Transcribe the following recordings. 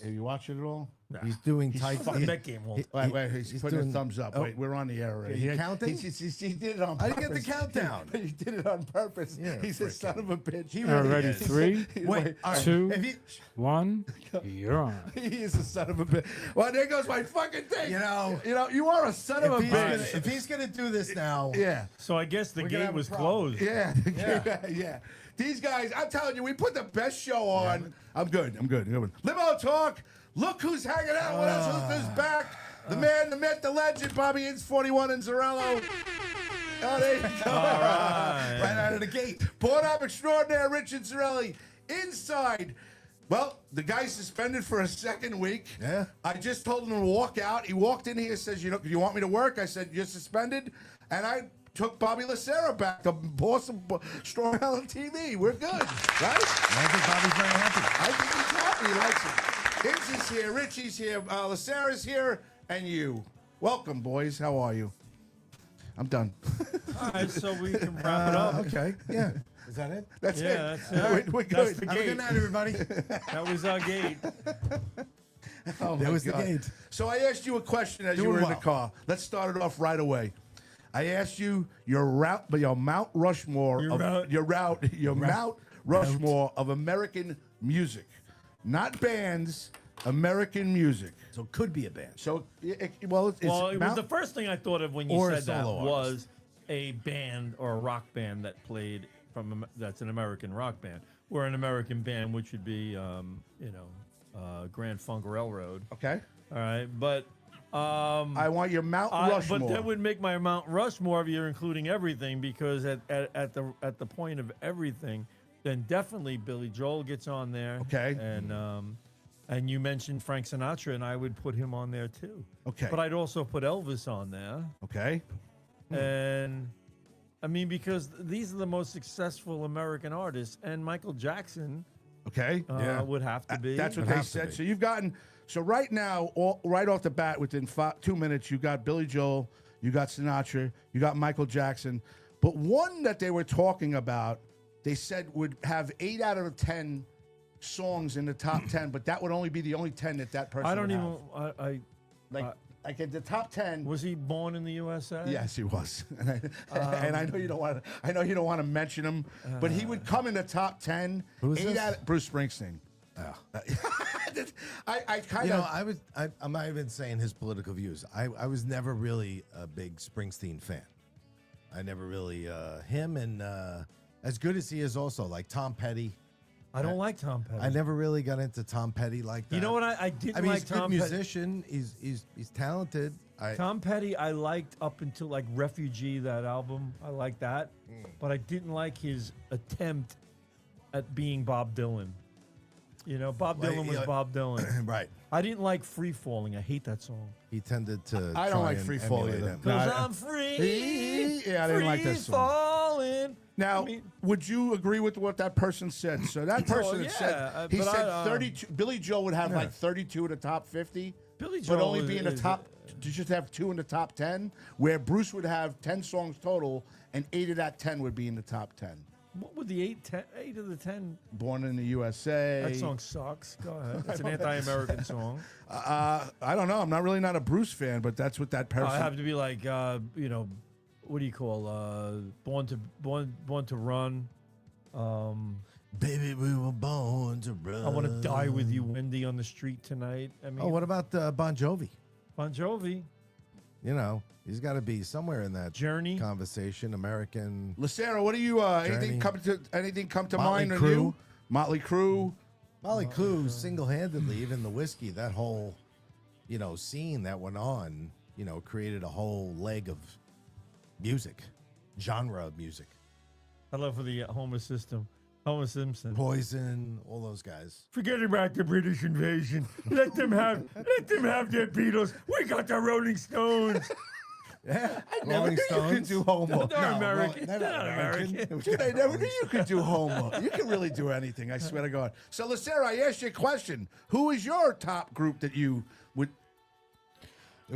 Are you watching it all? He's doing tight. Fucking that game won't. Wait, he's putting doing- a thumbs up. oh. Wait, we're on the air already. He counting? He did it on I purpose. didn't get the countdown. He did it on purpose. Yeah, He's a son of a bitch. He really Ready? is. 3, Wait, all right. 2, If he, 1. You're on. He is a son of a bitch. Well, there goes my fucking thing. You know, you are a son of a bitch. if he's gonna do this now, Yeah. So I guess the We're gonna gate have a was problem. closed. Yeah. Yeah. These guys, I'm telling you, we put the best show on. I'm good. Limo Talk. Look who's hanging out with us. Who's back? The man, the myth, the legend, Bobby Inns, 41 and Zarello. Oh, there you go. All right. right out of the gate. Born up extraordinaire, Richard Zarelli. Inside. Well, the guy's suspended for a second week. Yeah. I just told him to walk out. He walked in here, says, do you want me to work? I said, you're suspended. And I took Bobby Lacera back, the boss of Strong Island TV. We're good, right? I think Bobby's very happy. I think he's happy. He likes it. Inns is here, Richie's here, Lacera's here, and you. Welcome, boys. How are you? I'm done. All right, so we can wrap it up. Okay. Yeah. Is that it? That's it. Yeah, that's it. We're That's good. the Have a gate. good night, everybody. That was our gate. Oh, There my was the God. gate. So I asked you a question as you Doing were in the well. car. Let's start it off right away. I asked you your Mount Rushmore, Mount Rushmore of American music, not bands, American music. So it could be a band. So, it's Well, it was Mount, the first thing I thought of when you Or a said that solo was a band or a rock band that played that's an American rock band, or an American band, which would be, Grand Funk Railroad. okay. All right, but I want your Mount Rushmore. but that would make my Mount Rushmore if you're including everything, because at the point of everything, then definitely Billy Joel gets on there. Okay. And you mentioned Frank Sinatra, and I would put him on there too. Okay. But I'd also put Elvis on there. Okay. And I mean, because these are the most successful American artists, and Michael Jackson Okay. would have to be. That's what Would they have to said. be. So you've gotten, so right now, right off the bat, within 2 minutes, you got Billy Joel, you got Sinatra, you got Michael Jackson. But one that they were talking about, they said would have 8 out of 10 songs in the top 10, but that would only be the only 10 that person I don't would even. have. Like in the top 10. Was he born in the USA? Yes, he was, and I know you don't want to. I know you don't want to mention him, but he would come in the top 10. Who is 8 this? out of Bruce Springsteen. I kind You know, of. I'm not even saying his political views. I was never really a big Springsteen fan. I never really him and as good as he is, also like Tom Petty. I don't like Tom Petty. I never really got into Tom Petty like that. You know what? I didn't I mean, like he's a good Tom Petty. musician. He's talented. Tom Petty, I liked up until like Refugee, that album. I liked that, but I didn't like his attempt at being Bob Dylan. You know, Bob Well, Dylan was yeah. Bob Dylan. Right. I didn't like Free Falling. I hate that song. He tended to. I don't try like and Free Fall emulate either. him. Cause No, I'm free. Yeah, I didn't like that free song. falling. Now, I mean, would you agree with what that person said? So that person had yeah, said he but said I, 32. Billy Joel would have Yeah. like 32 in the top 50, Billy but Joel only be in the is- top. To just have 2 in the top 10, where Bruce would have 10 songs total, and 8 of that 10 would be in the top 10. What would the 8 of the 10? Born in the USA. That song sucks. Go ahead. It's an anti-American song. I don't know. I'm not a Bruce fan, but that's what that person. I have to be like, what do you call Born to Run? Baby, we were born to run. I want to die with you, Wendy, on the street tonight. I mean, Oh, what about Bon Jovi? Bon Jovi, You know, he's got to be somewhere in that Journey. conversation. American. Lucero, what do you? Anything Journey. come to Motley mind on Crue. you? Motley Crue. Molly Crue single-handedly, even the whiskey, that whole, scene that went on, created a whole leg of music, genre of music. I love for the Homer Simpson. Poison, all those guys. Forget about the British invasion. Let them have their Beatles. We got the Rolling Stones. Yeah, Never Rolling knew you could Stones. do Homer. They're American. they're They're not not American. Dude, I never knew you could do Homer. You can really do anything, I swear to God. So, Lucero, I asked you a question. Who is your top group that you would...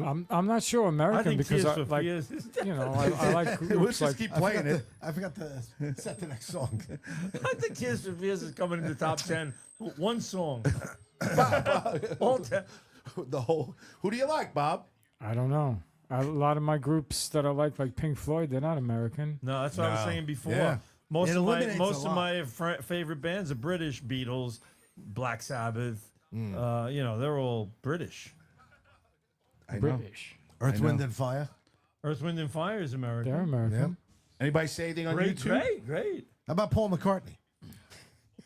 I'm not sure I American think because Tears I for like Fears. I like Let's groups just like keep playing it. I forgot to set the next song. I think Tears for Fears is coming in the top 10. One song. All ta- The whole. Who do you like, Bob? I don't know. A lot of my groups that I like Pink Floyd, they're not American. No, that's what I was No. saying before. Yeah. Most It of my eliminates a most of lot. my favorite bands are British. Beatles, Black Sabbath. They're all British. I know. British. Earth, I Wind, know. and Fire. Earth, Wind, and Fire is American. They're American. Anybody say anything on Great, YouTube? great. How about Paul McCartney?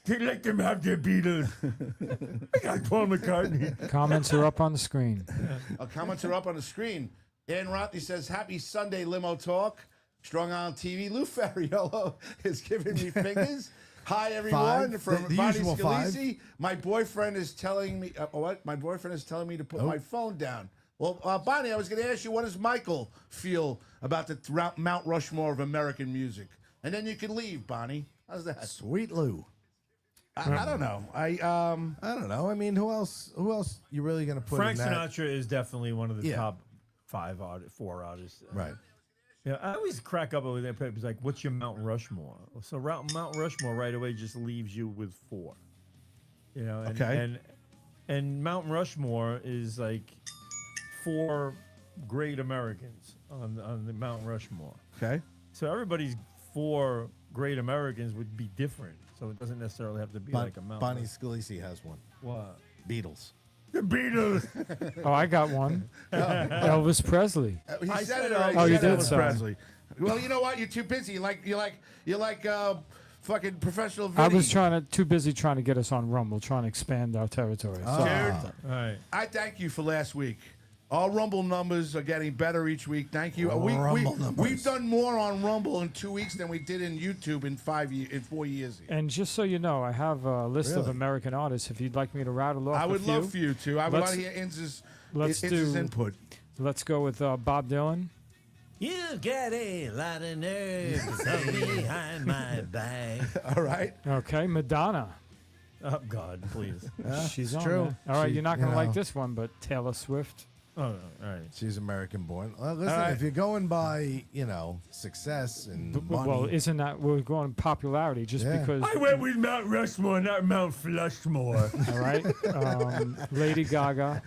They let them have their Beatles. I got Paul McCartney. Comments are up on the screen. Comments are up on the screen. Dan Rotney says, "Happy Sunday, Limo Talk. Strong on TV. Lou Ferriolo is giving me fingers. Hi, everyone. Five. From The Bonnie usual five. Scalisi. My boyfriend is telling me, what? My boyfriend is telling me to put my phone down. Well, Bonnie, I was going to ask you, what does Michael feel about the Mount Rushmore of American music? And then you can leave, Bonnie. How's that? Sweet Lou. I don't know. I don't know. I mean, who else you really going to put Frank in that? Sinatra is definitely one of the Yeah. top four artists. Right. Yeah, I always crack up over there. It's like, what's your Mount Rushmore? So Mount Rushmore right away just leaves you with four. You know, and, Okay. and Mount Rushmore is like four great Americans on the Mount Rushmore. Okay. So everybody's four great Americans would be different. So it doesn't necessarily have to be like a Mount. Bonnie Scalisi has one. What? Beatles. The Beatles. Oh, I got one. Elvis Presley. He I said said it already. Oh, He you said did, Elvis sorry. Presley. Well, you know what? You're too busy. You like fucking professional I video. was too busy trying to get us on Rumble, trying to expand our territory. So, Ah. All right. I thank you for last week. Our Rumble numbers are getting better each week. Thank you. Rumble numbers. We've done more on Rumble in 2 weeks than we did in YouTube in 4 years. and just so you know, I have a list of Really? American artists. If you'd like me to rattle off I would a few, love for you to. I would Let's- like to hear Inz's let's Inz's do- input. let's go with Bob Dylan. You got a lot of nerve behind my back. All right. Okay, Madonna. Oh, God, please. She's it's on true. there. All right, She- you're not you going to like know. this one, but Taylor Swift. Oh, no. All right. She's American born. Well, listen, right. if you're going by, success and money, Well, isn't that we're going popularity just Yeah. because? I went with Mount Rushmore, not Mount Flushmore. All right, Lady Gaga,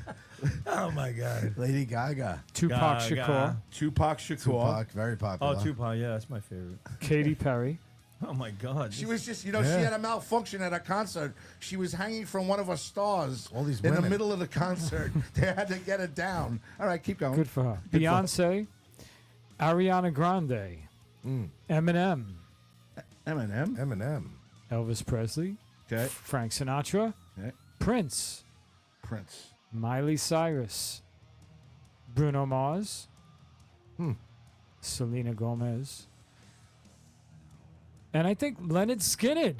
Oh, my God. Lady Gaga, Tupac Gaga. Shakur, Tupac Shakur. Tupac, very popular. Oh, Tupac. Yeah, that's my favorite. Katy Perry. Oh, my God. She was just, she Yeah. had a malfunction at a concert. She was hanging from one of her stars All these in the women. middle of the concert. They had to get it down. All right, keep going. Good for her. Good for her. Beyonce, Ariana Grande, Eminem, Eminem. Eminem. Elvis Presley, Okay. Frank Sinatra, Okay. Prince, Prince. Miley Cyrus, Bruno Mars, Selena Gomez, and I think Leonard Skinner.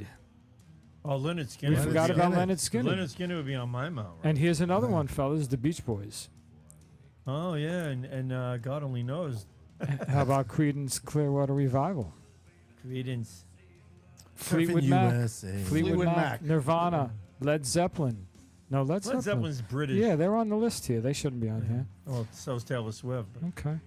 Oh, Leonard Skinner. We forgot Skinner. about Leonard Skinner. Leonard Skinner would be on my mount. Right? And here's another one, fellas, the Beach Boys. Oh, yeah, and God only knows. How about Creedence Clearwater Revival? Credence. Fleetwood Surfing Mac, USA. Fleetwood Fleetwood Mac, Mac. Nirvana, Led Zeppelin. No, Led Led Zeppelin. Zeppelin's British. Yeah, they're on the list here. They shouldn't be on here. Well, so's Taylor Swift. But Okay.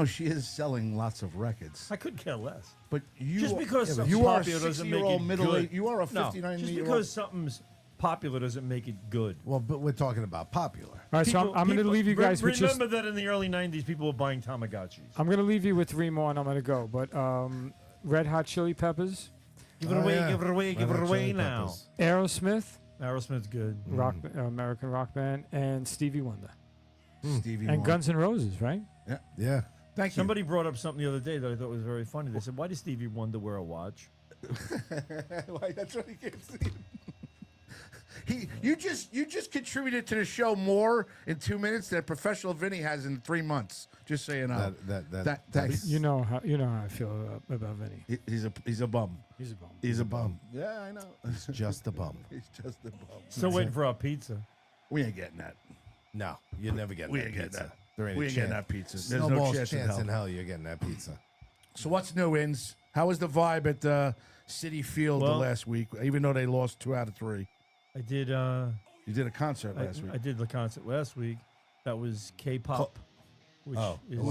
She is selling lots of records. I could care less. But you Just because something's you are a popular doesn't make 60-year-old it middle good. age. You are a No, 59 just year because something's popular doesn't make it good. Well, but we're talking about popular. All right, so I'm going to leave you guys with just. Remember that in the early 90s, people were buying Tamagotchis. I'm going to leave you with three more, and I'm going to go. But Red Hot Chili Peppers, Give it Oh, away, yeah. give it away, Red give it Hot away Chili now. Peppers. Aerosmith, Aerosmith's good. rock American rock band, and Stevie Wonder, Stevie and Wonder. Guns N' Roses, right? Yeah. Thank you. Somebody brought up something the other day that I thought was very funny. They said, why does Stevie Wonder wear a watch? Why, that's what he can't see. You just contributed to the show more in 2 minutes than professional Vinny has in 3 months. Just so you know. That's You know how I feel about Vinny. He's a bum. He's a bum. He's a bum. Yeah, I know. He's just a bum. He's just a bum. Still waiting for our pizza. We ain't getting that. No, you're never getting We that ain't getting pizza. that. There ain't We a ain't chance. getting that pizza. There's There's no chance in hell. in hell you're getting that pizza. So what's new, Ins? How was the vibe at City Field the Well- last week? Even though they lost 2 out of 3, I did. you did a concert last week. I did the concert last week. That was K-pop, which Oh, is it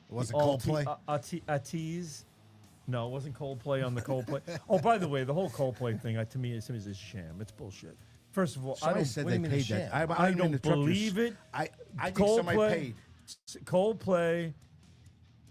wasn't all Coldplay. Ats. No, it wasn't Coldplay on the Coldplay. Oh, by the way, the whole Coldplay thing to me is a sham. It's bullshit. First of all, I Somebody don't, said what do they you mean paid that. sham? I didn't mean don't to interrupt you. believe it. I think somebody paid. Coldplay,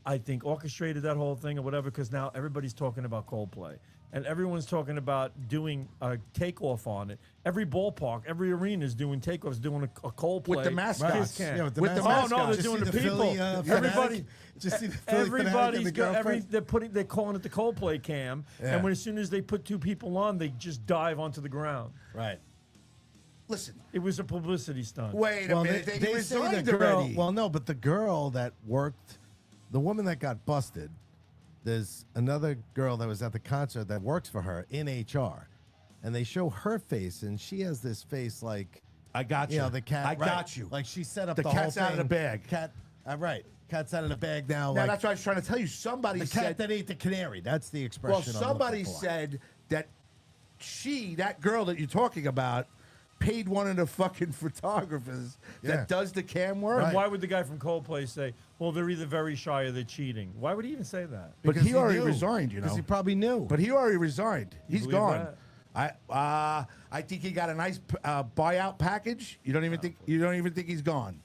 I think, orchestrated that whole thing or whatever, because now everybody's talking about Coldplay. And everyone's talking about doing a takeoff on it. Every ballpark, every arena is doing takeoffs, doing a Coldplay. With the mascots. kiss cam. Yeah, with the With the mascots. Oh no, they're Just doing see the people. Philly, Everybody, just see the Philly fanatic and everybody's the got girlfriend. they're calling it the Coldplay cam. Yeah. And when as soon as they put two people on, they just dive onto the ground. Right. Listen, It was a publicity stunt. wait a Well, minute. they They say resigned the girl. already. Well, no, but the girl that worked, the woman that got busted. There's another girl that was at the concert that works for her in HR, and they show her face, and she has this face like I got you. you know the cat. I right. got you. Like she set up The the cat's whole out of the thing. bag. Cat. Right. Cat's out of the bag now. Now like that's what I was trying to tell you. Somebody the said cat that ate the canary. That's the expression. Well, I'm looking somebody for. said that that girl that you're talking about, paid one of the fucking photographers Yeah. that does the cam work. And why would the guy from Coldplay say, well, they're either very shy or they're cheating? Why would he even say that? But Because he already knew. resigned, you Because know. he probably knew. But he already resigned. He's believe gone. that? I think he got a nice buyout package. You don't even think he's gone.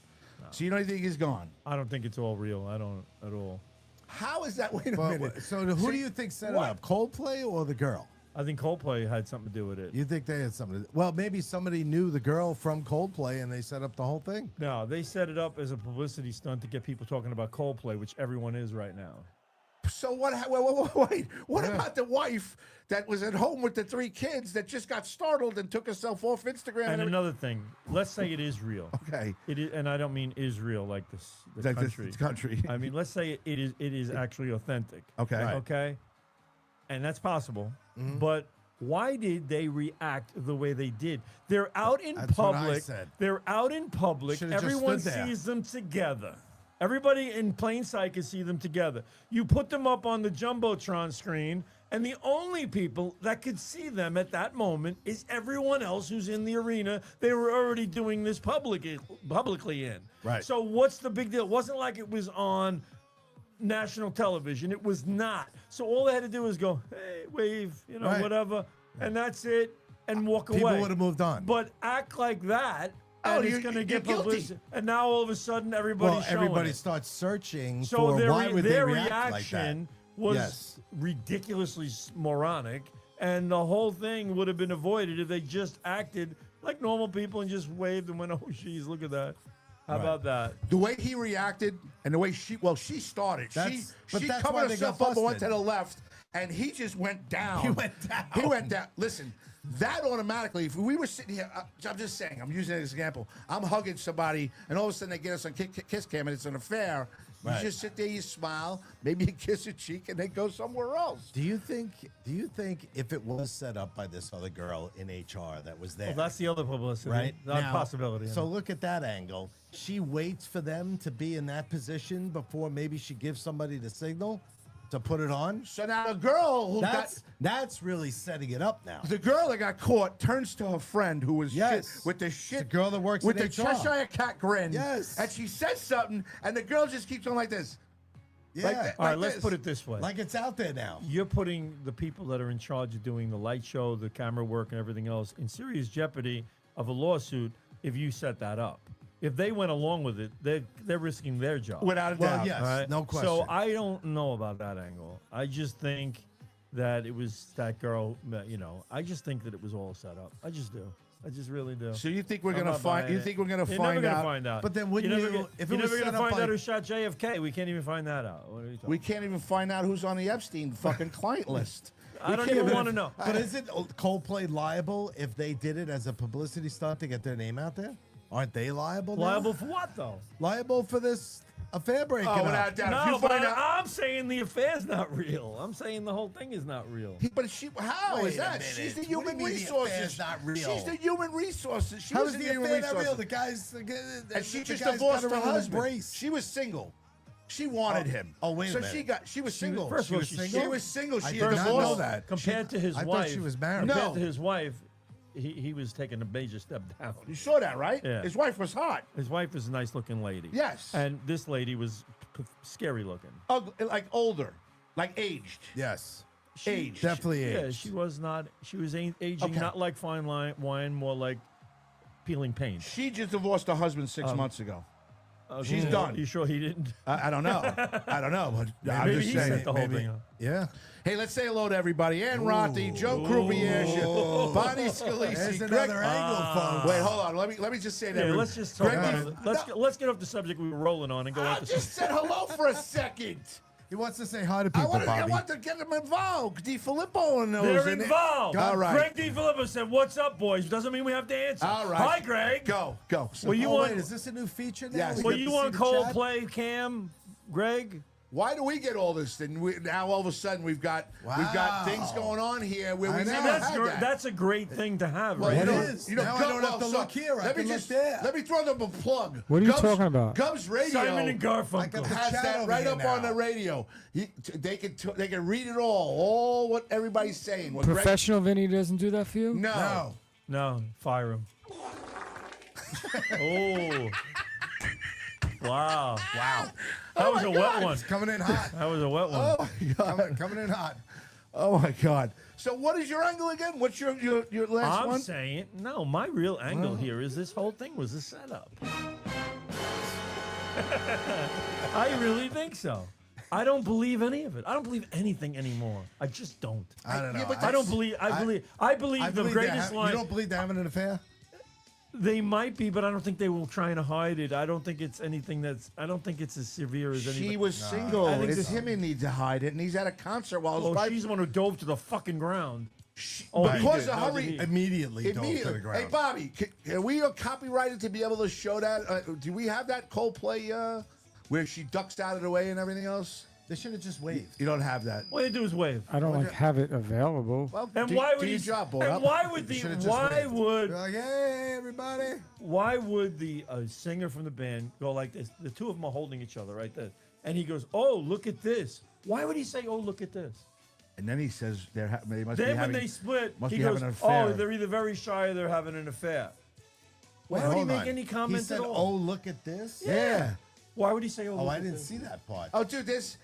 So you don't even think he's gone. I don't think it's all real. I don't at all. How is that? Wait a But, minute. so who do you think set what? it up? Coldplay or the girl? I think Coldplay had something to do with it. You think they had something? Well, maybe somebody knew the girl from Coldplay and they set up the whole thing. No, they set it up as a publicity stunt to get people talking about Coldplay, which everyone is right now. So what? Wait. What about the wife that was at home with the 3 kids that just got startled and took herself off Instagram? And everything? another thing, let's say it is real. Okay. It is, and I don't mean Israel like this, the Like this country. country. I mean, let's say it is actually authentic. Okay. Right. Okay. And that's possible. Mm-hmm. But why did they react the way they did? They're out in That's what I public. said. They're out in public. Should've just Everyone stood there. sees them together. Everybody in plain sight can see them together. You put them up on the Jumbotron screen, and the only people that could see them at that moment is everyone else who's in the arena they were already doing this publicly in. Right. So what's the big deal? It wasn't like it was on national television. It was not. So all they had to do was go, hey, wave, Right. whatever, and that's it, and walk People away. would have moved on. But act like that, Oh, and it's you're- going to get you're guilty. publicity. And now all of a sudden, everybody's well, showing everybody it. starts searching So for their, why would they their react reaction like that. was Yes. ridiculously moronic, and the whole thing would have been avoided if they just acted like normal people and just waved and went, "Oh, geez, look at that." How Right. about that? The way he reacted and the way she started. But She that's covered why they got herself up and went to busted. the left, and he just went down. He went down. He went down. Listen, that automatically, if we were sitting here, I'm just saying, I'm using it as an example. I'm hugging somebody, and all of a sudden they get us on kiss cam, and it's an affair. Right. You just sit there, you smile, maybe you kiss a cheek, and then go somewhere else. Do you think if it was set up by this other girl in HR that was there? Well, that's the other publicity, right? That Now, possibility. So look at that angle. She waits for them to be in that position before maybe she gives somebody the signal to put it on. So now the girl who That's really setting it up now. the girl that got caught turns to her friend who was Yes. shit, with the shit. The girl that works with in the HR. Cheshire Cat grin. Yes. And she says something, and the girl just keeps on like this. Yeah. Like that. all right, like let's this. put it this way. Like it's out there now. You're putting the people that are in charge of doing the light show, the camera work, and everything else in serious jeopardy of a lawsuit if you set that up. If they went along with it, they're risking their job. Without a Well, doubt. yes, All right? no question. So I don't know about that angle. I just think that it was that girl. I just think that it was all set up. I just do. I just really do. So you think we're I'm gonna not find? buying You it. think we're gonna You're find never out? gonna find out. But then wouldn't you're never you- gonna- if it you're was never set gonna up find by- out who shot JFK. We can't even find that out. What are you talking We can't even find out who's on the Epstein fucking client list. I don't can't even want to know. But isn't Coldplay liable if they did it as a publicity stunt to get their name out there? Aren't they liable? now? Liable for what though? Liable for this affair breaking Oh, up. without doubt. If No, you but find out, I'm saying the affair's not real. I'm saying the whole thing is not real. but how Wait is a that? minute. She's the What do you human mean the resources. affair's not real? She's the human resources. She How was is in the human affair not resources. real? The guy's And she the just guy's divorced got her in his husband. brace. She was single. She wanted him. Oh, wait a so minute. she was single. First of all, She was she's single? She was single. I She did had not divorced. know that. Compared to his I wife, thought she was married. No. Compared to his wife, he was taking a major step down. You saw that, right? Yeah. His wife was hot. His wife was a nice looking lady. Yes. And this lady was scary looking. Ugly, like older, like aged. Yes. Aged. Definitely Yeah, aged. she was not. She was aging Okay. not like fine wine, more like peeling paint. She just divorced her husband 6 months ago. She's done. You sure he didn't? I don't know. I don't know. But I'm Maybe just he saying. set the whole thing up. Yeah. Hey, let's say hello to everybody. Ann Rothi, Joe Krubier, Bonnie There's Scalisi, Greg. another angle, folks. Wait, hold on. Let me just say that. Yeah, let's just talk Greg, about it. Let's get off the subject we were rolling on and go on I to just said hello for a second. He wants to say hi to I people, want Bobby. to get them involved. Di Filippo and those. They're and involved. All right. Greg DiFilippo said, "What's up, boys?" Doesn't mean we have to answer. All right. Hi, Greg. Go. So, Well, you Oh, want? wait, is this a new feature now? Yes. We Were get you to see on the chat? Coldplay, Cam? Greg? why do we get all this? And now all of a sudden we've got things going on here where we I know. never That's had great. that. That's a great thing to have, Well, right? It you know, is. You know, Now I Gov- don't have to well, look here. I Let me can look just there. let me throw them a plug. What are you talking about? Gubs Radio. Simon and Garfunkel. I got the Has chat that over right here up on now. the radio. They can read it all what everybody's saying. What Greg- Professional Vinny doesn't do that for you? No. No, fire him. Oh. Wow. That was a wet one. It's coming in hot. That was a wet one. Oh my god. Coming in hot. Oh my god. So what is your angle again? What's your last I'm one? saying, no, my real angle here is this whole thing was a setup. I really think so. I don't believe any of it. I don't believe anything anymore. I just don't. I don't know. Yeah, but I don't believe. I believe the believe greatest line. You don't believe they're having an affair? They might be, but I don't think they will try and hide it. I don't think it's anything that's. I don't think it's as severe as anything. She was single. I think It's this- him who needs to hide it, and he's at a concert while his Oh, wife. she's the one who dove to the fucking ground. Oh, he because did. of No, hurry. did he? Immediately dove to the ground. Hey, Bobby, are we copyrighted to be able to show that? Do we have that Coldplay where she ducks out of the way and everything else? They should have just waved. You don't have that. All they do is wave. I don't like have it available. Well, And do, why do would your he? job, boy. And why would the? Should've just Why waved. would? They're like, hey, everybody. Why would the singer from the band go like this? The two of them are holding each other right there, and he goes, "Oh, look at this." Why would he say, "Oh, look at this"? And then he says they must be Then having. when they split, must he be goes, having an "Oh, affair." they're either very shy or they're having an affair." Why would he hold make on. any comment He said, at oh, all? look at this? Yeah. Why would he say, "Oh, Oh, look I at didn't this"? see that part. Oh, dude, this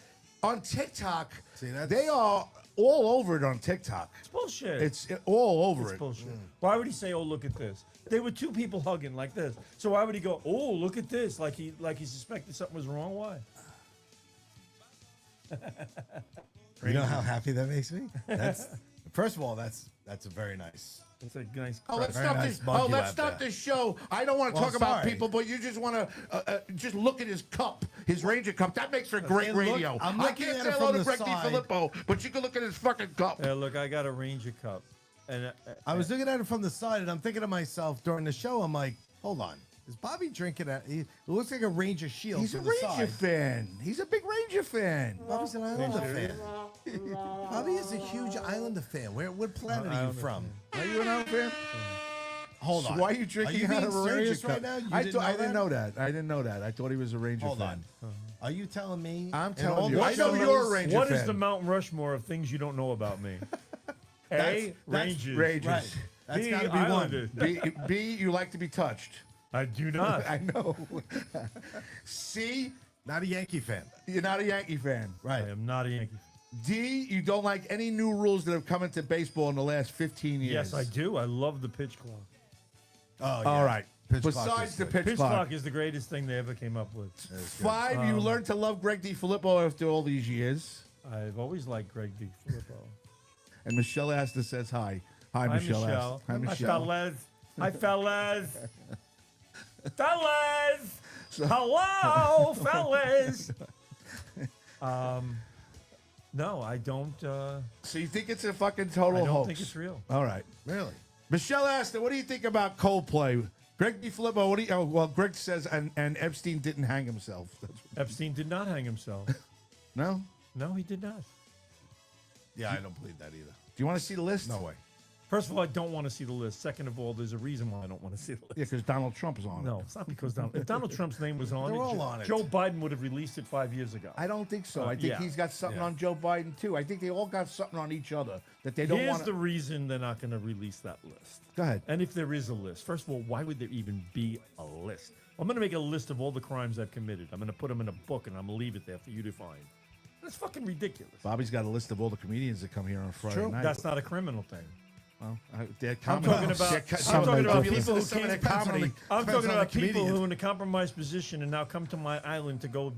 on TikTok. See, that's- They are all over it on TikTok. It's bullshit. It's all over It's it. bullshit. Why would he say, "Oh, look at this"? They were two people hugging like this. So why would he go, "Oh, look at this"? Like he suspected something was wrong. Why? You know how happy that makes me? That's first of all, that's a very nice. It's a nice. Oh, let's Very stop nice this. monkey Oh, let's lap stop there. this show. I don't want to Well, talk about sorry. people, but you just want to just look at his cup, his Ranger cup. That makes for great And look, radio. I'm I looking can't at say it hello from to the Greg side. Filippo, but you can look at his fucking cup. Yeah, look, I got a Ranger cup, and I was looking at it from the side, and I'm thinking to myself during the show, I'm like, hold on, is Bobby drinking it? It looks like a Ranger shield. He's a from the Ranger side. fan. He's a big Ranger fan. Bobby's an Islander fan. Bobby is a huge Islander fan. What planet are you Islander from? Are you an Islander fan? Hold So on. why are you drinking you out being of a Ranger serious cup? right now? You I didn't didn't know know that. I didn't know that. I thought he was a Ranger Hold fan. on. Are you telling me? I'm in all telling you. the I know shows- you're a Ranger what fan. is the Mount Rushmore of things you don't know about me? That's- Rangers. Rangers. Right. That's B, got to be Islanders. one. B, you like to be touched. I do not. I know. C, Not a Yankee fan. you're not a Yankee fan. Right. I am not a Yankee. D, you don't like any new rules that have come into baseball in the last 15 years. Yes, I do. I love the pitch clock. Oh, yeah. All right. Pitch clock Besides is the good. pitch, Pitch clock. clock is the greatest thing they ever came up with. 5, you learned to love Greg DiFilippo after all these years. I've always liked Greg DiFilippo. And Michelle Astor says hi. Hi, Hi, Michelle. Michelle. Hi, Michelle. fellas. Hi, fellas. Fellas. Hello, fellas. No, I don't. So you think it's a fucking I total don't hoax? think it's real. All right. Really? Michelle Astor, what do you think about Coldplay? Greg DiFilippo, what do you... Oh, well, Greg says, and Epstein didn't hang himself. Epstein did not hang himself. No? No, he did not. Yeah, I don't believe that either. Do you want to see the list? No way. First of all, I don't want to see the list. Second of all, there's a reason why I don't want to see the list. Yeah, because Donald Trump is on No, it. it's not because if Donald Trump's name was on They're it, all on it. Joe Biden would have released it 5 years ago. I don't think so. I think yeah. he's got something Yeah. on Joe Biden, too. I think they all got something on each other that they don't Here's want the reason they're not going to release that list. Go ahead. And if there is a list, first of all, why would there even be a list? I'm going to make a list of all the crimes I've committed. I'm going to put them in a book, and I'm going to leave it there for you to find. That's fucking ridiculous. Bobby's got a list of all the comedians that come here on Friday true. night. That's not a criminal thing. Well, I'm talking about people who some of their came. comedy. I'm Depends talking on about the people comedian. who are in a compromised position and now come to my island to go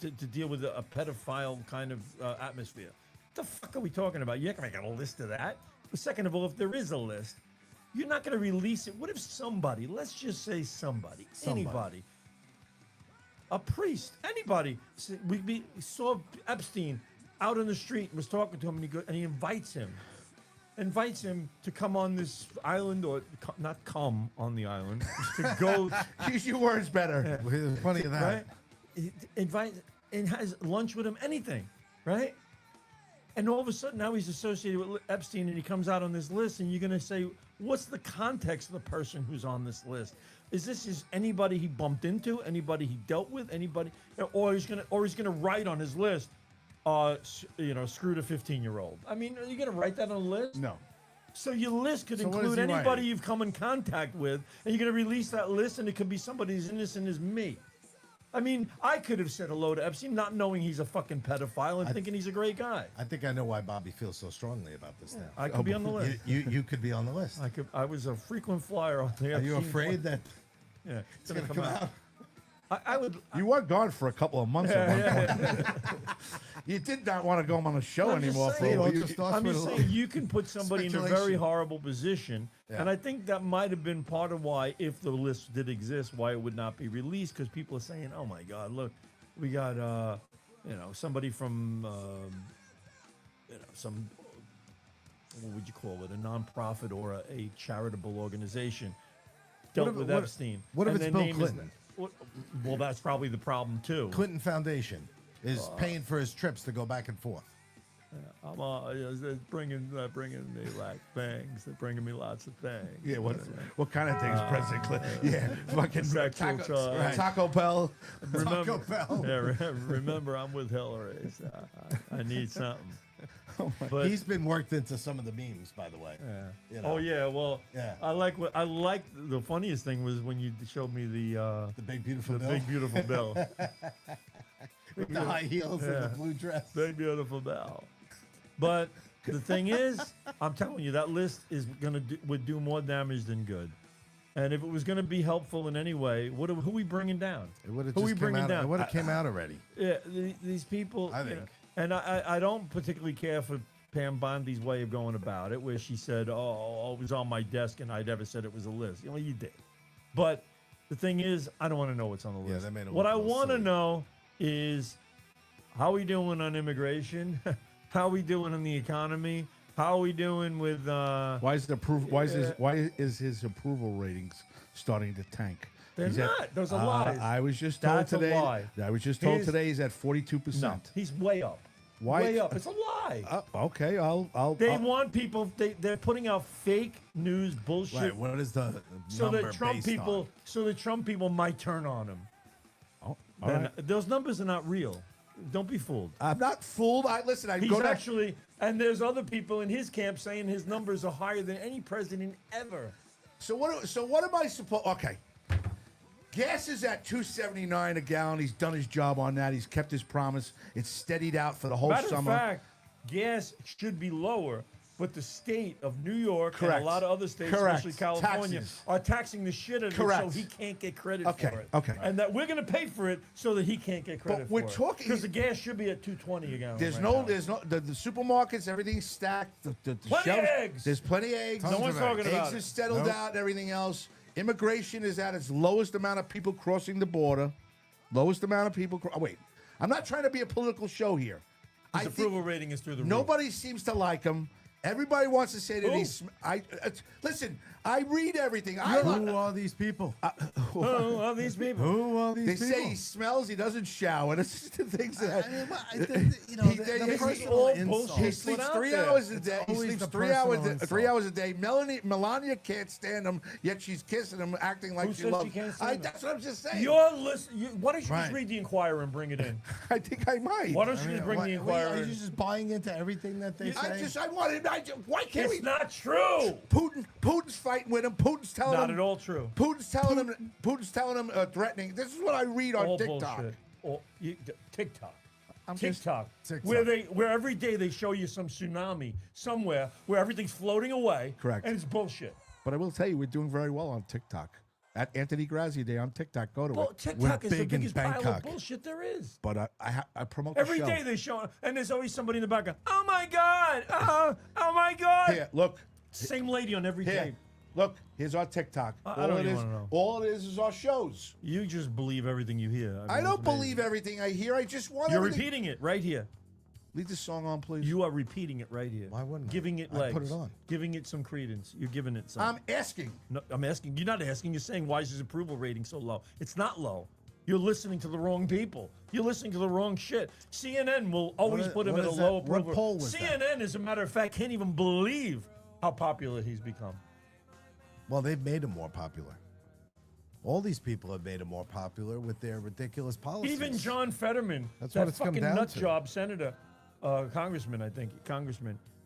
to deal with a pedophile kind of atmosphere. What the fuck are we talking about? You're not going to make a list of that. But second of all, if there is a list, you're not going to release it. What if somebody, let's just say somebody, anybody, a priest, anybody, we saw Epstein out on the street and was talking to him, and he invites him to come on this island, or not come on the island, to go. Use your words better. There's plenty of that. Right? Invite and has lunch with him, anything, right? And all of a sudden now he's associated with Epstein, and he comes out on this list, and you're going to say, what's the context of the person who's on this list? Is this just anybody he bumped into, anybody he dealt with, anybody, or he's gonna write on his list, screwed a 15-year-old. I mean, are you going to write that on a list? No. So your list could So what include is he anybody writing? you've come in contact with, and you're going to release that list, and it could be somebody as innocent as me. I mean, I could have said hello to Epstein, not knowing he's a fucking pedophile and thinking he's a great guy. I think I know why Bobby feels so strongly about this now. I could be on the list. You could be on the list. I was a frequent flyer on the Are you Epstein afraid that Yeah, it's going to come out? I would. You were gone for a couple of months at one point. You did not want to go on the show I'm just anymore. saying, For a you while. just I'm just saying you can put somebody in a very Speculation. horrible position, Yeah. and I think that might have been part of why, if the list did exist, why it would not be released, because people are saying, "Oh my God, look, we got somebody from some, what would you call it, a nonprofit or a charitable organization dealt with Epstein." What if and it's their Bill name is- Clinton? Well, that's probably the problem too. Clinton Foundation is paying for his trips to go back and forth. I'm they're bringing me like things. They're bringing me lots of things. Yeah, what kind of things, President Clinton? Yeah, fucking Sexual charge. Taco Bell. Remember, Taco Bell. remember, I'm with Hillary. So I need something. But He's been worked into some of the memes, by the way. yeah. You know. Oh yeah, well, Yeah. I like the funniest thing was when you showed me the Big Beautiful Bill. big beautiful bill, With the high heels and the Yeah. blue dress. big beautiful bill. But the thing is, I'm telling you, that list would do more damage than good. And if it was going to be helpful in any way, who are we bringing down? It would have Who we just came bringing out. down? It would have came out already. Yeah, these people. I you think. know, and I don't particularly care for Pam Bondi's way of going about it, where she said, "Oh, it was on my desk," and I never said it was a list. You know, you did. But the thing is, I don't want to know what's on the Yeah, list. that made it What look I a little want to silly. know is how we doing on immigration, how we doing on the economy, how we doing with. Why is his approval ratings starting to tank? They're He's at- not. Those are lies. I was just told That's a today. lie. I was just told His- today he's at 42%. No, he's way up. Why- Way up. It's a lie. Okay, I'll. They I'll- want people. They're putting out fake news bullshit. Right. What is the So number the Trump based people, on? so the Trump people might turn on him. Oh, all right. Those numbers are not real. Don't be fooled. I'm not fooled. Listen. I He's go to actually, and there's other people in his camp saying his numbers are higher than any president ever. So what am I supposed? Okay, gas is at $2.79 a gallon. He's done his job on that. He's kept his promise. It's steadied out for the whole Matter summer. of fact, gas should be lower, but the state of New York Correct. and a lot of other states, Correct. especially California, Taxes. are taxing the shit out of Correct. it so he can't get credit Okay, for it. okay. And that we're going to pay for it so that he can't get credit we're for it. talking- Because the gas should be at $2.20 a gallon. There's right no, now. there's no, the supermarkets, everything's stacked. The Plenty of shelves, eggs. There's plenty of eggs. Tons No one's of talking eggs. about Eggs it. are settled Nope. out and everything else. Immigration is at its lowest amount of people crossing the border. Lowest amount of people. Wait, I'm not trying to be a political show here. His I think approval rating is through the roof. nobody seems to like him. Everybody wants to say that Who? he's. Listen. I read everything. Who are these people? Who are these people? Who are these They people? say he smells. He doesn't shower. This is the things that. I mean, you know, the personal all insult. bullshit. He Put sleeps out 3 there. hours a day. He always sleeps the 3 hours, personal 3 insult. hours a day. Melania can't stand him, yet she's kissing him, acting like Who she said loves she can't stand him? That's what I'm just saying. Why don't you just Right. read the Inquirer and bring it in? I think I might. Why don't you just bring the Inquirer Are you in? just buying into everything that they say? I wanted. Why can't It's we? not true. Putin's fighting with him. Putin's telling Not him. at all true. Putin's telling him. Threatening. This is what I read on All TikTok. bullshit. TikTok. TikTok, TikTok. where every day they show you some tsunami somewhere where everything's floating away. Correct. And it's bullshit. But I will tell you, we're doing very well on TikTok. At Anthony Grazzi Day on TikTok. Go to Well, it. TikTok is the big in biggest pile of Bangkok. bullshit there is. But I promote the Every show. day they show, and there's always somebody in the background. Oh my God! Oh my God! Here, look. Same lady on every Here, tape. look. Here's our TikTok. I don't even wanna know. All it is our shows. You just believe everything you hear. I mean, don't it's amazing. believe everything I hear. I just want You're everything. repeating it right here. Leave this song on, please. You are repeating it right here. Why wouldn't I? Giving it I legs. put it on. Giving it some credence. You're giving it some. I'm asking. No, I'm asking. You're not asking. You're saying, why is his approval rating so low? It's not low. You're listening to the wrong people. You're listening to the wrong shit. CNN will always What- put him what at a is that? low What approval. poll was that? CNN, as a matter of fact, can't even believe how popular he's become. Well, they've made him more popular. All these people have made him more popular with their ridiculous policies. Even John Fetterman, That's that what it's come fucking down nut to. job senator, congressman, I think,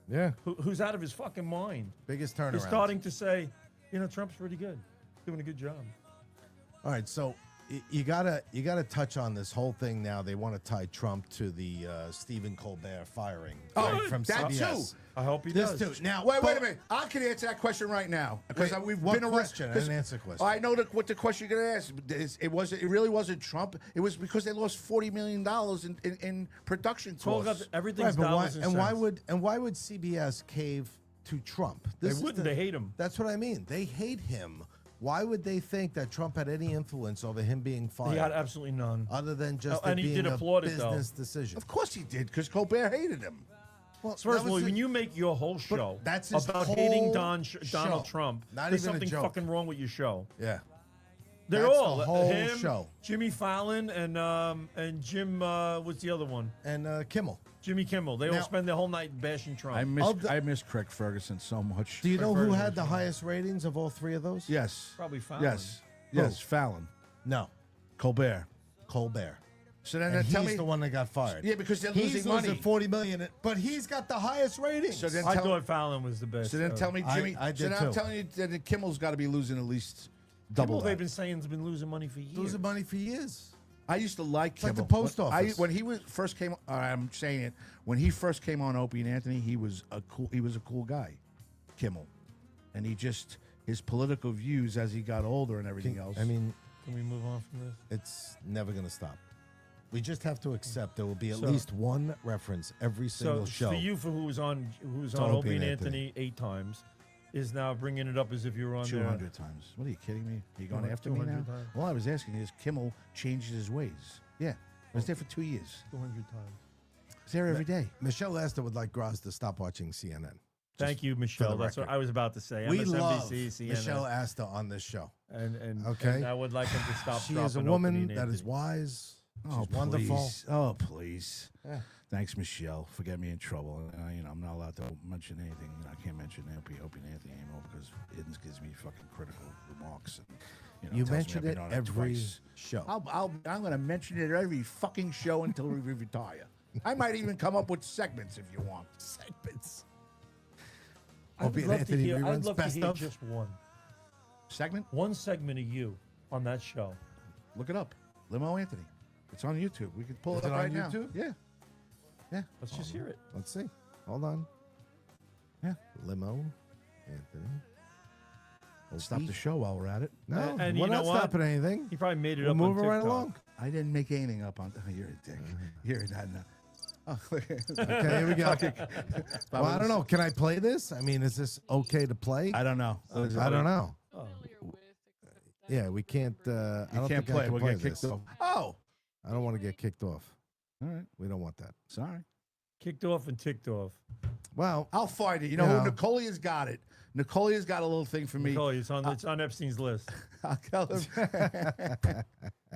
Yeah. who's out of his fucking mind, Biggest turnaround. is starting to say, Trump's pretty good, doing a good job. All right, so you gotta touch on this whole thing now. They want to tie Trump to the Stephen Colbert firing from that CBS. too. I hope he This does. too. Now, Wait a minute. I can answer that question right now because Wait, we've what been around. question? I didn't answer the question. I know what the question you're going to ask. It really wasn't Trump. It was because they lost $40 million in production It's all costs. got everything's Right, but dollars and why cents. would CBS cave to Trump? They This is wouldn't. They hate him. That's what I mean. They hate him. Why would they think that Trump had any influence over him being fired? He had absolutely none. other than just Oh, and it he being did a applaud it, though. business decision. Of course he did because Colbert hated him. Well, First that of all, was when it. you make your whole show that's his about whole hating Donald show. Trump, Not there's even a something joke. fucking wrong with your show. Yeah. They're That's all the whole him, show. Jimmy Fallon, and Jim. What's the other one? And Kimmel. Jimmy Kimmel. They Now- all spend their whole night bashing Trump. I miss Craig Ferguson so much. Do you know who Ferguson had the was highest ratings of all three of those? Yes. Probably Fallon. Yes, Fallon, No. Colbert. Colbert. So then And tell he's me. the one that got fired. Yeah, because they're He's losing losing money. $40 million, but he's got the highest ratings. So then I tell, thought Fallon was the best. so then tell me, I- Jimmy. I so did now I'm too. telling you that Kimmel's got to be losing at least Kimmel, double they've that. been saying has been losing money for years. losing money for years. I used to like like Kimmel. the post When office. when he was first came, I'm saying it. When he first came on Opie and Anthony, he was a cool guy, Kimmel, and his political views as he got older and everything else. I mean, Can we move on from this? it's never going to stop. We just have to accept there will be at So- least one reference every single So show. for you, who was on To Opie and Anthony 8 times, is now bringing it up as if you were on 200 there. times. What are you kidding me? Are you going 200 after me now? 200 times. All I was asking is Kimmel changed his ways. Yeah, I was there for 2 years. 200 times. I was there every day. Michelle Astor would like Graz to stop watching CNN. Thank you, Michelle. the That's what record. I was about to say. We MSNBC, love CNN, Michelle Astor on this show. and Okay. and I would like him to stop. She is a dropping woman Opie and that is Anthony. wise. Oh, She's wonderful. Please. Oh, please. Yeah. Thanks, Michelle, for getting me in trouble. I'm not allowed to mention anything. I can't mention Opie and Anthony anymore because it gives me fucking critical remarks. And, You tells me mention I've been it on every twice. show. I'm going to mention it every fucking show until we retire. I might even come up with segments if you want. Segments. I'd Opie and love to Anthony hear, I'd reruns love to best hear of. just Segment? one segment of you on that show. Look it up. Limo Anthony. It's on YouTube. We can pull Is it up it on right now. YouTube? Yeah. Yeah. Let's just hear it. Let's see. Hold on. Yeah. Limo, Anthony. Stop Opie. the show while we're at it. No, And we're you know not what? stopping anything. He probably made it We're up moving on right TikTok. along. I didn't make anything up on. Oh, you're a dick. You're not. Oh, Okay, here we go. Well, I don't know. Can I play this? I mean, is this okay to play? I don't know. I don't know. Oh. Yeah, we can't. I You don't can't think I play. can We'll play get kicked this. off. Oh. I don't want to get kicked off. All right. We don't want that. Sorry. Kicked off and ticked off. Well, I'll find it. You know Yeah. who? Nicolia's got it. Nicolia's got a little thing for me. Nicole, it's on Epstein's list. I'll tell him.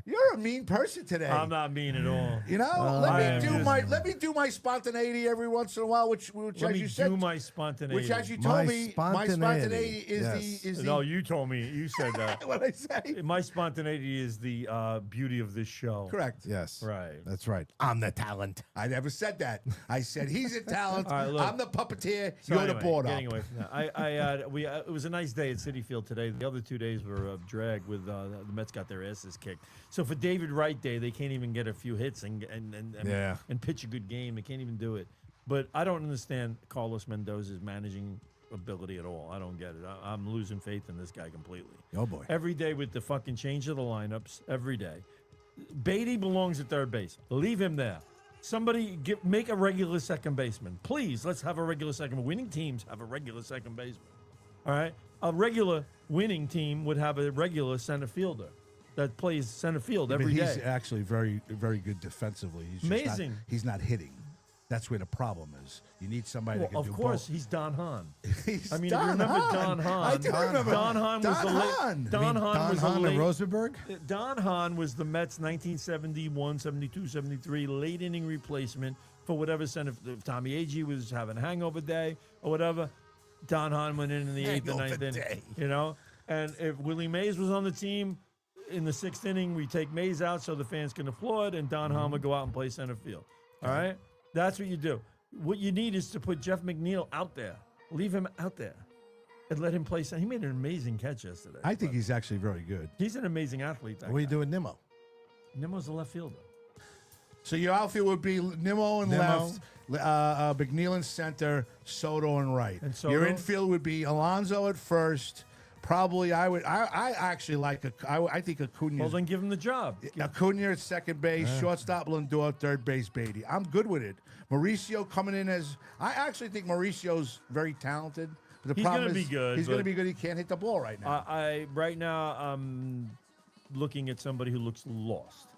You're a mean person today. I'm not mean at all. You know, I am just- let me do my spontaneity every once in a while, which Let as me you said, do my spontaneity. which as you My told me, my spontaneity is yes. the No, you told me. You said that. what I say. My spontaneity is the beauty of this show. Correct. yes. Right. That's right. I'm the talent. I never said that. I said he's a talent. All right, look. I'm the puppeteer. So You're anyway, the board getting up. away from that. It was a nice day at Citi Field today. The other 2 days were drag with the Mets got their asses kicked. So for David Wright Day, they can't even get a few hits and pitch a good game. They can't even do it. But I don't understand Carlos Mendoza's managing ability at all. I don't get it. I'm losing faith in this guy completely. Oh, boy. Every day with the fucking change of the lineups, every day. Beatty belongs at third base. Leave him there. Somebody make a regular second baseman. Please, let's have a regular second. Winning teams have a regular second baseman. All right? A regular winning team would have a regular center fielder that plays center field every day. He's actually very, very good defensively. He's just Amazing. He's not hitting. That's where the problem is. You need somebody that can do Of course, both. he's Don Hahn. He's I mean, Don if you remember Hahn. Don Hahn. I do remember. Don Hahn was the late. Don Hahn was the Hahn late. and Rosenberg? Don Hahn was the Mets 1971, 72, 73 late inning replacement for whatever center. If Tommy Agee was having a hangover day or whatever, Don Hahn went in the 8th or 9th inning. You know? And if Willie Mays was on the team in the 6th inning, we take Mays out so the fans can applaud, and Don Hahn would go out and play center field. All right? That's what you do. What you need is to put Jeff McNeil out there. Leave him out there and let him play center. He made an amazing catch yesterday. I think he's actually very good. He's an amazing athlete. What do you do with Nimmo? Nimmo's a left fielder. So your outfield would be Nimmo in left, McNeil in center, Soto in right. And Soto? Your infield would be Alonso at first. Probably I actually like I think Acuna. Well, then give him the job. Acuna at second base, shortstop Lindor, third base Beatty. I'm good with it. Mauricio coming in as I actually think Mauricio's very talented. But the He's problem gonna is be good, he's going to but- be good. He can't hit the ball right now. Right now I'm looking at somebody who looks lost.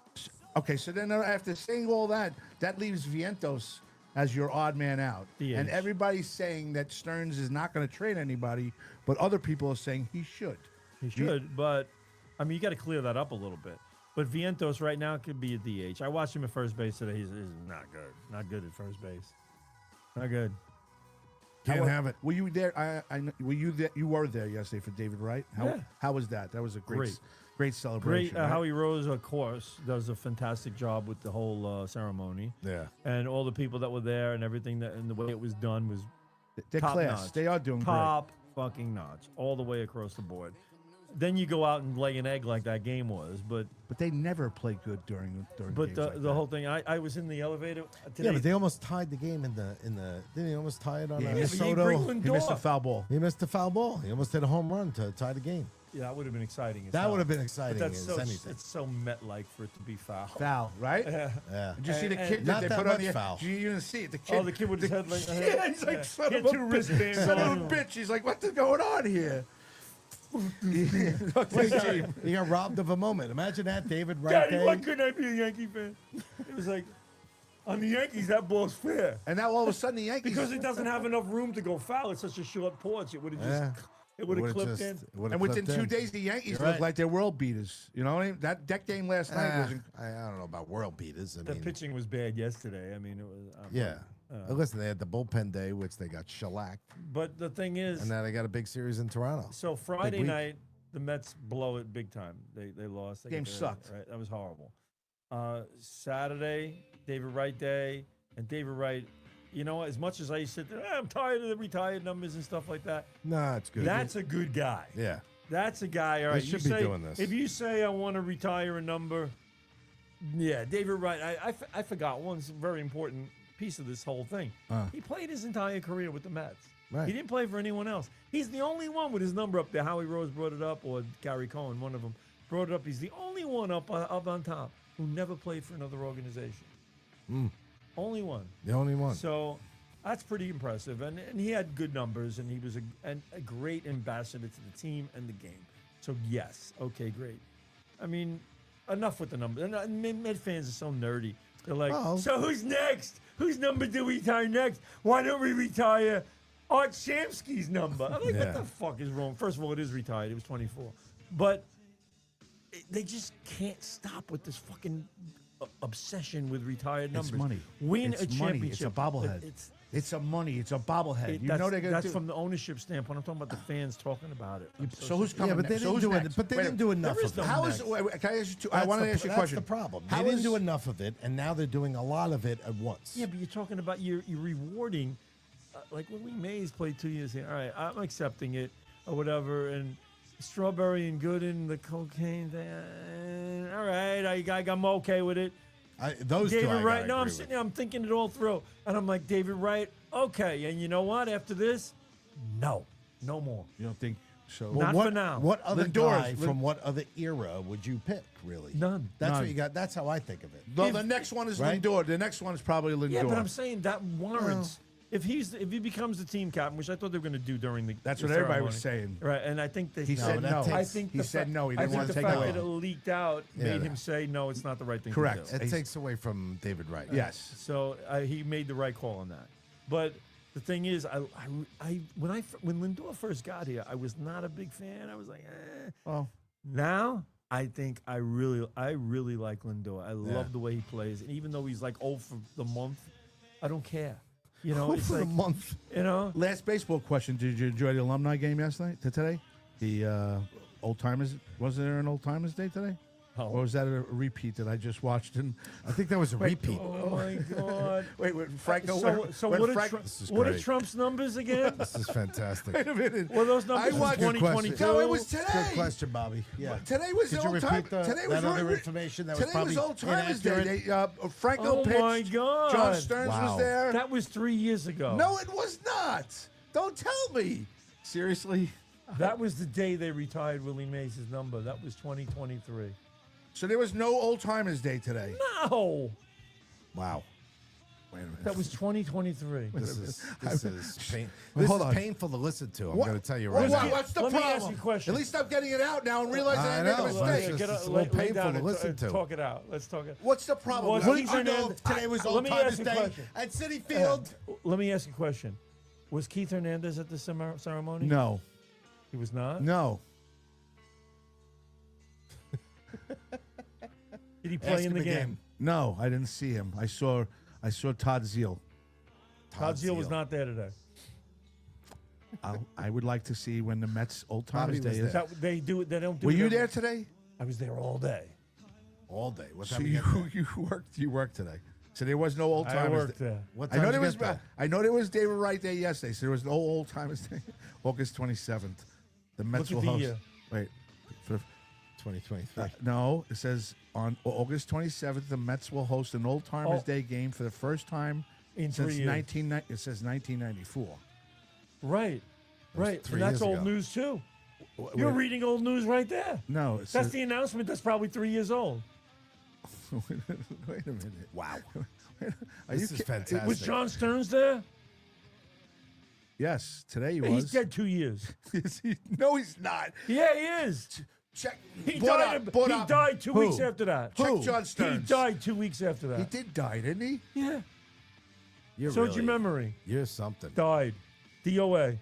Okay, so then after saying all that, that leaves Vientos as your odd man out. DH. And everybody's saying that Stearns is not going to trade anybody, but other people are saying he should. He should, but I mean you got to clear that up a little bit. But Vientos right now could be a DH. I watched him at first base today. He's not good. Not good at first base. Not good. Can't have it. Were you there? Were you there? You were there yesterday for David Wright. How was that? That was a great Great. celebration. Great. right? Howie Rose, of course, does a fantastic job with the whole ceremony. Yeah. And all the people that were there and everything and the way it was done was They're top class. notch. They are doing top fucking notch all the way across the board. Then you go out and lay an egg like that game was, but great. But they never play good during games like the that. whole thing. I was in the elevator today. Yeah, but they almost tied the game in the. Didn't he almost tie it on Yeah, a but but you Soto? bring He missed a Lindor. foul ball. He missed a foul ball. He almost hit a home run to tie the game. Yeah, that would have been exciting. As That hell. would have been But exciting that's as so anything. it's so Met-like for it to be foul. Foul, right? Yeah. Did you see the And- kid Not that they that put on much the foul. You didn't see it. The kid. Oh, the kid with his head like Yeah, he's like, son He of had a two bitch. wristbands Son on of a him. bitch. He's like, what's going on here? He got robbed of a moment. Imagine that, David Wright Daddy, Day. why couldn't I be a Yankee fan? It was like, on the Yankees, that ball's fair. And now all of a sudden the Yankees. Because it doesn't have enough room to go foul. It's such a short porch. It would have just, it would have clipped in. And within 2 days, the Yankees You're look right. like they're world beaters. You know what I mean? That game last night was. I don't know about world beaters. I The mean, pitching was bad yesterday. I mean, it was. yeah. Listen, they had the bullpen day, which they got shellacked, But the thing is, and now they got a big series in Toronto. so Friday week. night, the Mets blow it big time. They lost. They Game got the- sucked. Right, that was horrible. Saturday, David Wright Day, and David Wright. You know, as much as I used to sit there, I'm tired of the retired numbers and stuff like that. No, it's good. That's a good guy. yeah. That's a guy. All right, should you be say, doing this. If you say I want to retire a number, yeah, David Wright. I forgot one very important piece of this whole thing. He played his entire career with the Mets. Right. He didn't play for anyone else. He's the only one with his number up there. Howie Rose brought it up, or Gary Cohen, one of them, brought it up. He's the only one up on top who never played for another organization. Only one. The only one. So that's pretty impressive. And he had good numbers, and he was a great ambassador to the team and the game. So, yes, okay, great. I mean, enough with the numbers. And Met fans are so nerdy. They're like, Oh. so who's next? Whose number do we retire next? Why don't we retire Art Shamsky's number? I'm like, Yeah. what the fuck is wrong? First of all, it is retired. It was 24. But they just can't stop with this fucking obsession with retired numbers. It's money. Win It's a money. championship. It's a bobblehead. It's a money. It's a bobblehead. You know they're going to that's do. from the ownership standpoint. I'm talking about the fans talking about it. I'm So who's coming yeah, but they next? So didn't who's do next? it. But they Wait a didn't minute. do enough There is of no it. How next. is? Wait, can I ask you? I want to ask you a question. That's the problem. How They didn't is- do enough of it, and now they're doing a lot of it at once. Yeah, but you're talking about you're rewarding, like Willie Mays played 2 years here. All right, I'm accepting it or whatever, and strawberry and good in the cocaine thing. All right, I'm okay with it. Those two, David I Wright. gotta No, I'm agree sitting with. there, I'm thinking it all through. And I'm like, David Wright, okay. And you know what? After this, no more. You don't think so? Not what, for now. What other Lindor's- guy from what other era would you pick? Really? None. That's None. what you got. That's how I think of it. No, the next one is Right? Lindor. The next one is probably Lindor. Yeah, but I'm saying that warrants. If he becomes the team captain, which I thought they were going to do during the That's the what everybody was ceremony. saying. Right, and I think that He said that no. takes- I think he the said fa- no. He I didn't think want the to take fact it. that it leaked out Yeah, made yeah. him say no. It's not the right thing Correct. to do. It He's- takes away from David Wright. Yes. So he made the right call on that. But the thing is, when Lindor first got here, I was not a big fan. I was like, eh. Well, Now I think I really like Lindor. I love the way he plays, and even though he's like old for the month, I don't care. You know, it's For like a month. you know. last baseball question. Did you enjoy the alumni game today? The old timers. Was there an old timers day today? Or was that a repeat that I just watched? And I think that was a repeat. Oh my God! wait, Franco. So when what are Frank- This is what are great. Trump's numbers again? This is fantastic. Wait a minute. Well, those numbers I from watched- 2022. No, it was today. Good question, Bobby. Yeah. Today was Could the you old repeat time. Today was that other really- information that was Today probably was old timers day. inaccurate? Franco Oh pitched. my God. John Stearns Wow. was there. That was 3 years ago. No, it was not. Don't tell me. Seriously. That was the day they retired Willie Mays' number. That was 2023. So there was no old timers day today. No, Wow. Wait a minute. that was 2023. This is Hold on. painful to listen to. I'm What- going to tell you What- right what- now. what's the Let me problem? ask you a question. At least I'm getting it out now and realizing I, I made a know, mistake. but it's just- Get it's a lay little painful down to and listen to. Talk it out. Let's talk it. What's the problem? Was Let Keith me- Hernandez- Today was Let Old me Timers ask you a Day question. at City Field. Let me ask you a question. Was Keith Hernandez at the ceremony? No, He was not? no. Did he play Ask in him the again. game? No, I didn't see him. I saw Todd Zeal. Todd Zeal was not there today. I would like to see when the Mets old timers Bobby was day is. there. They do it. They don't do Were it you every- there today? I was there all day. All day. What So time you you you worked today. So there was no old I timers. worked there. What I time know did there you was. get there? I know there was David Wright Day yesterday. So there was no old timers day. August 27th. The Mets Look will at the host. year. Wait. For, 2023. no, it says on August 27th, the Mets will host an Old Timers Oh. Day game for the first time In since 3 years. It says 1994. Right. Right. 3 And that's years old ago. news, too. Wait, You're reading old news right there. no, it That's says, the announcement that's probably 3 years old. wait a minute. Wow. Are This you is ki- fantastic. Was John Stearns there? Yes, today he He's was. dead 2 years. No, he's not. Yeah, he is. Check. He Brought died. up, brought He up. died 2 Who? weeks after that. Check John He Stearns. died 2 weeks after that. He did die, didn't he? Yeah. You're So really, your memory. You're something. Died. DOA.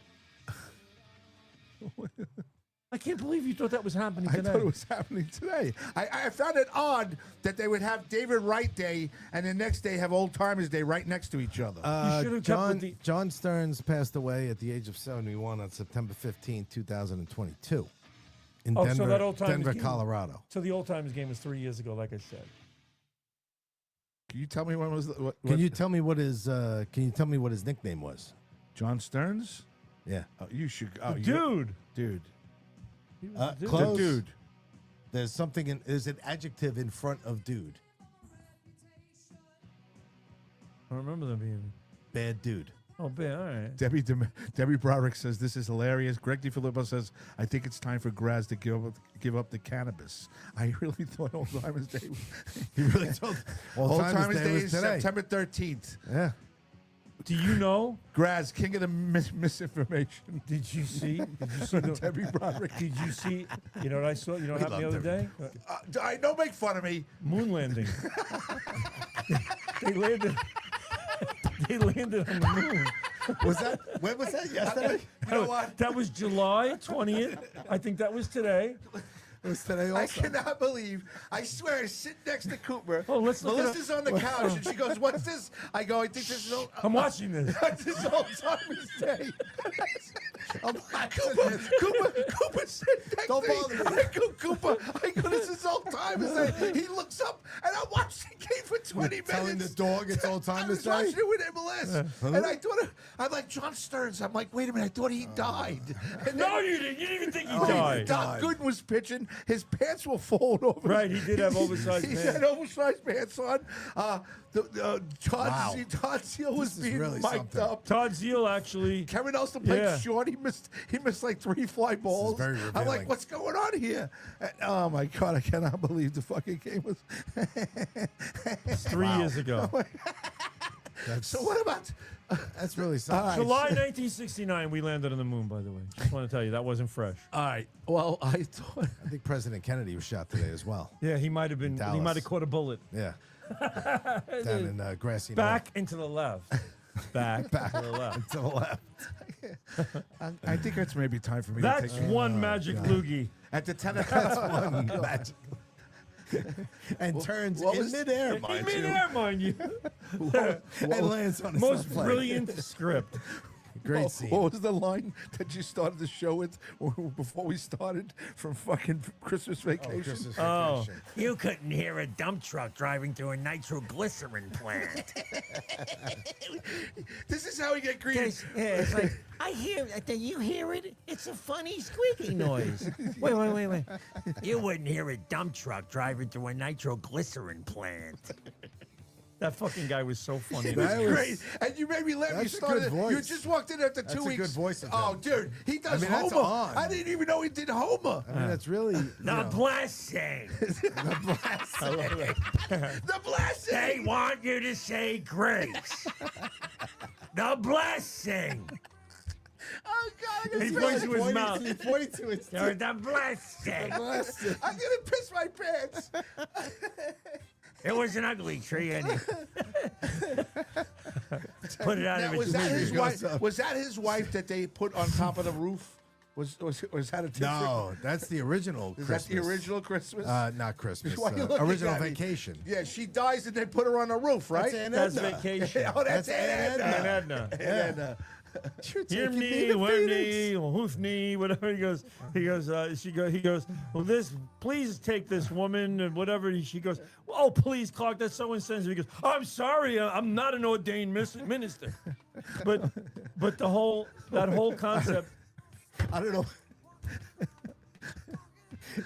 I can't believe you thought that was happening I today. thought it was happening today. I found it odd that they would have David Wright Day and the next day have Old Timers Day right next to each other. You should've kept with the- John Stearns passed away at the age of 71 on September 15, 2022 in Oh, so Denver, that Old Timers Denver, game- Colorado. So the old timers game was 3 years ago, like I said. Can you tell me when was what, Can you tell me what his nickname was? John Stearns? Yeah. Oh, you should. Oh, Dude. dude. He was a dude. Close. Dude. There's something in there's an adjective in front of dude. I remember them being. Bad dude. Oh, bad. All right. Debbie Broderick says this is hilarious. Greg DiFilippo says I think it's time for Graz to give up the cannabis. I really thought Old Timers Day. He really told Old Timers Day was is today. September 13th. Yeah. Do you know? Graz, king of the misinformation. Did you see? Did you see the? Debbie Broderick. Did you see? You know what I saw? You know what happened the love other day? Don't make fun of me. Moon landing. they landed. They landed on the moon. Was that when was that? Yesterday? You know what? That was July 20th. I think that was today. It was today I also. cannot believe. I swear, I sit next to Cooper. Oh, let's look it up. Melissa's on the couch, and she goes, "What's this?" I go, "I think this is old, I'm watching this. this is Alzheimer's Day." I'm Cooper said next Don't to me, bother me. I go, Cooper. I go, "This is Alzheimer's Day." He looks up, and I'm watching the game for 20 minutes. telling the dog it's I Alzheimer's was Day? watching it with MLS, and I thought, I'm like John Stearns. I'm like, wait a minute, I thought he died. And No, you didn't. You didn't even think he then died. Doc Gooden was pitching. His pants were falling over. Right, he did have oversized He pants. had oversized pants on. Todd Wow. Seal was This is being really mic'd something. up. Todd Zeal actually. Kevin Nelson played Yeah. short. He missed like 3 fly balls. very I'm revealing. like, what's going on here? And, oh my God, I cannot believe the fucking game was. It's 3 years ago. So what about? That's really something. July 1969, we landed on the moon, by the way. Just want to tell you, that wasn't fresh. All right. Well, I thought. I think President Kennedy was shot today as well. Yeah, he might have been, he Dallas. might have caught a bullet. Yeah. Down in grassy Back and to the left. Back to the left. North. To the left. I think it's maybe time for me That's to take one magic loogie. at the 10 o'clock. One magic. And turns what in was- midair, In mind midair, mind you. and lands on his Most sunplane. brilliant script. Great scene. What was the line that you started the show with before we started from fucking Christmas Vacation? Christmas Oh. vacation. You couldn't hear a dump truck driving through a nitroglycerin plant. This is how we get greeted. Yeah, it's like, I hear it. Do you hear it? It's a funny squeaky noise. Wait. You wouldn't hear a dump truck driving through a nitroglycerin plant. That fucking guy was so funny. That was- Great, and you made me laugh. You That's a started. good voice. You just walked in after That's 2 a weeks. good voice of Oh, him. dude, he does I mean, that's Homer. on. I didn't even know he did Homer. I mean, that's really. The blessing. The blessing. They want you to say grace. The blessing. Oh God, I'm He gonna, points to his mouth. He pointed to his Or the blessing. I'm gonna piss my pants. It was an ugly tree, and he put it out Now, of was its that his misery. wife? Was that his wife that they put on top of the roof? Was that a different? No, that's the original Is Christmas. that the original Christmas? Not Christmas. Why you looking Original at me? Vacation. Yeah, she dies and they put her on the roof, right? That's Aunt That's Edna. vacation. Oh, that's That's Aunt Aunt Edna. And Edna. Edna. You're Hear taking me, to where Phoenix. me, hoof knee, whatever. He goes, he goes, well, please take this woman, and whatever. She goes, oh, please, Clark, that's so insensitive. He goes, I'm sorry, I'm not an ordained minister. But that whole concept. I don't know.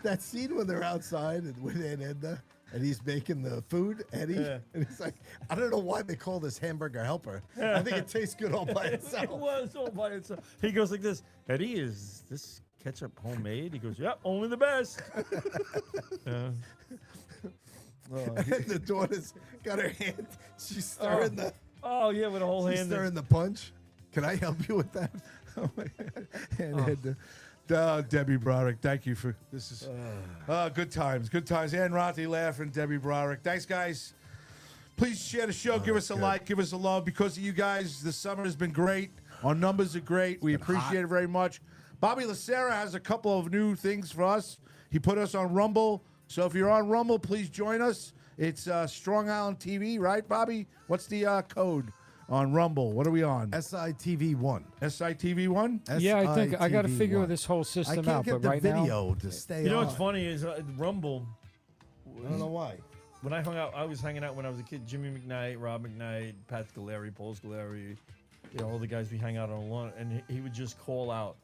That scene when they're outside and with Aunt Edna and he's making the food, Eddie, Yeah. and he's like, I don't know why they call this hamburger helper. I think it tastes good all by It itself. was all by itself. He goes like this, Eddie, is this ketchup homemade? He goes, yep, only the best. Yeah. And the daughter's got her hand. She's stirring the. Oh, yeah, with a whole She's hand. stirring the punch. Can I help you with that? Aunt Edna. Debbie Broderick, thank you for this. Is good times, good times. Ann Rothi laughing, Debbie Broderick. Thanks, guys. Please share the show. Give us a like. Give us a love. Because of you guys, the summer has been great. Our numbers are great. We appreciate it very much. Bobby Lacera has a couple of new things for us. He put us on Rumble. So if you're on Rumble, please join us. It's Strong Island TV, right, Bobby? What's the code on Rumble? What are we on? SITV1. SITV1? Yeah, I think I got to figure SITV1. this whole I system can't out, get but the right video to stay You know on. what's funny is Rumble. I don't know why. When I was hanging out when I was a kid. Jimmy McKnight, Rob McKnight, Pat Scolari, Paul Scolari, all the guys we hang out on a lot, and he would just call out,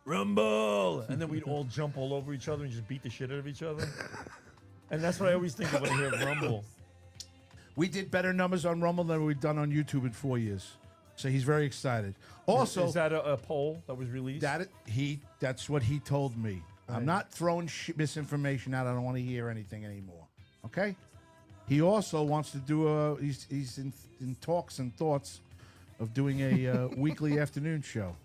Rumble, and then we'd all jump all over each other and just beat the shit out of each other. And that's what I always think of when I hear Rumble. We did better numbers on Rumble than we've done on YouTube in 4 years. So he's very excited. Also, Is that a poll that was released? that's what he told me. I'm not throwing misinformation out. I don't want to hear anything anymore. Okay? He also wants to do he's in talks and thoughts of doing a weekly afternoon show.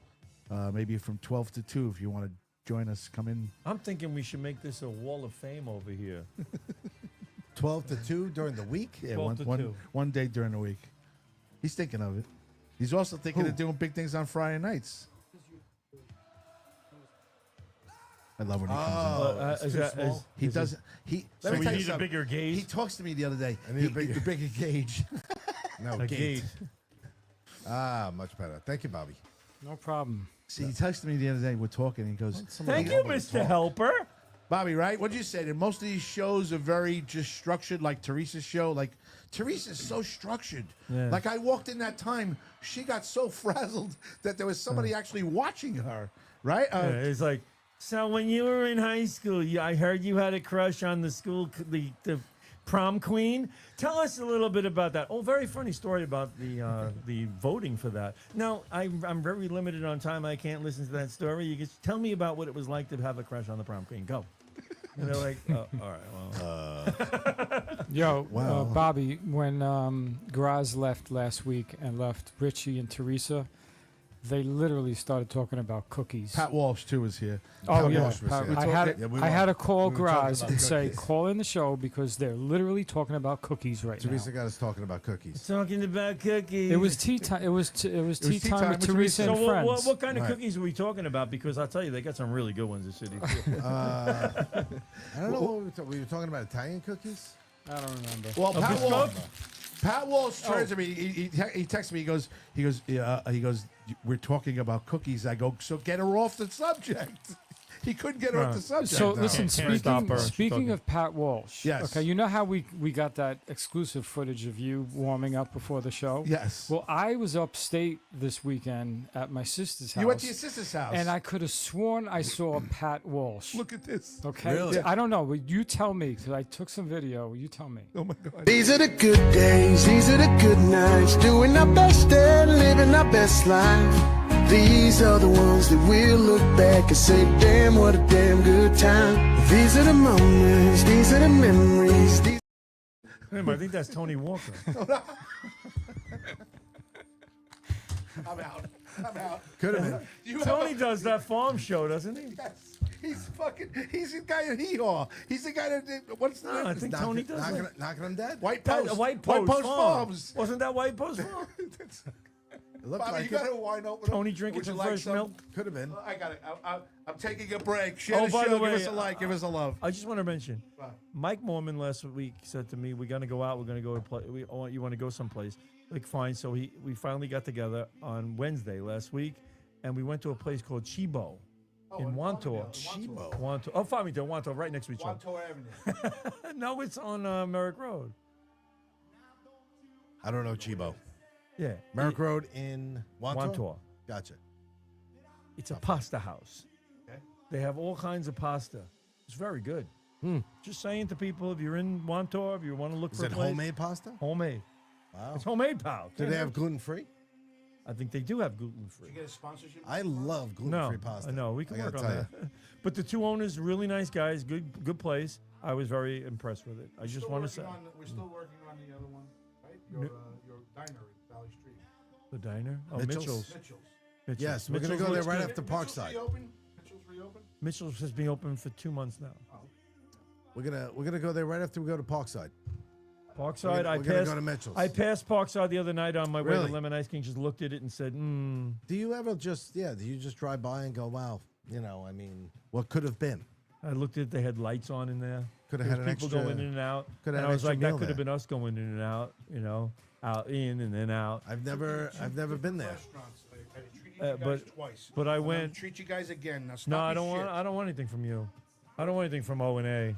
Maybe from 12 to 2 if you want to join us, come in. I'm thinking we should make this a wall of fame over here. 12 to 2 during the week? Yeah, 12 to 2. one day during the week. He's thinking of it. He's also thinking Who? of doing big things on Friday nights. I love when he comes in. Oh, it's is too that- small. is- He doesn't. He. So Let me we tell you need a something. bigger gauge? He talks to me the other day. I need a bigger- bigger gauge. No, A gate. gate. Much better. Thank you, Bobby. No problem. See, he texted me the other day. We're talking. And he goes, Thank you, Mr. Helper. Bobby, right? What'd you say? That most of these shows are very just structured, like Teresa's show. Like Teresa's so structured. Yeah. Like I walked in that time, she got so frazzled that there was somebody actually watching her. Right? Yeah, it's like, so when you were in high school, I heard you had a crush on the school, the prom queen. Tell us a little bit about that. Oh, very funny story about the voting for that. Now, I'm very limited on time. I can't listen to that story. You can tell me about what it was like to have a crush on the prom queen. Go. And they're like, oh, all right, well. Yo, Wow. Bobby, when Graz left last week and left Richie and Teresa, they literally started talking about cookies. Pat Walsh too is here. Oh Pat yeah, Walsh was Pat- here. I We had talked- yeah, we I had were- to call we were talking Graz about and say cookies. call in the show because they're literally talking about cookies right Teresa now. got us talking about cookies. Talking about cookies. It was tea time. It was tea tea time time with with Teresa Teresa. and So friends. what kind of Right. cookies are we talking about? Because I'll tell you, they got some really good ones in the city. I don't know what we were talking about. Italian cookies? I don't remember. Well, Pat biscotti? Walsh. Pat Walsh turns to me. He texts me. He goes. We're talking about cookies. I go. So get her off the subject. He couldn't get her off the subject. So listen, Can't stop her. speaking Talking. of Pat Walsh. Yes. Okay, you know how we got that exclusive footage of you warming up before the show? Yes. Well, I was upstate this weekend at my sister's house. You went to your sister's house. and I could have sworn I saw Pat Walsh. look at this. Okay. Really? I don't know. But you tell me because I took some video. You tell me. Oh my God. These are the good days, these are the good nights, doing our best and living our best life. These are the ones that we'll look back and say, damn, what a damn good time. These are the moments, these are the memories. Wait a minute, I think that's Tony Walker. I'm out. I'm out. Could have been. You Tony does that farm show, doesn't he? Yes. He's the guy at Hee-Haw. He's the guy that did, what's the No, I name? think Tony does knocking, that. knocking them dead? White That- Post. White Post, Farms. Wasn't that White Post Farm? It looked Bobby, like you it. got a wine opener? Tony drinking Would you some like fresh some? milk? Could have been. I got it. I'm taking a break. Share Oh, the by show. the Give way, us a like. Give us a love. I just want to mention, Wow. Mike Mormon last week said to me, "We're gonna go out. We're gonna go to play. You want to go someplace?" Like, fine. So we finally got together on Wednesday last week, and we went to a place called Chibo in Wantor. Chibo. Wantor. Oh, Farmington, Wantor, right next to each other. Wantor Avenue. No, it's on Merrick Road. I don't know Chibo. Yeah, Merrick Road in Wantor? Wantor. Gotcha. It's a pasta house. Okay. They have all kinds of pasta. It's very good. Hmm. Just saying to people, if you're in Wantor, if you want to look Is for a it place, homemade pasta? homemade. Wow. It's homemade, pal. Do they have gluten free? I think they do have gluten free. You get a sponsorship? I love gluten No, free pasta. no, we can I work gotta on tell that. But the two owners, really nice guys, good place. I was very impressed with it. I just want to say We're still working on the other one, right? Your diner at Valley Street. the diner. Oh, Mitchell's? Mitchell's. Mitchell's. Mitchell's. Yes, we're gonna Mitchell's go there looks right good. after Parkside. Mitchell's reopened? Mitchell's has been open for 2 months now. We're gonna go there right after we go to Parkside. Parkside, We're gonna go to Mitchell's. I passed Parkside the other night on my way Really? to Lemon Ice King. Just looked at it and said, Do you ever do you just drive by and go, wow, I mean, what could have been? I looked at it, they had lights on in there. Could have There had was an people extra. going in and out. could have And had I an was extra like, that meal could have there. been us going in and out, out in and then out. I've never been there. Restaurants. I treated you guys But- twice. but I I'm gonna went- treat you guys again. Now stop No, I your don't shit. want. I don't want anything from you. I don't want anything from O and A.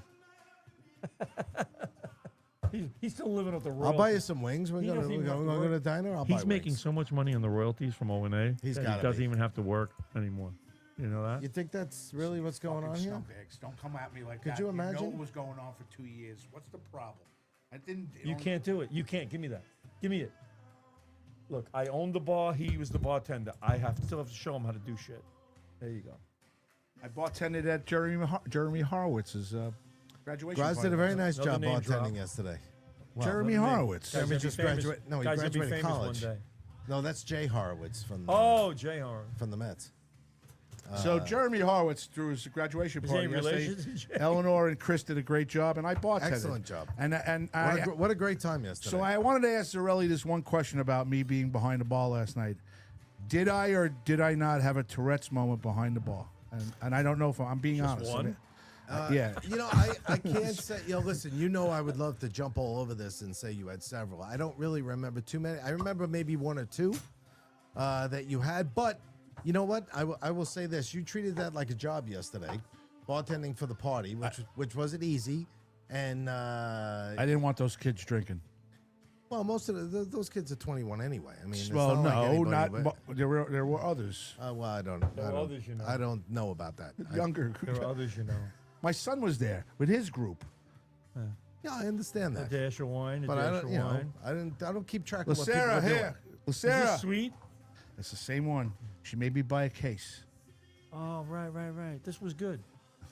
He's still living up the royalties. I'll buy you some wings. We're He gonna doesn't we're even gonna have to go to work. the diner. I'll buy He's making wings. so much money on the royalties from O and A. He's that gotta he doesn't be. even have to work anymore. You know that? You think that's really what's going on Fucking here? scumbags. Don't come at me like Could that. you know imagine? what was going on for 2 years. What's the problem? I didn't. You can't do it. You can't. Give me that. Give me it. Look, I owned the bar. He was the bartender. I still have to show him how to do shit. There you go. I bartended at Jeremy Horowitz's graduation Graz party. did a very nice Another job name drop. bartending yesterday. Wow. Jeremy Another name. Horowitz. Guys Jeremy gonna be just famous- graduated. No, he guys gonna be graduated famous college. one day. No, that's Jay Horowitz from Oh, Jay Horn. from the Mets. So Jeremy Horowitz threw his graduation Is party he in yesterday. relation to Jay? Eleanor and Chris did a great job, and I bartended. Excellent job. And What a great time yesterday. so I wanted to ask Zarelli this one question about me being behind the bar last night. Did I or did I not have a Tourette's moment behind the bar? And I don't know if I'm being Just honest. one? Yeah. You know, I can't say, listen, I would love to jump all over this and say you had several. I don't really remember too many. I remember maybe one or two that you had, but you know what? I will say this. You treated that like a job yesterday, bartending for the party, which wasn't easy. And I didn't want those kids drinking. well, most of those kids are 21 anyway. I mean, it's Well, not like no, anybody not. but- There were others. well, I don't. There I were don't, others, you know. I don't know about that. Younger. There are others, you know. My son was there with his group. Yeah, I understand A that. dash of wine, a But I dash don't. of wine. I don't keep track of what people Lacera are doing. here. Is Lacera. this sweet? It's the same one. She made me buy a case. Oh, right. This was good.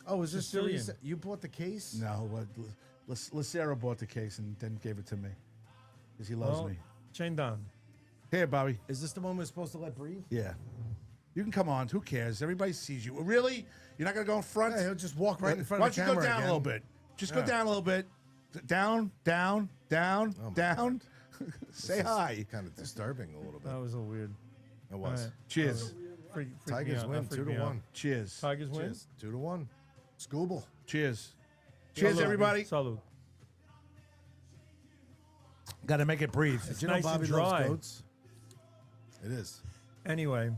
Oh, is this Sicilian. Teresa? You bought the case? No, but Lacera bought the case and then gave it to me because he loves Well, me. chain down. Here, Bobby. Is this the one we're supposed to let breathe? Yeah. You can come on. Who cares? Everybody sees you. Really? You're not going to go in front? Yeah, he'll just walk right in front Why of the don't you go camera down again. a little bit? Just go Yeah. down a little bit. Down. my Down. Say hi. Kind of disturbing a little bit. That was a little weird. It was. Alright. Cheers. Freak me Tigers out. win That freaked 2 me to out. 1. Cheers. Tigers win. Cheers. 2 to 1. Scooble. Cheers. Cheers, Salud. everybody. Salud. Got to make it breathe. It's You nice know and Bobby dry. loves goats? It is. Anyway,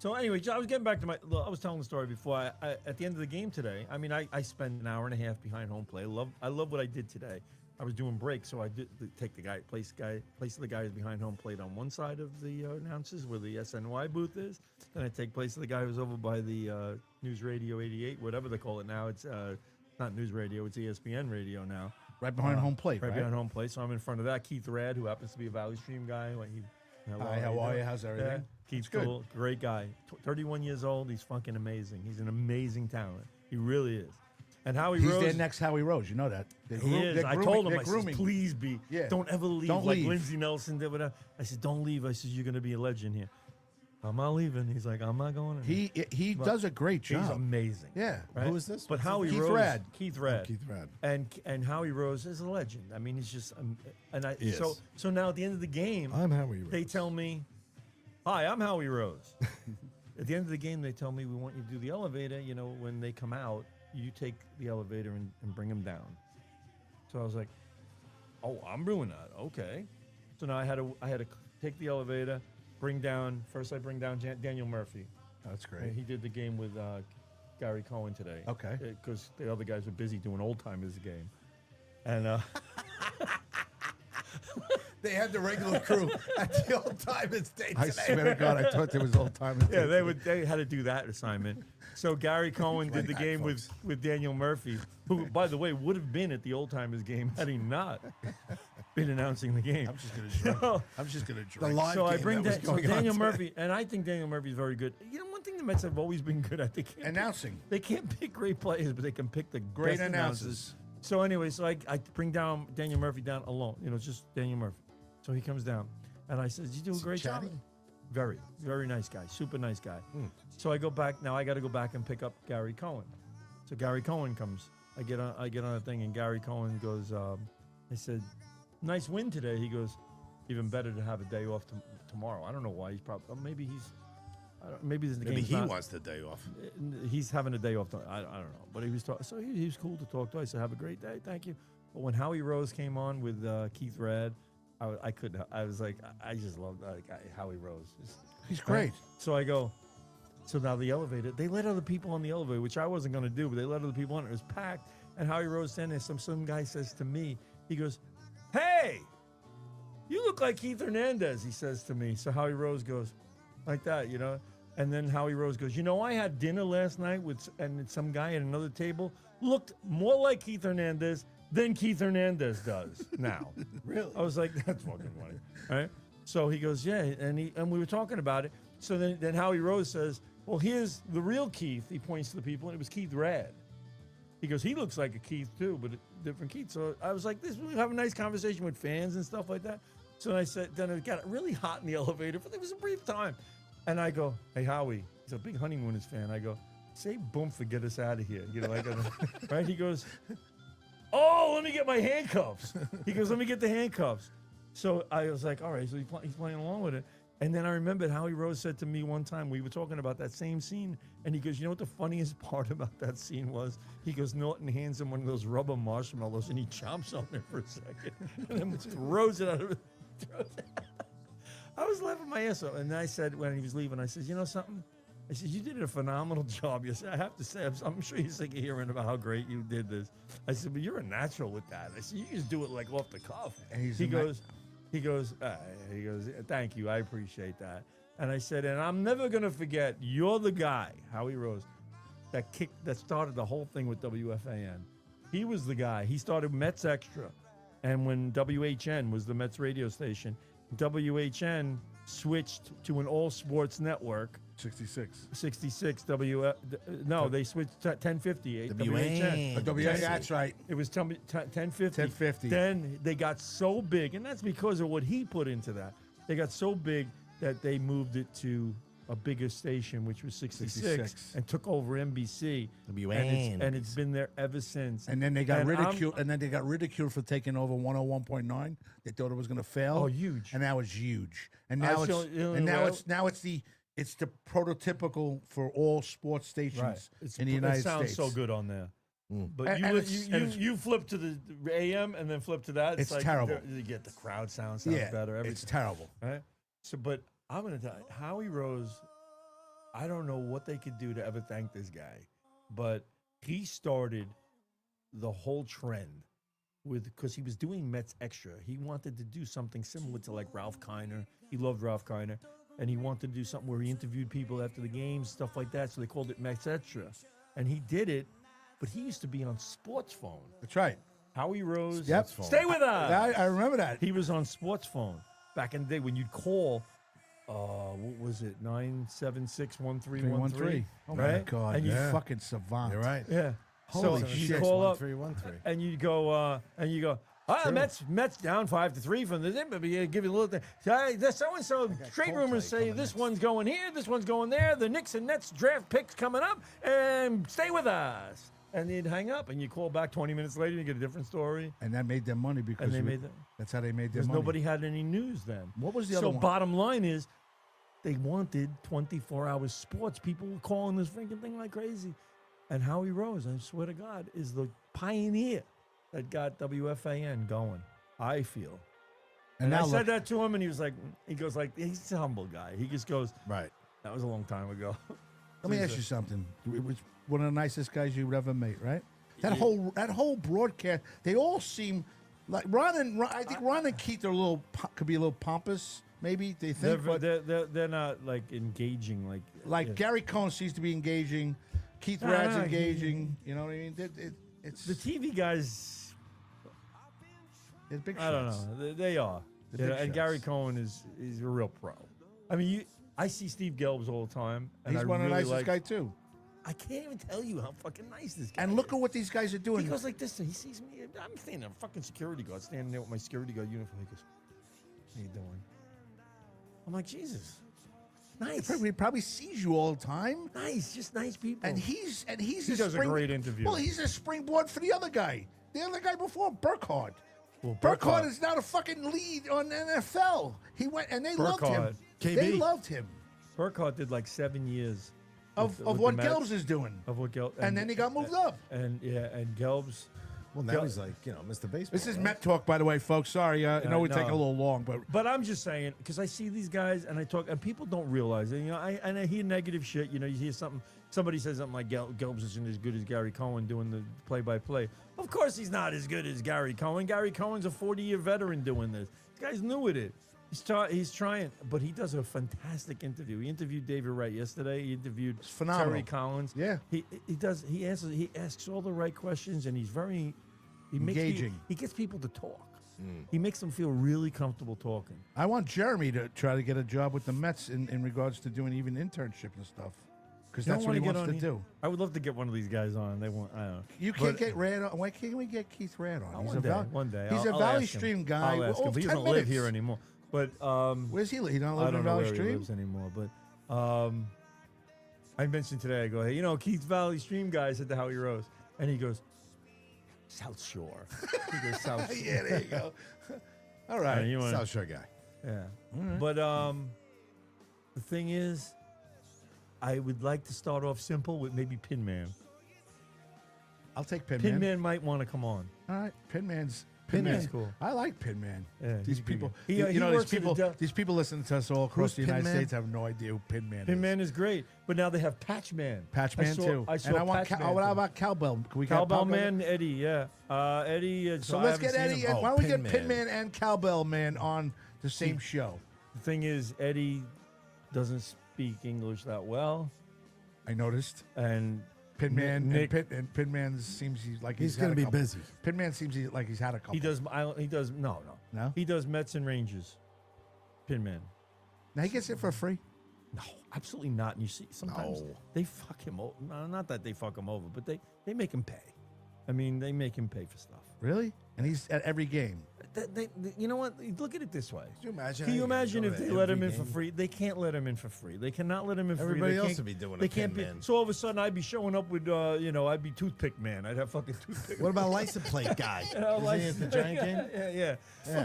I was getting back to I was telling the story before. I at the end of the game today, I mean, I spent an hour and a half behind home plate. I love what I did today. I was doing breaks, so I did take place of the guy who's behind home plate on one side of the announcers where the SNY booth is. Then I take place of the guy who's over by the News Radio 88, whatever they call it now. It's not News Radio, it's ESPN Radio now. Right behind home plate, Right right? behind home plate. So I'm in front of that. Keith Rad, who happens to be a Valley Stream guy. Hello, Hi, how are doing? you? How's everything? Yeah, Keith's good. cool. Great guy. 31 years old. He's fucking amazing. He's an amazing talent. He really is. And Howie He's Rose. their next Howie Rose. You know that. They're He is. they're I grooming- told him, they're I said, grooming. please be. Yeah. Don't ever leave Don't like leave. Lindsey Nelson did. Whatever. I said, don't leave. I said, you're going to be a legend here. I'm not leaving. He's like, I'm not going. He does a great job. He's amazing. Yeah. Right? Who is this? But What's Howie Keith Rose. Rad. Keith Rad. Keith Rad. And Howie Rose is a legend. I mean, he's just Yes. so now at the end of the game, I'm Howie Rose. they tell me, "Hi, I'm Howie Rose." At the end of the game, they tell me, "We want you to do the elevator. You know, when they come out, you take the elevator and bring them down." So I was like, "Oh, I'm doing that. Okay." So now I had to take the elevator, bring down. First, I bring down Daniel Murphy. That's And great. he did the game with Gary Cohen today. Okay. Because the other guys were busy doing old timers game, and. They had the regular crew at the old time estate I today. swear to God, I thought there was old time. Yeah, they had to do that assignment. So Gary Cohen did the that, game with Daniel Murphy, who, by the way, would have been at the old timers game had he not been announcing the game. I'm just gonna drink. So- I'm just gonna The drink. live So I game bring that was so going on Daniel today. Murphy, and I think Daniel Murphy is very good. You know, one thing the Mets have always been good at, Announcing. they can't pick great players, but they can pick the Great best announcers. So anyway, so I bring down Daniel Murphy down alone. You know, just Daniel Murphy. So he comes down, and I said, "You do a great job." chatty? Very, very nice guy. Super nice guy. So I go back now. I got to go back and pick up Gary Cohen. So Gary Cohen comes. I get on a thing, and Gary Cohen goes. I said, "Nice win today." He goes, "Even better to have a day off tomorrow." I don't know why. He's probably maybe he's. Maybe this Maybe game's he not- wants the day off. He's having a day off. I don't know, but he was so he was cool to talk to. I said, "Have a great day, thank you." But when Howie Rose came on with Keith Rad, I couldn't. I was like, I just love Howie Rose. He's great. So I go. So now the elevator, they let other people on the elevator, which I wasn't going to do, but they let other people on. It was packed, and Howie Rose then there. Some guy says to me, he goes, "Hey, you look like Keith Hernandez." He says to me. So Howie Rose goes like that, you know. And then Howie Rose goes, "You know, I had dinner last night and some guy at another table looked more like Keith Hernandez than Keith Hernandez does now." Really? I was like, "That's fucking funny." Right? So he goes, "Yeah," and we were talking about it. So then Howie Rose says, "Well, here's the real Keith." He points to the people, and it was Keith Rad. He goes, "He looks like a Keith too, but a different Keith." So I was like, we have a nice conversation with fans and stuff like that. So I said, then it got really hot in the elevator, but it was a brief time. And I go, "Hey, Howie," he's a big Honeymooners fan. I go, "Say boom for get us out of here." You know, like, right? He goes, "Oh, let me get my handcuffs." He goes, "Let me get the handcuffs." So I was like, all right, so he's playing along with it. And then I remembered Howie Rose said to me one time, we were talking about that same scene, and he goes, you know what the funniest part about that scene was? He goes, Norton hands him one of those rubber marshmallows, and he chomps on it for a second, and then throws it out of it. I was laughing my ass off. And I said, when he was leaving, I said, you know something? I said, you did a phenomenal job. Yes, I have to say, I'm sure you're sick of hearing about how great you did this. I said, but you're a natural with that. I said, you just do it like off the cuff. And he goes, thank you, I appreciate that. And I said, and I'm never gonna forget, you're the guy, Howie Rose, that started the whole thing with WFAN. He was the guy. He started Mets Extra, and when WHN was the Mets radio station, WHN switched to an all sports network. 66. 66 they switched to 1050 WHN. That's right. It was 1050. 1050. Then they got so big, and that's because of what he put into that. They got so big that they moved it to a bigger station, which was 66, and took over NBC. WN. And it's been there ever since. And then they got ridiculed for taking over 101.9. They thought it was going to fail. Oh, huge. And now it's huge. And now it's the prototypical for all sports stations in the United States. It sounds so good on there. But And you flip to the AM and then flip to that. It's like terrible. You get the crowd sounds better. It's terrible. Right? So, but I'm going to tell you, Howie Rose, I don't know what they could do to ever thank this guy, but he started the whole trend because he was doing Mets Extra. He wanted to do something similar to like Ralph Kiner. He loved Ralph Kiner. And he wanted to do something where he interviewed people after the games, stuff like that. So they called it Mets Extra. And he did it, but he used to be on Sports Phone. That's right. Howie Rose. Yep. Stay with us. I remember that. He was on Sports Phone back in the day when you'd call, what was it, 976-1313? Oh, my right? God. And You Yeah. fucking savant. You're right. Yeah. Holy so shit. you call up 1313. and you go, Mets down 5-3 from the but you give you a little thing. The so-and-so trade rumors say this one's going here, this one's going there. The Knicks and Nets draft picks coming up, and stay with us. And you'd hang up, and you call back 20 minutes later, and you get a different story. And that made them money because that's how they made their Because money. nobody had any news then. What was the other one? So bottom line is, they wanted 24-hour sports. People were calling this freaking thing like crazy. And Howie Rose, I swear to God, is the pioneer that got WFAN going, I feel. And I said that to him, and he goes like, he's a humble guy. He just goes, Right. that was a long time ago. Let me ask you something. It was one of the nicest guys you would ever meet, right? That whole broadcast, they all seem like I think Ron and Keith are could be a little pompous, maybe they think. They're not like engaging Like Gary Cohn seems to be engaging, Keith Rad's engaging. You know what I mean? It's the TV guys. It's big I don't shots. know. They are. The big And shots. Gary Cohen is a real pro. I mean, I see Steve Gelbs all the time. And He's I one of the really nicest guys too. I can't even tell you how fucking nice this guy And is. look at what these guys are doing. He goes like this. He sees me. I'm standing there, fucking security guard, standing there with my security guard uniform. He goes, "How you doing?" I'm like, Jesus, nice, He probably sees you all the time. nice, just nice people. And he's He does a great interview. Well, he's a springboard for the other guy. The other guy before, Burkhardt. Well, Burkhardt is now the fucking lead on NFL. He went and they loved him. Burkhardt. They KB. loved him. Burkhardt did like 7 years Of with what the Mets. Gelbs is doing. Of what Gelbs, And then he got moved up. And Gelbs. Well, now he's like, Mr. Baseball. This is right? Met Talk, by the way, folks. Sorry, I know we take a no. little long, but But I'm just saying, because I see these guys and I talk, and people don't realize it. I hear negative shit. You hear somebody says something like Gelbs isn't as good as Gary Cohen doing the play-by-play. Of course he's not as good as Gary Cohen. Gary Cohen's a 40-year veteran doing this. This guy's new at it. He's trying, but he does a fantastic interview. He interviewed David Wright yesterday. He interviewed phenomenal. Terry Collins. Yeah. He asks all the right questions, and he's very Engaging. He gets people to talk. He makes them feel really comfortable talking. I want Jeremy to try to get a job with the Mets in regards to doing even internship and stuff. Because You don't that's what he wanna wants get to on do. I would love to get one of these guys on. They won't. I don't know. You can't get Rad on. Why can't we get Keith Rad on? One day. He's a I'll Valley ask him. Stream guy. I'll ask him. He 10 doesn't live minutes. here anymore. But Where's he live? He don't I live don't in know Valley where he Stream? lives anymore. But I mentioned today. I go, hey, Keith Valley Stream guy said to Howie Rose, and he goes, South Shore. He goes South Shore. Yeah, there you go. All right. You wanna- South Shore guy. Yeah. But The thing is, I would like to start off simple with maybe Pin Man. I'll take Pin Pin Man. Man might want to come on. All right, Pin Man's cool. I like Pin Man. Yeah, These he's pretty people, good. you He know, works for the these people listening to us all across the Who's Pin United Man? States have no idea who Pin Man is. Pin Man is great, but now they have Patch Man. Patch I Man saw- too. I saw and I want. Patch Man What too. about Cowbell? Can we get Cowbell Cowbell Man, Eddie, yeah. Eddie. So I let's haven't get seen Eddie. him. And Oh, why don't we Pin get Pin Man. Man and Cowbell Man on the same show? The thing is, Eddie doesn't speak English that well, I noticed. and Pin Man Nick- and Pin Man seems like He's had going a to be couple. busy. Pin Man seems like he's had a couple. he does. He does. No. No? He does Mets and Rangers. Pin Man. Now he gets it for free. No, absolutely not. And you see, sometimes No. they fuck him over. No, not that they fuck him over, but they make him pay. I mean, they make him pay for stuff. Really? And he's at every game. You know what? Look at it this way. Can you imagine? Can you how imagine go if to they let him every in for game? free? They can't let him in for free. They cannot let him in for free. Everybody They else can't- would be doing a They can't Pin be. Man. So all of a sudden, I'd be showing up with, I'd be Toothpick Man. I'd have fucking Toothpick. What about license plate guy? You know, Is he at the Giant game? Yeah.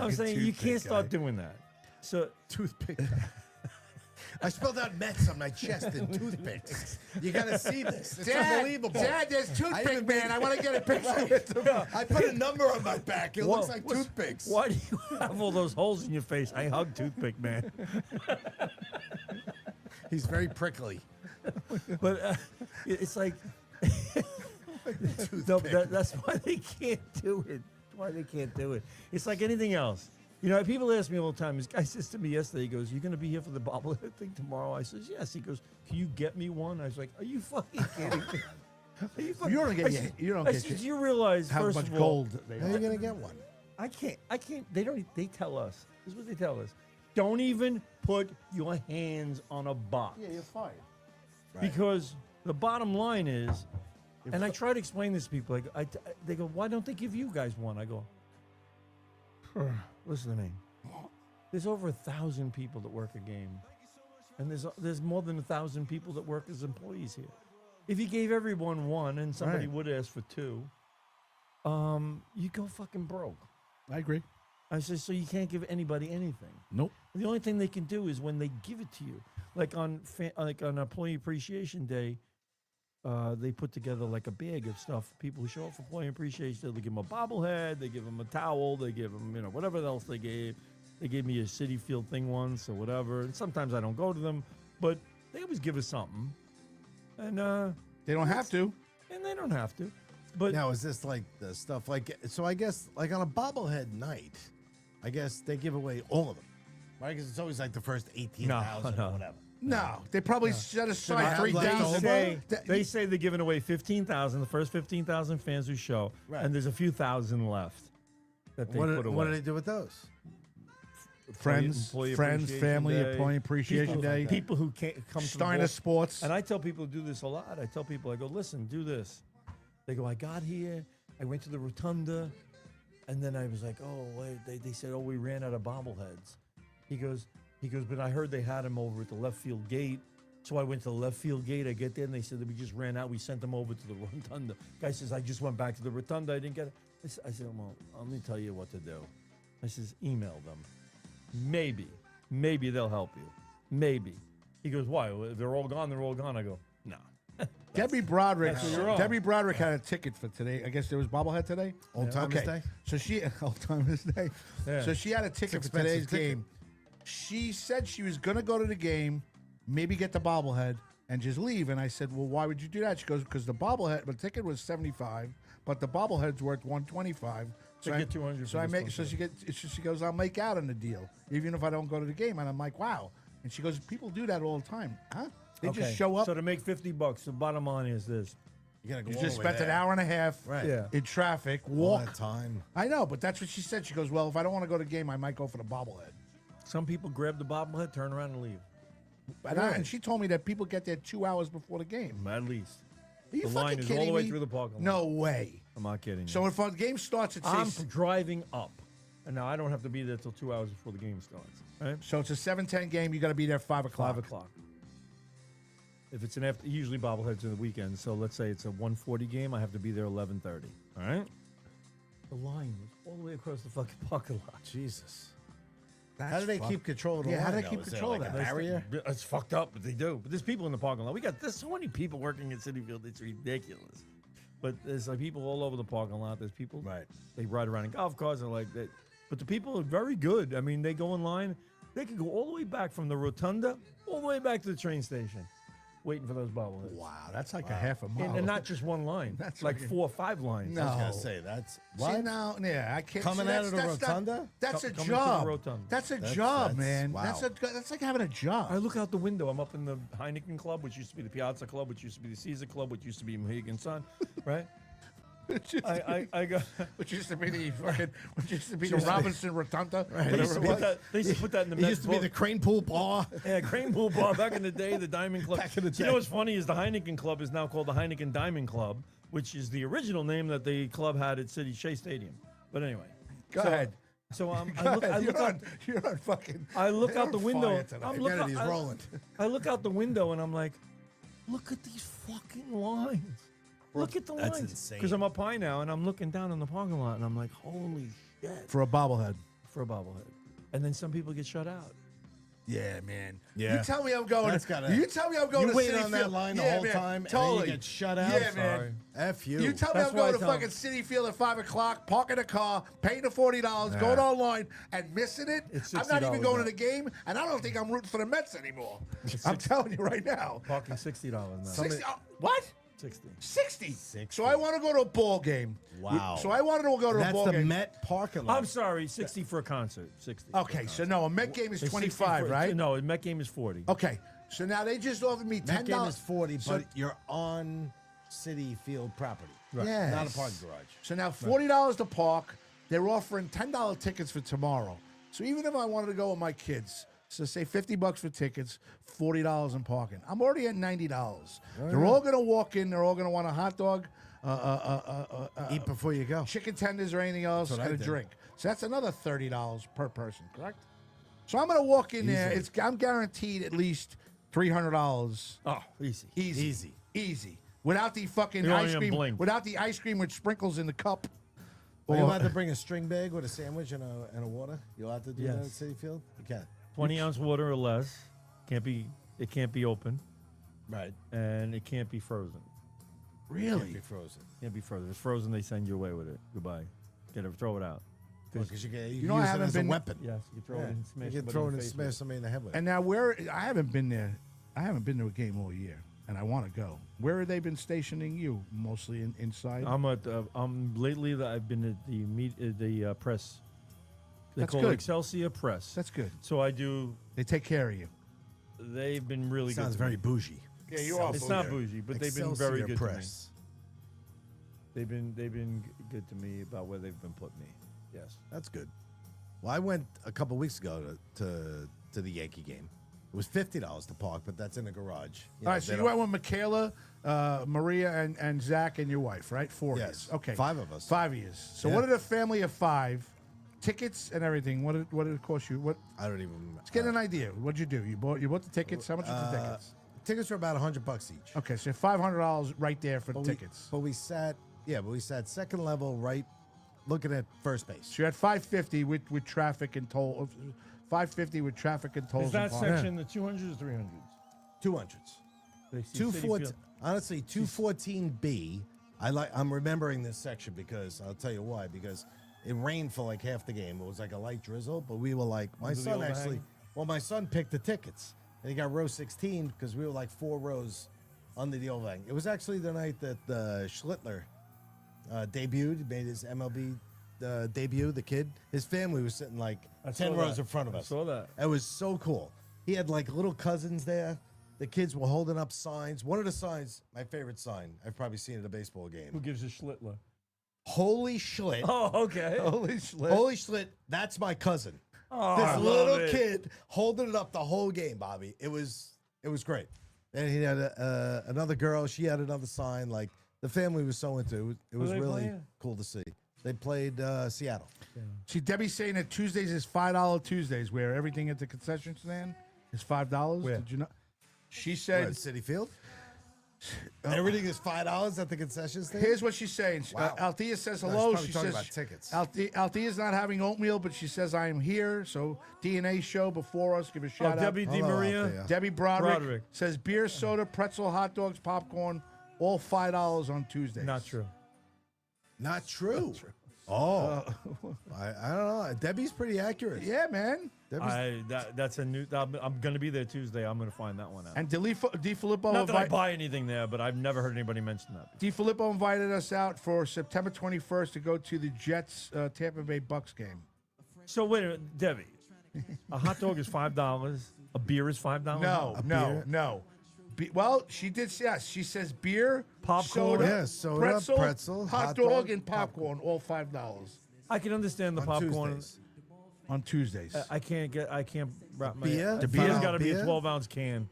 I'm saying you Toothpick can't start guy. doing that. So Toothpick. I spelled out Mets on my chest in toothpicks. You got to see this. It's unbelievable. Dad, there's I Toothpick even Man. made- I want to get a picture with him. I put a number on my back. It looks Whoa, like what's- toothpicks. Why do you have all those holes in your face? I hug Toothpick Man. He's very prickly. But it's like that's why they can't do it. Why they can't do it. It's like anything else. You know, people ask me all the time. This guy says to me yesterday, he goes, "You going to be here for the bobblehead thing tomorrow?" I says, "Yes." He goes, "Can you get me one?" I was like, "Are you fucking kidding me?" Are you fucking, You don't get I your- said- you don't I get said, your- "Do you realize How first much of all, gold they How are are. you going to get one? I can't. They don't. They tell us. This is what they tell us. Don't even put your hands on a box. Yeah, you're fired. Because the bottom line is, and I try to explain this to people. They go, "Why don't they give you guys one?" I go, "Listen to me. There's over 1,000 people that work a game, and there's more than 1,000 people that work as employees here. If you gave everyone one, and somebody Right. would ask for two, you go fucking broke." I agree. I say, so you can't give anybody anything. Nope. The only thing they can do is when they give it to you, like on Employee Appreciation Day, they put together like a bag of stuff for people who show up for Employee Appreciation Day. They give them a bobblehead, they give them a towel, they give them whatever else they gave. They gave me a City Field thing once or whatever. And sometimes I don't go to them, but they always give us something, and They don't have to. they don't have to. But Now, is this like the stuff like, so I guess like on a bobblehead night, I guess they give away all of them, right? Because it's always like the first 18,000 No. or whatever. No, they probably set they aside have 3,000. they say they're giving away 15,000, the first 15,000 fans who show, Right. and there's a few thousand left that they What, put away. what do they do with those? Friends, Employee friends, Appreciation family, Day. Employee Appreciation people, Day. People who can't come to the Steiner ball. Sports. And I tell people to do this a lot. I tell people, I go, listen, do this. They go, I got here, I went to the rotunda, and then I was like, oh, wait, they said, oh, we ran out of bobbleheads. He goes, but I heard they had them over at the left field gate. So I went to the left field gate. I get there, and they said that we just ran out. We sent them over to the rotunda. Guy says, I just went back to the rotunda. I didn't get it. I said, well, let me tell you what to do. I says, email them. Maybe they'll help you. Maybe. He goes, why? If they're all gone, they're all gone. I go, no. Debbie Broderick. that's where you're wrong. Debbie Broderick had a ticket for today. I guess there was bobblehead today. Old Timers Day? So she Old Timers Day. Yeah. So she had a ticket It's for today's expensive ticket. game. She said she was gonna go to the game, maybe get the bobblehead, and just leave. And I said, well, why would you do that? She goes, because the bobblehead, the ticket was $75, but the bobblehead's worth $125. So get 200 So for I this make. one, So too. she goes, I'll make out on the deal, even if I don't go to the game. And I'm like, wow. And she goes, people do that all the time, huh? They just show up. So to make $50, the bottom line is this. You gotta go You all just the way spent an there. hour and a half Right. Yeah. in traffic, All walk. that time. I know, but that's what she said. She goes, well, if I don't want to go to the game, I might go for the bobblehead. Some people grab the bobblehead, turn around, and leave. And she told me that people get there 2 hours before the game. At least. Are you The fucking line is all kidding the way me? through the parking lot. No way. I'm not kidding. So you. if the game starts at I'm 6, driving up. And now I don't have to be there till 2 hours before the game starts. Right? so it's a 7:10 game, you got to be there 5 o'clock. 5 o'clock. If it's an after, usually bobbleheads in the weekend. So let's say it's a 1:40 game, I have to be there 11:30. All right. The line is all the way across the fucking parking lot. Jesus. How do they keep control of the line? how do they though? keep Is there, control like, of a that? barrier? It's fucked up, but they do. But there's people in the parking lot. There's so many people working at Citi Field. It's ridiculous. But there's like people all over the parking lot. There's people. Right. They ride around in golf carts and like that. But the people are very good. I mean, they go in line. They can go all the way back from the rotunda all the way back to the train station, waiting for those bobbleheads. Wow, that's like a half a mile. And not just one line. That's like like 4 or 5 lines. No. I was gonna say that's See now, yeah, I can't. Coming see, out of the that's not- rotunda? That's a Coming to the job. rotunda. That's a That's- job, that's- man. wow. That's like having a job. I look out the window. I'm up in the Heineken Club, which used to be the Piazza Club, which used to be the Caesar Club, which used to be Mohegan Sun, right? I go. Which used to be the fucking, which used to be the Robinson Rotunda. They used, to put that, they used to put that in the It Mets used to be book. the Crane Pool Bar. Yeah, Crane Pool Bar back in the day, the Diamond Club. Back in the You day. know what's funny is the Heineken Club is now called the Heineken Diamond Club, which is the original name that the club had at City Shea Stadium. But anyway, Go ahead. So I Go look, I ahead. look out. You're on fucking. I look you're out the on window. fire tonight. I'm look Kennedy's out, rolling. I look out the window and I'm like, look at these fucking lines. Look at the That's lines. insane. Because I'm up high now and I'm looking down in the parking lot and I'm like, holy shit, For a bobblehead. for a bobblehead. And then some people get shut out. Yeah, man. Yeah. You tell me I'm going. That's gotta- You tell me I'm going You to wait Citi on that Field. line the Yeah, whole man. time, and then Totally. you get shut out. Yeah, man. Sorry. F you. You tell me That's I'm going why to I tell fucking Citi Field at 5 o'clock, parking a car, paying the $40, going online, and missing it. It's I'm not even $60 going to now. the game, and I don't think I'm rooting for the Mets anymore. I'm telling you right now. Parking $60 now. 60, what? 60. 60. So I want to go to a ball game. Wow. So I wanted to go to a That's ball the game. Met parking lot. I'm sorry, 60 for a concert. 60. Okay, so no, a Met game is It's 60 25, for- right? No, a Met game is 40. Okay, so now they just offered me $10. Met game is 40, So- but you're on City Field property. Yes. Not a parking garage. So now $40 to park. They're offering $10 tickets for tomorrow. So even if I wanted to go with my kids, so say $50 for tickets, $40 in parking. I'm already at $90. They're all gonna walk in. They're all gonna want a hot dog, Eat before you go. chicken tenders, or anything else, That's what and I a did. drink. So that's another $30 per person, correct? So I'm gonna walk in there. I'm guaranteed at least $300. Oh, easy. Easy. Without the fucking You don't ice even cream. blink. Without the ice cream with sprinkles in the cup. Are you Or- allowed to bring a string bag with a sandwich and a water? You allowed to do that at Yes. City Field? You can. 20-ounce water or less. It can't be open, Right. and it can't be frozen. Really? Be frozen. Can't be frozen. If it's frozen, they send you away with it. Goodbye. Throw it out. Because you know, I use it haven't as a been- weapon. Yes, you can throw Yeah. it and smash You can somebody throw it in the and face smash with it. somebody in the head with it. And now I haven't been there. I haven't been to a game all year, and I want to go. Where have they been stationing you? Mostly inside. I'm at. Lately, I've been at the press. They That's call good. it Excelsior Press. That's good. So I do. They take care of you. They've been really Sounds good. very to me. bougie. Yeah, you are. It's not bougie, but they've been very Excelsior good Press. to me. They've been good to me about where they've been putting me. Yes. That's good. Well, I went a couple weeks ago to the Yankee game. It was $50 to park, but that's in a garage. All right, so you went with Michaela, Maria, and Zach, and your wife, right? 4 Yes. years. Okay. 5 of us. 5 years. So Yeah. what did a family of 5, tickets and everything? What did it cost you? What? I don't even. Let's get an idea. What'd you do? You bought the tickets. How much was the tickets? Tickets were about $100 each. Okay, so $500 right there for the But tickets. But we sat second level, right, looking at first base. So you're at 550 with traffic and toll. 550 with traffic and tolls. Is that and parking. section the 200s or 300s? 200s. They see 214. City Field. Honestly, 214B. I'm remembering this section because I'll tell you why. Because it rained for like half the game. It was like a light drizzle, but we were like, my Under the son overhang? actually. Well, my son picked the tickets, and he got row 16 because we were like 4 rows under the overhang. It was actually the night that Schlittler debuted. He made his MLB debut. The kid, his family was sitting like I 10 saw rows that. in front of I us. saw that. It was so cool. He had like little cousins there. The kids were holding up signs. One of the signs, my favorite sign, I've probably seen at a baseball Who game. gives a Schlittler? Holy Schlit. Oh, okay. Holy shit. Holy Schlit, that's my cousin. Oh, This I love little it. kid holding it up the whole game, Bobby. It was great. And he had another girl. She had another sign. Like the family was so into it. It was they really playing? cool to see. They played Seattle. See, Debbie's saying that Tuesdays is $5 Tuesdays, where everything at the concession stand is $5. Where? Did you know? She Where, said at City Field? Everything is $5 at the concession stand. Here's what she's saying. Wow. Althea says No, she's hello. probably She talking says about tickets. Althea's not having oatmeal, but she says I am here. So DNA show before us. Give a shout out. Debbie Di Hello, Maria. Althea. Debbie Broderick, Broderick. says beer, soda, pretzel, hot dogs, popcorn, all $5 on Tuesdays. Not true. Not true. Oh, I don't know. Debbie's pretty accurate. Yeah, man. Debbie's, That's a new. I'm going to be there Tuesday. I'm going to find that one out. And DiFilippo Not that I buy anything there, but I've never heard anybody mention that. DiFilippo invited us out for September 21st to go to the Jets Tampa Bay Bucks game. So wait a minute, Debbie. A hot dog is $5. A beer is $5. No. Well, she did. Yes, she says beer, Popcorn. soda, Yeah, soda, pretzel, hot dog, and popcorn, all $5 I can understand the on popcorn. Tuesdays. on Tuesdays. I can't wrap my. Beer? The beer's Beer? got to be a Beer? 12-ounce can.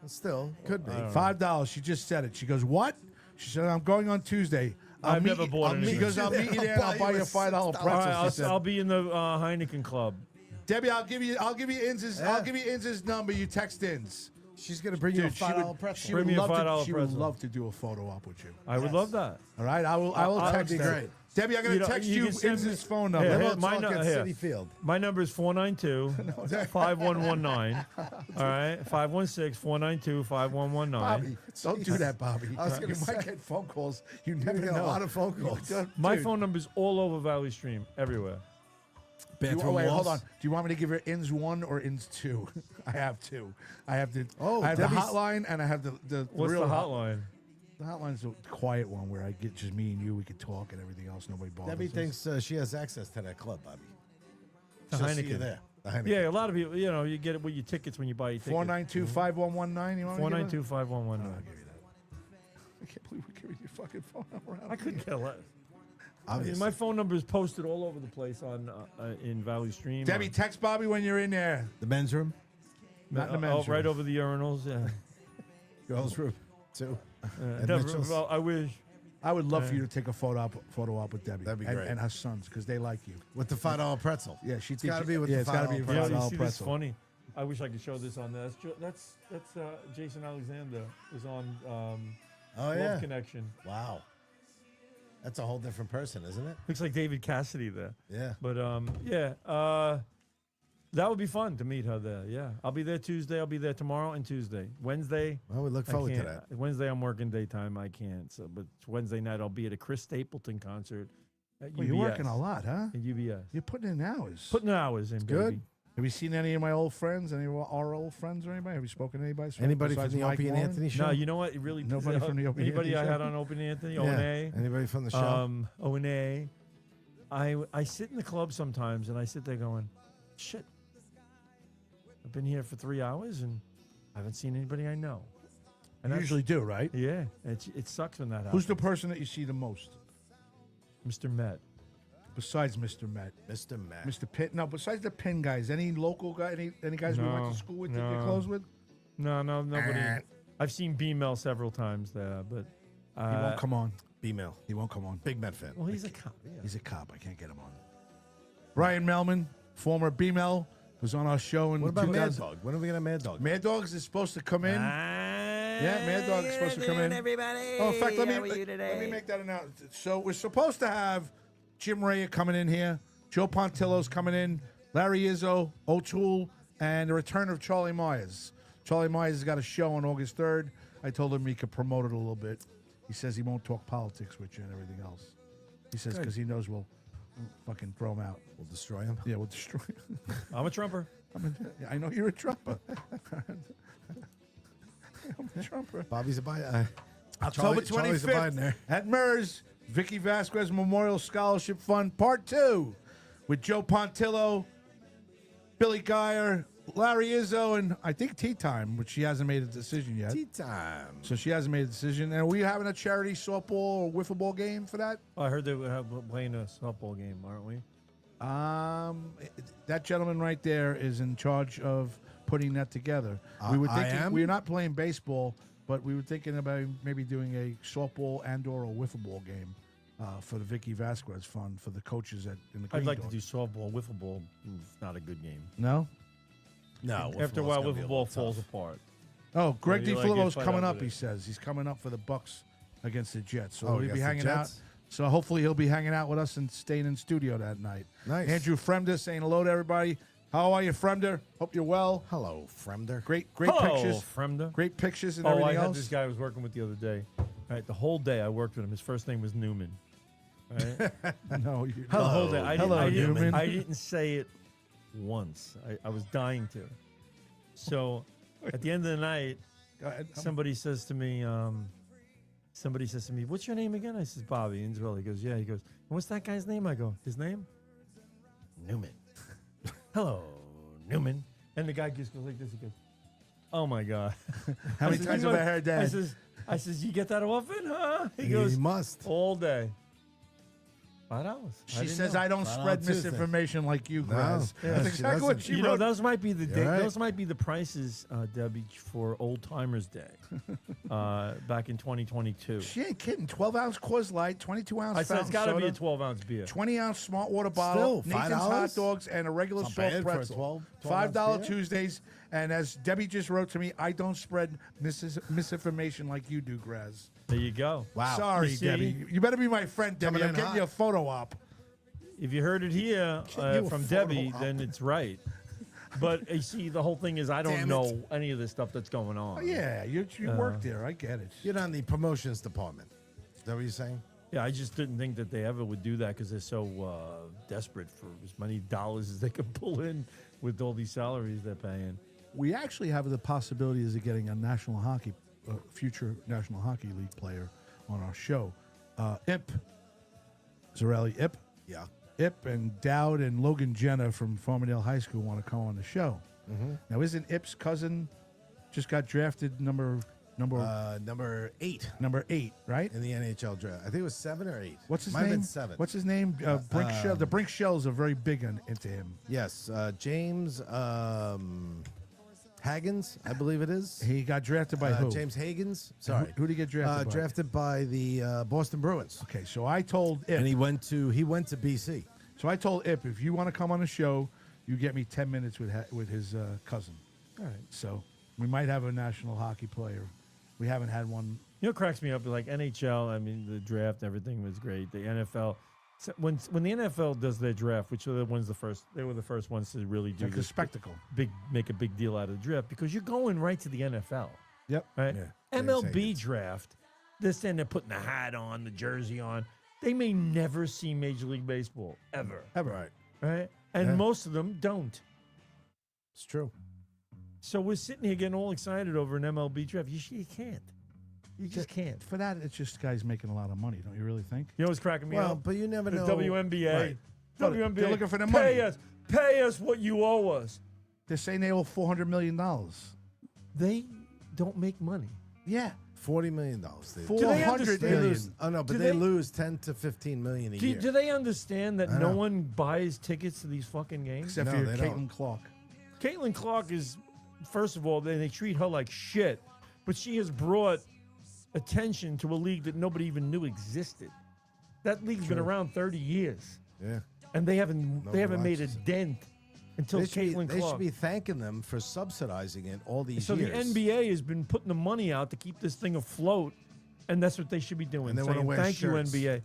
Still, could be. $5. She just said it. She goes, "What?" She said, "I'm going on Tuesday." I've never bought She anything. goes, "I'll meet you there. and I'll buy you a $5 All pretzel." right, she said. I'll be in the Heineken Club. Debbie, I'll give you Inz's number. You text Inz. She's going to bring you a Dude, she $5 would, pretzel. she Bring would me a love $5 she would pretzel. love to do a photo op with you. I would love that. All right, I will that'd text be her. great. Debbie, I'm going to text you can send me- Inz's phone Here, number. here, Limo my Talk nu- at here. City Field. My number is 492-5119. All right, 516-492-5119. Bobby, don't do that, Bobby. I was gonna You might say. get phone calls. You You're never going to get know. a lot of phone calls. My Dude, phone number is all over Valley Stream, everywhere. wait, hold on. Do you want me to give her Inz 1 or Inz 2? I have 2. I have the Oh, I have the Debbie's- hotline and I have the What's real the hotline? The hotline's a quiet one where I get just me and you. We could talk and everything else. Nobody bothers Debbie us. thinks she has access to that club, Bobby. The She'll see you Heineken. there. The Heineken. Yeah, a lot of people, you get it with your tickets when you buy your tickets. 492-5119. You want me to give her? 492-5119. I'll give you that. I can't believe we're giving your fucking phone number out. I couldn't care less. I mean, Obviously. my phone number is posted all over the place on in Valley Stream. Debbie, text Bobby when you're in there. The men's room, Not in the men's right room. over the urinals. Yeah. girls' room, too. At Never- Mitchell's. well, I wish. I would love for you to take a photo op with Debbie. That'd be and, great. And her sons, because they like you. With the $5 pretzel. Yeah, she It's got to be with the it's gotta $5 be a Yeah, pretzel. you $5 see this pretzel. funny. I wish I could show this on there. That's Jason Alexander is on Oh, Love yeah. Connection. Wow. That's a whole different person, isn't it? Looks like David Cassidy there. Yeah. But that would be fun to meet her there. Yeah, I'll be there Tuesday. I'll be there tomorrow and Tuesday. Wednesday, Well, we look I forward to can't. that. Wednesday I'm working daytime. I can't. So, but Wednesday night I'll be at a Chris Stapleton concert at Well, UBS. you're working a lot, huh? At UBS. You're putting in hours. Putting hours in, good. baby. Have you seen any of my old friends? Any of our old friends or anybody? Have you spoken to anybody? Anybody from besides the Mike Opie and Warren? Anthony show? No, you know what? It really Nobody from the Opie and anybody Anthony I show? had on Opie and Anthony, Yeah. O&A. Anybody from the show? O&A. I sit in the club sometimes and I sit there going, shit. I've been here for 3 hours and I haven't seen anybody I know. You that's- usually do, right? Yeah, it sucks when that happens. Who's the person that you see the most Mr. Met? besides Mr. Met? Mr. Matt. Mr. Pitt? No, besides the Penn guys. Any local guy? Any guys we went No, to school with that no. you're close with? No, nobody. I've seen B-Mel several times there, but He won't come on. B-Mail. He won't come on. Big Met fan. well, he's a cop. Yeah. He's a cop. I can't get him on. Brian Melman, former B-Mel, was on our show in What about Mad 2000. Dog? When are we going to Mad Dog? Mad Dogs is supposed to come in. Yeah, Mad Dog is supposed to come in. Everybody. Oh, in fact, How are you let today? me make that announcement. So we're supposed to have Jim Ray coming in here, Joe Pontillo's coming in, Larry Izzo, O'Toole, and the return of Charlie Myers. Charlie Myers has got a show on August 3rd. I told him he could promote it a little bit. He says he won't talk politics with you and everything else. He says because he knows we'll fucking throw him out. We'll destroy him. Yeah, we'll destroy him. I'm a Trumper. I know you're a Trumper. I'm a Trumper. Bobby's a buy. October Charlie's a 25th there. at MERS, Vicky Vasquez Memorial Scholarship Fund, Part 2, with Joe Pontillo, Billy Geyer, Larry Izzo, and I think Tea Time, which she hasn't made a decision yet. Tea time. So she hasn't made a decision. And are we having a charity softball or wiffle ball game for that? Oh, I heard they were playing a softball game, aren't we? That gentleman right there is in charge of putting that together. We were I thinking am? we're not playing baseball, but we were thinking about maybe doing a softball and/or a wiffle ball game for the Vicky Vasquez Fund for the coaches in the Green I'd like Door. to do softball. Wiffle ball is not a good game. No, No. After a while, wiffle ball falls apart. Oh, Greg you like it, DiFilippo's fight coming out up. with He it. says he's coming up for the Bucks against the Jets. So Oh, he'll be against the hanging out. Jets? So hopefully he'll be hanging out with us and staying in studio that night. Nice. Andrew Fremder saying hello to everybody. How are you, Fremder? Hope you're well. Hello, Fremder. Great Hello, pictures. Fremder. Great pictures and Oh, I everything had else. this guy I was working with the other day. Right, the whole day I worked with him. His first name was Newman. Right? No, you, The whole day. Hello, Newman. I didn't say it once. I was dying to. So at the end of the night, Go ahead. somebody says to me, "What's your name again?" I says, "Bobby." And he goes, "Yeah." He goes, "What's that guy's name?" I go, "His name? Newman." Hello, Newman. And the guy just goes like this. He goes, "Oh my God." How many times have I heard that? I says, "You get that often, huh?" He You goes, must. "All day." $5. She says I don't Not spread on Tuesday. misinformation like you, No. Graz. Yeah, That's she exactly what doesn't. she You know, wrote. those might be the You're right. those might be the prices, Debbie, for Old Timers Day, back in 2022. She ain't kidding. 12-ounce Coors Light, 22-ounce I said it's fountain got to be a soda, 12-ounce beer. 20-ounce smart water bottle, Still, Nathan's $5? hot dogs, and a regular Not salt bad for a pretzel. 12 $5 ounce beer. Tuesdays. And as Debbie just wrote to me, I don't spread misinformation like you do, Graz. There you go. Wow. Sorry, You see? Debbie. You better be my friend, Debbie. Coming I'm in getting hot. you a photo op. If you heard it here you a from photo Debbie, op. then it's right. But you see, the whole thing is I don't Damn it. know any of this stuff that's going on. Oh, yeah, you work there. I get it. You're not in the promotions department. Is that what you're saying? Yeah, I just didn't think that they ever would do that because they're so desperate for as many dollars as they can pull in with all these salaries they're paying. We actually have the possibilities of getting a national hockey, future National Hockey League player on our show. Ip, Zarelli Ip. Yeah. Ip and Dowd and Logan Jenner from Farmingdale High School want to come on the show. Now, isn't Ip's cousin just got drafted number 8 8, right? in the NHL draft. I think it was 7 or 8. What's his Might have name? been 7. What's his name? Brink Shell. The Brink Shells are very big into him. Yes, James Haggins, I believe it is. He got drafted by who? James Haggins. Sorry. Who did he get drafted by? Drafted by the Boston Bruins. Okay, so I told Ip. And he went to BC. So I told Ip, if you want to come on the show, you get me 10 minutes with his cousin. All right. So we might have a national hockey player. We haven't had one. You know, what cracks me up like NHL. I mean, the draft, everything was great. The NFL, so when the NFL does their draft, which are the ones they were the first ones to really do Like a this spectacle. make a big deal out of the draft because you're going right to the NFL, Yep. right? Yeah, MLB James draft, they're saying they're putting the hat on, the jersey on. They may never see Major League Baseball ever, Ever. right? And Yeah. most of them don't. It's true. So we're sitting here getting all excited over an MLB draft. You can't. You just can't. For that, it's just guys making a lot of money. Don't you really think? You know what's cracking me Well, up? but you never The know. WNBA. Right. WNBA. They're looking for the pay money. Pay us what you owe us. They're saying they owe $400 million. They don't make money. Yeah. $40 million. They, $400 they understand- they million. lose. Oh no, but Do they, they- lose 10 to 15 million a year. Do they understand that I no know. one buys tickets to these fucking games? Except No, for your they Caitlin don't. Clark. Caitlin Clark is, first of all, they treat her like shit, but she has brought attention to a league that nobody even knew existed. That league's been around 30 years, Yeah. and they haven't Nobody made a watches it. dent until They should, Caitlin they Clark. should be thanking them for subsidizing it all these So years. the NBA has been putting the money out to keep this thing afloat, and that's what they should be doing. And they wanna saying, wear thank shirts." you, NBA.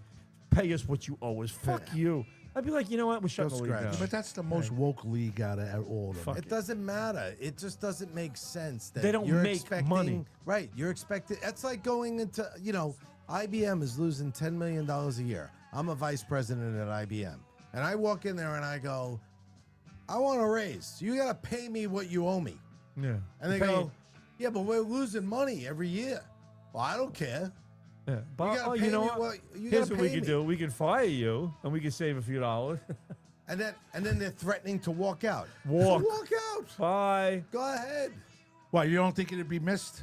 Pay us what you owe us. Fuck you. I'd be like, you know what? We're shutting the league scratch. down. But that's the most woke league out of all of them. Fuck It doesn't matter. It just doesn't make sense that They don't you're make expecting, money. Right. You're expecting. It's like going into, IBM is losing $10 million a year. I'm a vice president at IBM. And I walk in there and I go, I want a raise. You got to pay me what you owe me. Yeah. And they Pay- go, yeah, but we're losing money every year. Well, I don't care. Yeah. But, gotta you pay know me what? what- you Here's gotta what we pay could me. do. We could fire you, and we could save a few dollars. And then they're threatening to walk out. Walk. Walk out. Bye. Go ahead. Why, you don't think it'd be missed?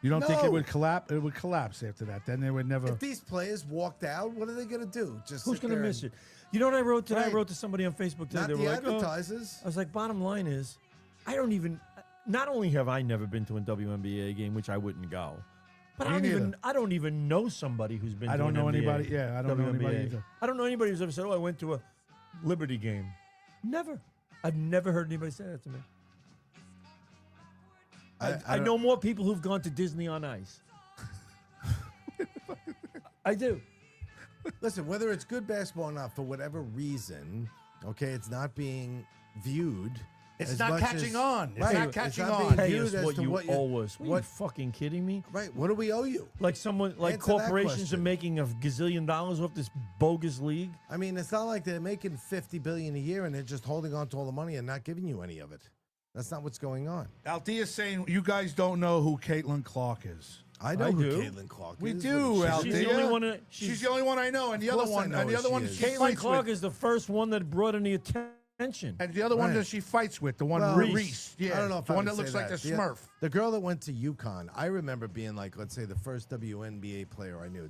You don't think it No. would collapse? It would collapse after that. Then they would never. If these players walked out, what are they going to do? Just Who's sit going to there miss and- it? You know what I wrote today? I Right. wrote to somebody on Facebook today. Not They the were like, "Oh." advertisers. I was like, bottom line is, I don't even. Not only have I never been to a WNBA game, which I wouldn't go, but Me neither. I don't even know somebody who's been. I to don't an know NBA, anybody. Yeah, I don't know anybody WNBA. either. I don't know anybody who's ever said, "Oh, I went to a Liberty game." Never. I've never heard anybody say that to me. I know more people who've gone to Disney on Ice. I do. Listen, whether it's good basketball or not, for whatever reason, okay, it's not being viewed. It's as not much catching as- on. It's Right, not it's catching not on. being Pay viewed us as what to you what owe us. What? Are you what- fucking kidding me? Right, what do we owe you? Like someone, like Answer that corporations are question. making a gazillion dollars off this bogus league. I mean, it's not like they're making $50 billion a year and they're just holding on to all the money and not giving you any of it. That's not what's going on. Althea's saying you guys don't know who Caitlin Clark is. I know I who do. Caitlin Clark We is. do, but Althea. She's the only one. She's the only one I know, and the other course I one, know and the who other she one is. she Caitlin fights Clark with, is the first one that brought any attention. and the other one Right. that she fights with, the one Well, Reese. Yeah, I don't know if the I one would that say looks like the Smurf. The girl that went to UConn, I remember being like, let's say, the first WNBA player I knew,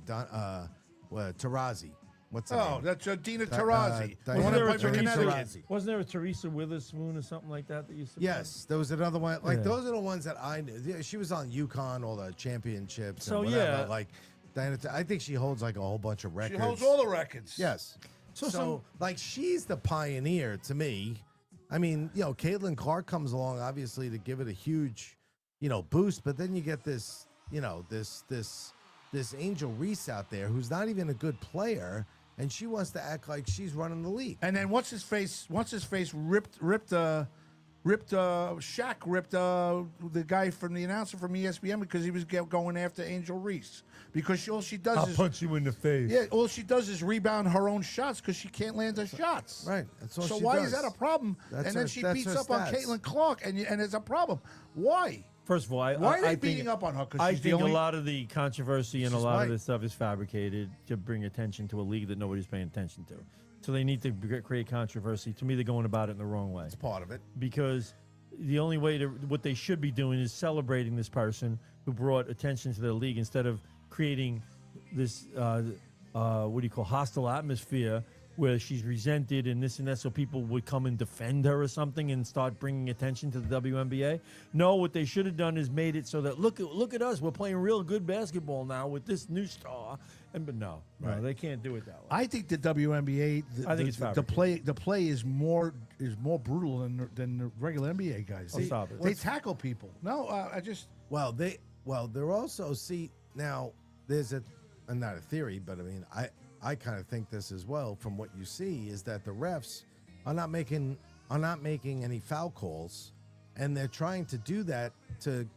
Tarazi. What's her Oh, name? that's Dina Taurasi, the Diana one that played for Taurasi. Connecticut. Taurasi. Wasn't there a Teresa Witherspoon or something like that that used to? Yes, there was another one. Like Yeah. those are the ones that I knew. Yeah, she was on UConn, all the championships. So, and whatever. yeah. Like Diana, I think she holds like a whole bunch of She records. holds all the records. Yes. So So, like she's the pioneer to me. I mean, Caitlin Clark comes along obviously to give it a huge, boost, but then you get this, this Angel Reese out there who's not even a good player, and she wants to act like she's running the league. And then what's his face ripped Shaq ripped the guy from the announcer from ESPN because he was going after Angel Reese because all she does is you in the face. yeah, all she does is rebound her own shots because she can't land her shots. Right. That's all So she why does. is that a problem? That's and then her- she that's beats her up on stats. Caitlin Clark, and it's a problem. Why? First of all, Why are they beating up on her? 'Cause I she's the think only- a lot of the controversy and a She's lot white. of this stuff is fabricated to bring attention to a league that nobody's paying attention to. So they need to create controversy. To me, they're going about it in the wrong way. It's part of it. Because the only way to what they should be doing is celebrating this person who brought attention to their league instead of creating this hostile atmosphere where she's resented and this and that, so people would come and defend her or something and start bringing attention to the WNBA. No, what they should have done is made it so that look at us, we're playing real good basketball now with this new star. But no, they can't do it that way. I think the WNBA, I think it's the play is more brutal than the regular NBA guys. Oh, stop it. They tackle people. No, I just They're also now there's not a theory, but I mean I kind of think this as well from what you see is that the refs are not making any foul calls, and they're trying to do that to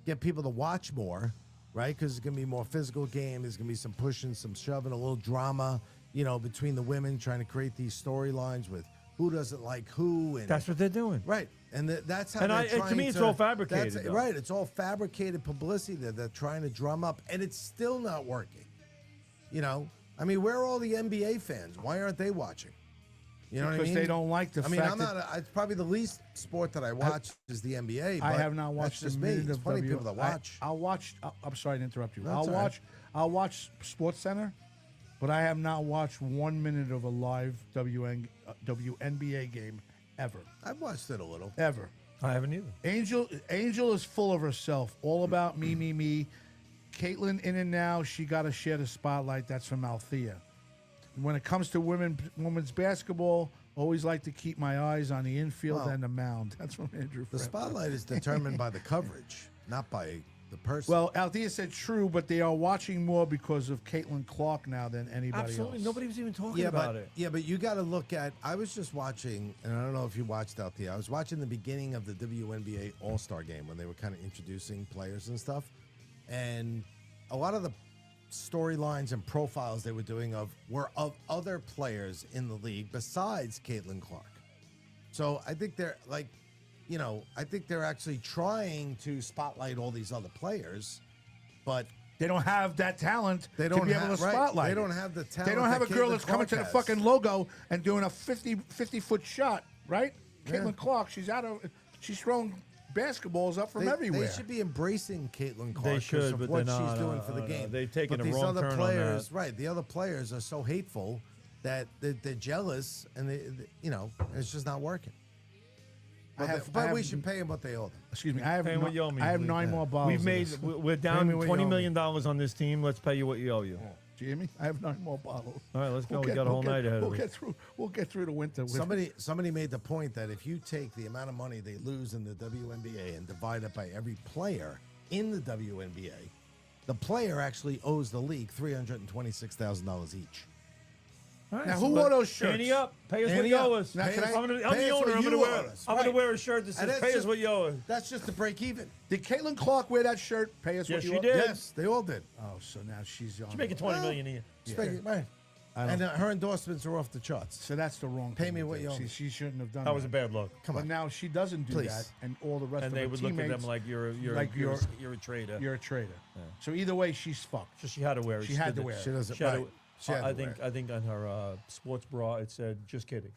get people to watch more, right? Because it's gonna be a more physical game. There's gonna be some pushing, some shoving, a little drama, between the women, trying to create these storylines with who doesn't like who, and That's what they're doing. right. And that's how. And they're to trying me, it's all fabricated, that's- though. Right. It's all fabricated publicity that they're trying to drum up, and it's still not working. I mean, where are all the NBA fans? Why aren't they watching? You know what I because mean? they don't like the I mean, fact I'm that not. It's probably the least sport that I watch is the NBA. But I have not watched that's just a me. minute There's of plenty of W. people that watch. I'll watch. I'm sorry to interrupt you. That's all right. I'll watch Sports Center, but I have not watched 1 minute of a live WNBA game ever. I've watched it a little. Ever. I haven't either. Angel is full of herself, all about me. Caitlin in and now, she got to share the spotlight. That's from Althea. When it comes to women's basketball, always like to keep my eyes on the infield Well, and the mound. That's from Andrew. The Friend. spotlight is determined by the coverage, not by the person. Well, Althea said true, but they are watching more because of Caitlin Clark now than anybody Absolutely. else. Nobody was even talking about it. Yeah, but you got to look at. I was just watching, and I don't know if you watched out there. I was watching the beginning of the WNBA All-Star Game when they were kind of introducing players and stuff, and a lot of the storylines and profiles they were doing were of other players in the league besides Caitlin Clark. So I think they're like, I think they're actually trying to spotlight all these other players, but They don't have that talent They don't to be have- able to right. spotlight. They it. don't have the talent They don't have a that girl Caitlin that's coming Clark to the has. fucking logo and doing a 50-foot shot, right? Yeah. Caitlin Clark, she's throwing basketballs up from everywhere. They should be embracing Caitlin Clark They 'cause should, of but what they're she's not, doing for the game. they've taken but a these wrong other turn on players, that. right? The other players are so hateful that they're jealous, and it's just not working. But we should pay them what they owe them. Excuse me, I have Pay 'em what you owe me, I have please. 9 more balls. We're of made. this. We're Pay down me what you $20 owe me. million on this team. Let's pay you what you owe you. Do you hear me? I have 9 more bottles. All right, let's go. We got a whole night ahead of us. We'll get through the winter. With Somebody made the point that if you take the amount of money they lose in the WNBA and divide it by every player in the WNBA, the player actually owes the league $326,000 each. All right, Now, so who wore those shirts? Annie up. Pay us what Annie you up. owe us. Now, can I- I'm pay the us owner. what I'm you gonna wear. owe us. I'm gonna Right. wear a shirt that And says that's "Pay us just- what you owe us." That's just to break even. Did Caitlin Clark wear that shirt? Pay us Yes, what you she owe? did. Yes, they all did. Oh, so now she's on. She's making $20 million a year. Right. And her endorsements are off the charts. So that's the wrong. Pay thing me to what do. you owe me. She shouldn't have done That was a bad look. Come But on. now she doesn't do Please. that, and all the rest And of they her would look at teammates them like you're like you're a traitor. you're a traitor. So either way, she's fucked. So she had to wear it. She had to wear She it. doesn't. She had Right. to, She had I to wear think it. I think on her sports bra it said "just kidding."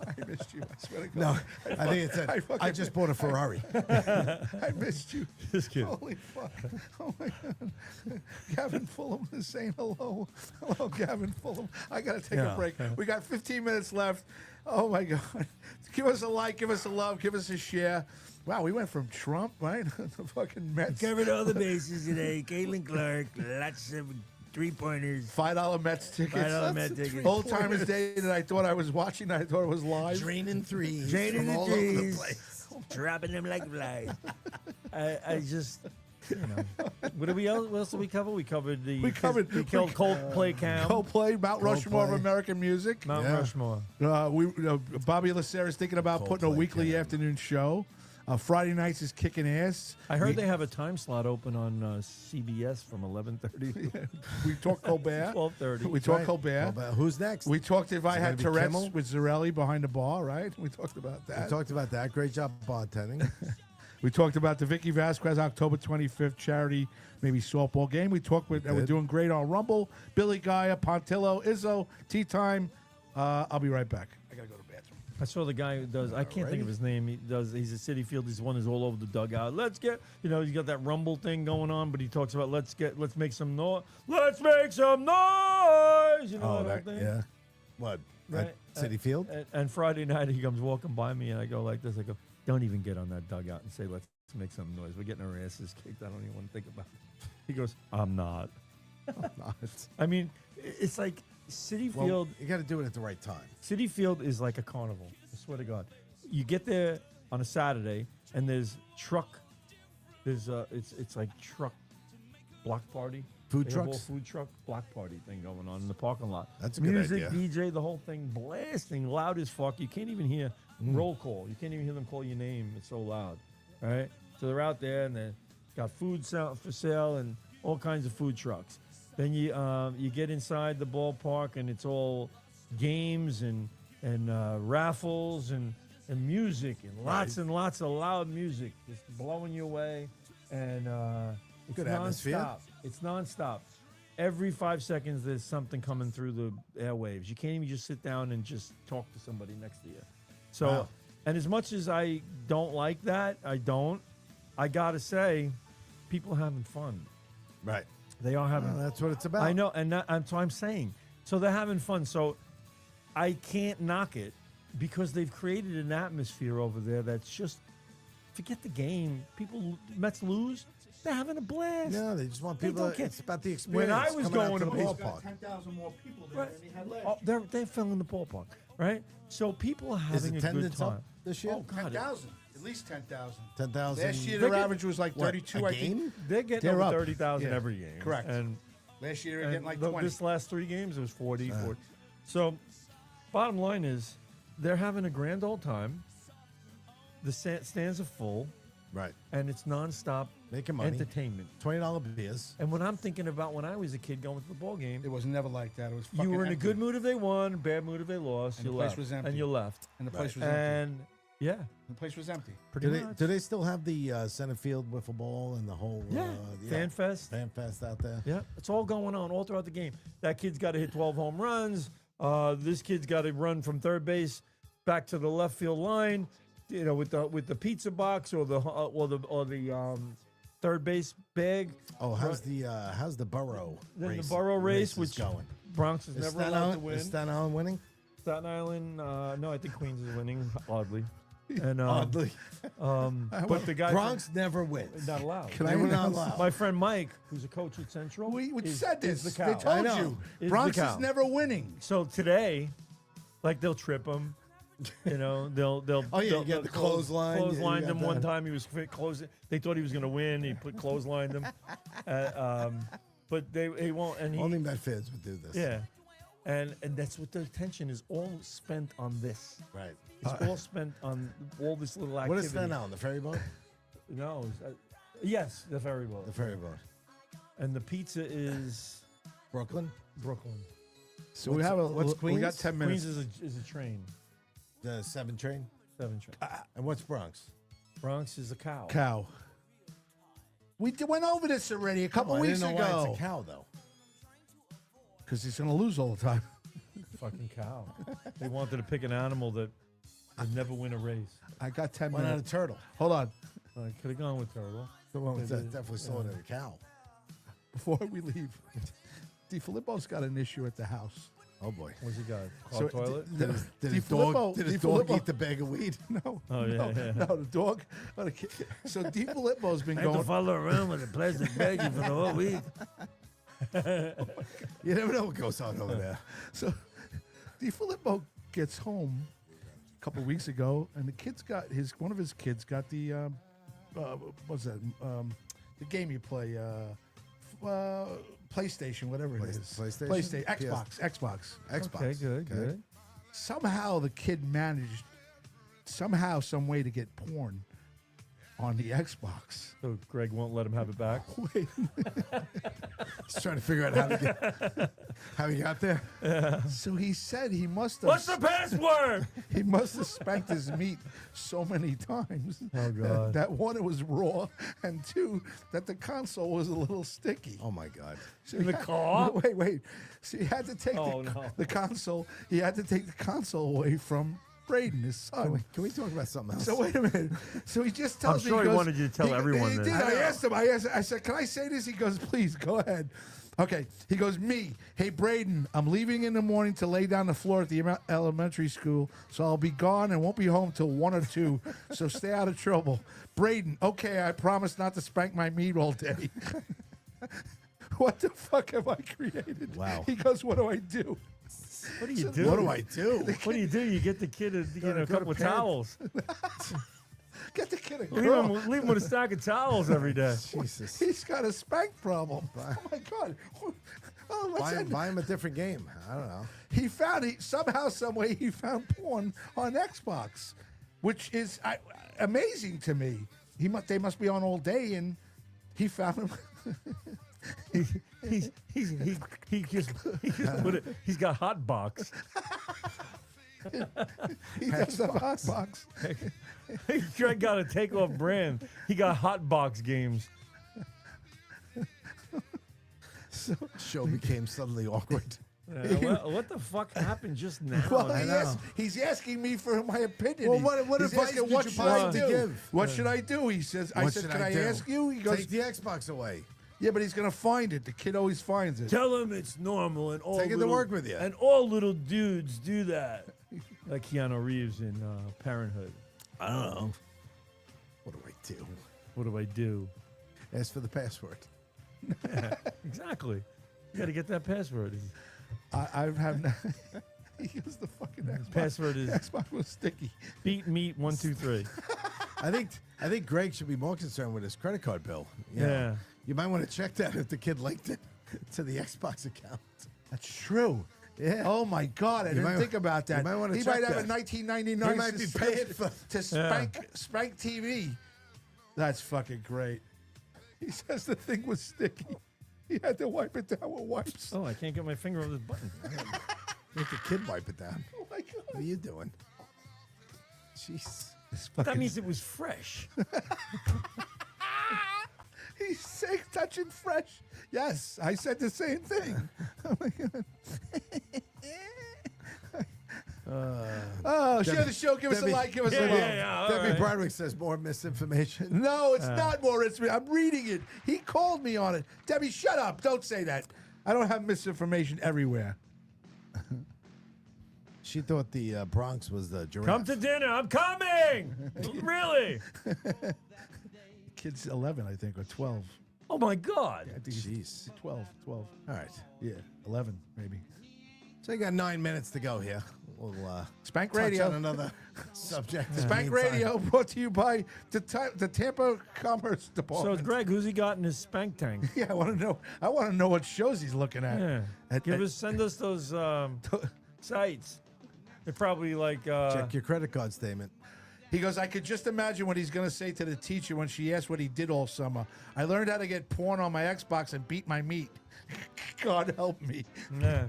I missed you. I swear to God. No, I think it said, I I fucking- just bought a Ferrari. I missed you. Just kidding. Holy fuck. Oh my God. Gavin Fulham is saying hello. Hello, Gavin Fulham. I got to take Yeah. a break. We got 15 minutes left. Oh my God. Give us a like, give us a love, give us a share. Wow, we went from Trump, right? The fucking Mets. Covered all the bases today. Caitlin Clark, lots of 3-pointers. $5 Mets tickets. $5 Met tickets. Old Timers Day that I thought I was watching. I thought it was live. Draining threes. Draining from the all over the trees. place. Dropping them like flies. I just, what did what else did we cover? We covered the. We covered- We killed Coldplay Cam. Coldplay, Mount Rushmore of Coldplay. American music. Mount Yeah. Rushmore. Bobby Lacerra's thinking about putting a Coldplay weekly Cam. afternoon show. Friday nights is kicking ass. I heard they have a time slot open on CBS from 11:30 We talked Colbert. 12:30. We talked Right. Colbert. Well, but who's next? We talked if I it had gonna be Tourette's Kimmel? with Zarelli behind the bar, right? We talked about We that. talked about that. Great job bartending. We talked about the Vicky Vasquez October 25th charity, maybe softball game. We talked with, we're did. doing great on Rumble. Billy Gaia, Pontillo, Izzo, Tea Time. I'll be right back. I got to go to the bathroom. I saw the guy who does. I can't think of his name. He's a City Field. He's the one who's all over the dugout. Let's get. He's got that rumble thing going on, but he talks about let's make some noise. Let's make some noise. You know that thing. yeah. What? Right. At City Field? And Friday night he comes walking by me, and I go like this. I go, don't even get on that dugout and say let's make some noise. We're getting our asses kicked. I don't even want to think about it. He goes, I'm not. I mean, it's like City Well, Field. you got to do it at the right time. City Field is like a carnival. I swear to God. You get there on a Saturday, and there's truck. It's like truck block party. Food They have a trucks? whole food truck block party thing going on in the parking lot. That's a good Music, idea. DJ, the whole thing blasting loud as fuck. You can't even hear roll call. You can't even hear them call your name. It's so loud. All right. So they're out there and they got food for sale and all kinds of food trucks. Then you get inside the ballpark and it's all games and raffles and music and lots and lots of loud music just blowing you away. And it's Good atmosphere. nonstop. It's nonstop. Every 5 seconds, there's something coming through the airwaves. You can't even just sit down and just talk to somebody next to you. So, Wow. and as much as I don't like that, I gotta say, people are having fun. Right. They are having. Well, that's what it's about. I know, and so I'm saying. So they're having fun. So I can't knock it because they've created an atmosphere over there that's just. Forget the game. Mets lose. They're having a blast. No, they just want They people. don't care. It's about the When experience. I was coming out going to to the baseball- ballpark. 10,000 more people Right. than he had last. Oh, they fell in the ballpark, right? So people are Is having a good attendance time. up this year? Oh God, 10,000. At least 10,000. 10,000. Last year, They their get- average was like What, 32, a I think. game? they're getting They're over up. 30,000 Yeah. every game. Correct. And Last year, they were getting like 20. this last 3 games, it was 40, 40. So, bottom line is, they're having a grand old time. The stands are full, Right. and it's nonstop Making money. entertainment. $20 beers. And what I'm thinking about when I was a kid going to the ball game, It was never like that. It was you fucking were in a empty. good mood if they won, bad mood if they lost. And You the place left, was empty. and you left, And the place Right. was empty. and yeah, The place was empty. pretty Do they, much. do they still have the center field wiffle ball and the whole Fan fest. fan fest out there? Yeah, it's all going on all throughout the game. That kid's got to hit 12 home runs. This kid's got to run from third base back to the left field line. With the pizza box or the third base bag. Oh, how's the Borough Then race? the Borough race, is which going? Bronx is never allowed to win. Is Staten Island winning? Staten Island, no, I think Queens is winning. Oddly, And Oddly, but the guy Bronx never wins. not allowed. Can I They were not announce- allowed. My friend Mike, who's a coach at Central, We is- said is this. the They cow. told know. you. Is Bronx the is cow. never winning. So today, like they'll trip him. You know, they'll Oh, yeah, you they'll- get the they'll clothesline, you Clotheslined got him one that. time. He was closing. They thought he was going to win. He put clotheslined him. But he won't. And he Only Metfids would do this. yeah, and that's what the attention is all spent on this. Right. It's all spent on all this little What activity. is that now? On the ferry boat? No, yes, the ferry boat. The ferry boat. And the pizza is Brooklyn? Brooklyn. So we have a. what's We got Queens? 10 minutes. Queens is a train. The 7 train? 7 train. And what's Bronx? Bronx is a cow. Cow. We went over this already a couple I weeks didn't know why ago. it's a cow, though. Because he's going to lose all the time. Fucking cow. They wanted to pick an animal that would never win a race. I got 10 Why not a minutes. turtle? Hold on. I could have gone with turtle. The one was definitely sold as a cow. Before we leave, DiFilippo's got an issue at the house. Oh, boy. What's he got? So, Clogged toilet? Did his DiFilippo- dog, did his dog DiFilippo- eat the bag of weed? No. Oh, yeah, no, yeah. no, the dog. Oh, the kid. So DiFilippo's been I had to going. follow around with a plastic baggie for the whole week. You never know what goes on over there. So DiFilippo gets home a couple weeks ago, and the kid's got one of his kids got the what's that? The game you play, PlayStation, whatever it is. PlayStation? Xbox. Xbox. Okay, good, good. Somehow the kid managed, some way to get porn on the Xbox. So Greg won't let him have it back. Wait, He's trying to figure out how he got there. so he said he must What's the have password? he must have spanked his meat so many times. Oh, God. That one, it was raw, and two, that the console was a little sticky. Oh, my God. So In he the had- car? Wait. So he had to take Oh, no. the console. He had to take the console away from Braden, his son. Can we talk about something else? So wait a minute. So he just tells me. sure he goes- wanted you to tell everyone He this. did. I asked him. I said, "Can I say this?" He goes, "Please, go ahead." Okay. He goes, "Me, hey Braden, I'm leaving in the morning to lay down the floor at the elementary school, so I'll be gone and won't be home till 1 or 2. So stay out of trouble." Braden, okay, I promise not to spank my meat all day. What the fuck have I created? Wow. He goes, "What do I do?" What do you do? What do I do? What do? You get the kid a go to couple of bed. towels. Get the kid a Leave girl. him with a stack of towels every day. Jesus. He's got a spank problem. Oh my god. Oh, Buy him a different game. I don't know. he found somehow, some way he found porn on Xbox, which is amazing to me. They must be on all day, and he found him. He just put it. He's got hot box. He does the hot box. Greg got a takeoff brand. He got hot box games. Show became suddenly awkward. What the fuck happened just now? Well, he's asking me for my opinion. Well, what He's advice asking, did what you should buy I to do? give? What should I do? He says. I What said, should "Can I do? ask you?" He goes, Take the Xbox away. "Yeah, but he's gonna find it. The kid always finds it." Tell him it's normal and all Take it to little- work with you. And all little dudes do that. Like Keanu Reeves in Parenthood. I don't know. What do I do? What do I do? Ask for the password. Exactly. You got to get that password. I have. He goes, the fucking Xbox. Password is Xbox was sticky. beat meat 1 2 3. I think Greg should be more concerned with his credit card bill. You know, Yeah. you might want to check that if the kid linked it to the Xbox account. That's true. Yeah. Oh my God! I didn't might- think about that. you might wanna he check might have that. a 1999. He might be paying for- to spank TV. That's fucking great. He says the thing was sticky. He had to wipe it down with wipes. Oh, I can't get my finger on this button. Make the kid wipe it down. Oh my God! What are you doing? Jeez. That means it was fresh. He's sick, touching fresh. Yes, I said the same thing. Oh my God. Share the show. Give us a Debbie- like. Give us a Yeah, love. yeah, yeah. all Debbie right. Broderick says more misinformation. No, it's not more. I'm reading it. He called me on it. Debbie, shut up. Don't say that. I don't have misinformation everywhere. She thought the Bronx was the giraffe. Come to dinner. I'm coming. Really? Kid's 11, I think, or 12. Oh my God. I think he's Jeez. 12. All right. Yeah, 11 maybe. So you got 9 minutes to go here. We'll Spank touch Radio. on another subject. in the Spank meantime. Radio brought to you by the Tampa Commerce So, Department. Greg, who's he got in his spank tank? Yeah, I want to know. I want to know what shows he's looking at. Yeah. Send us those sites. They're probably like. Check your credit card statement. He goes, I could just imagine what he's going to say to the teacher when she asked what he did all summer. I learned how to get porn on my Xbox and beat my meat. God help me. Yeah.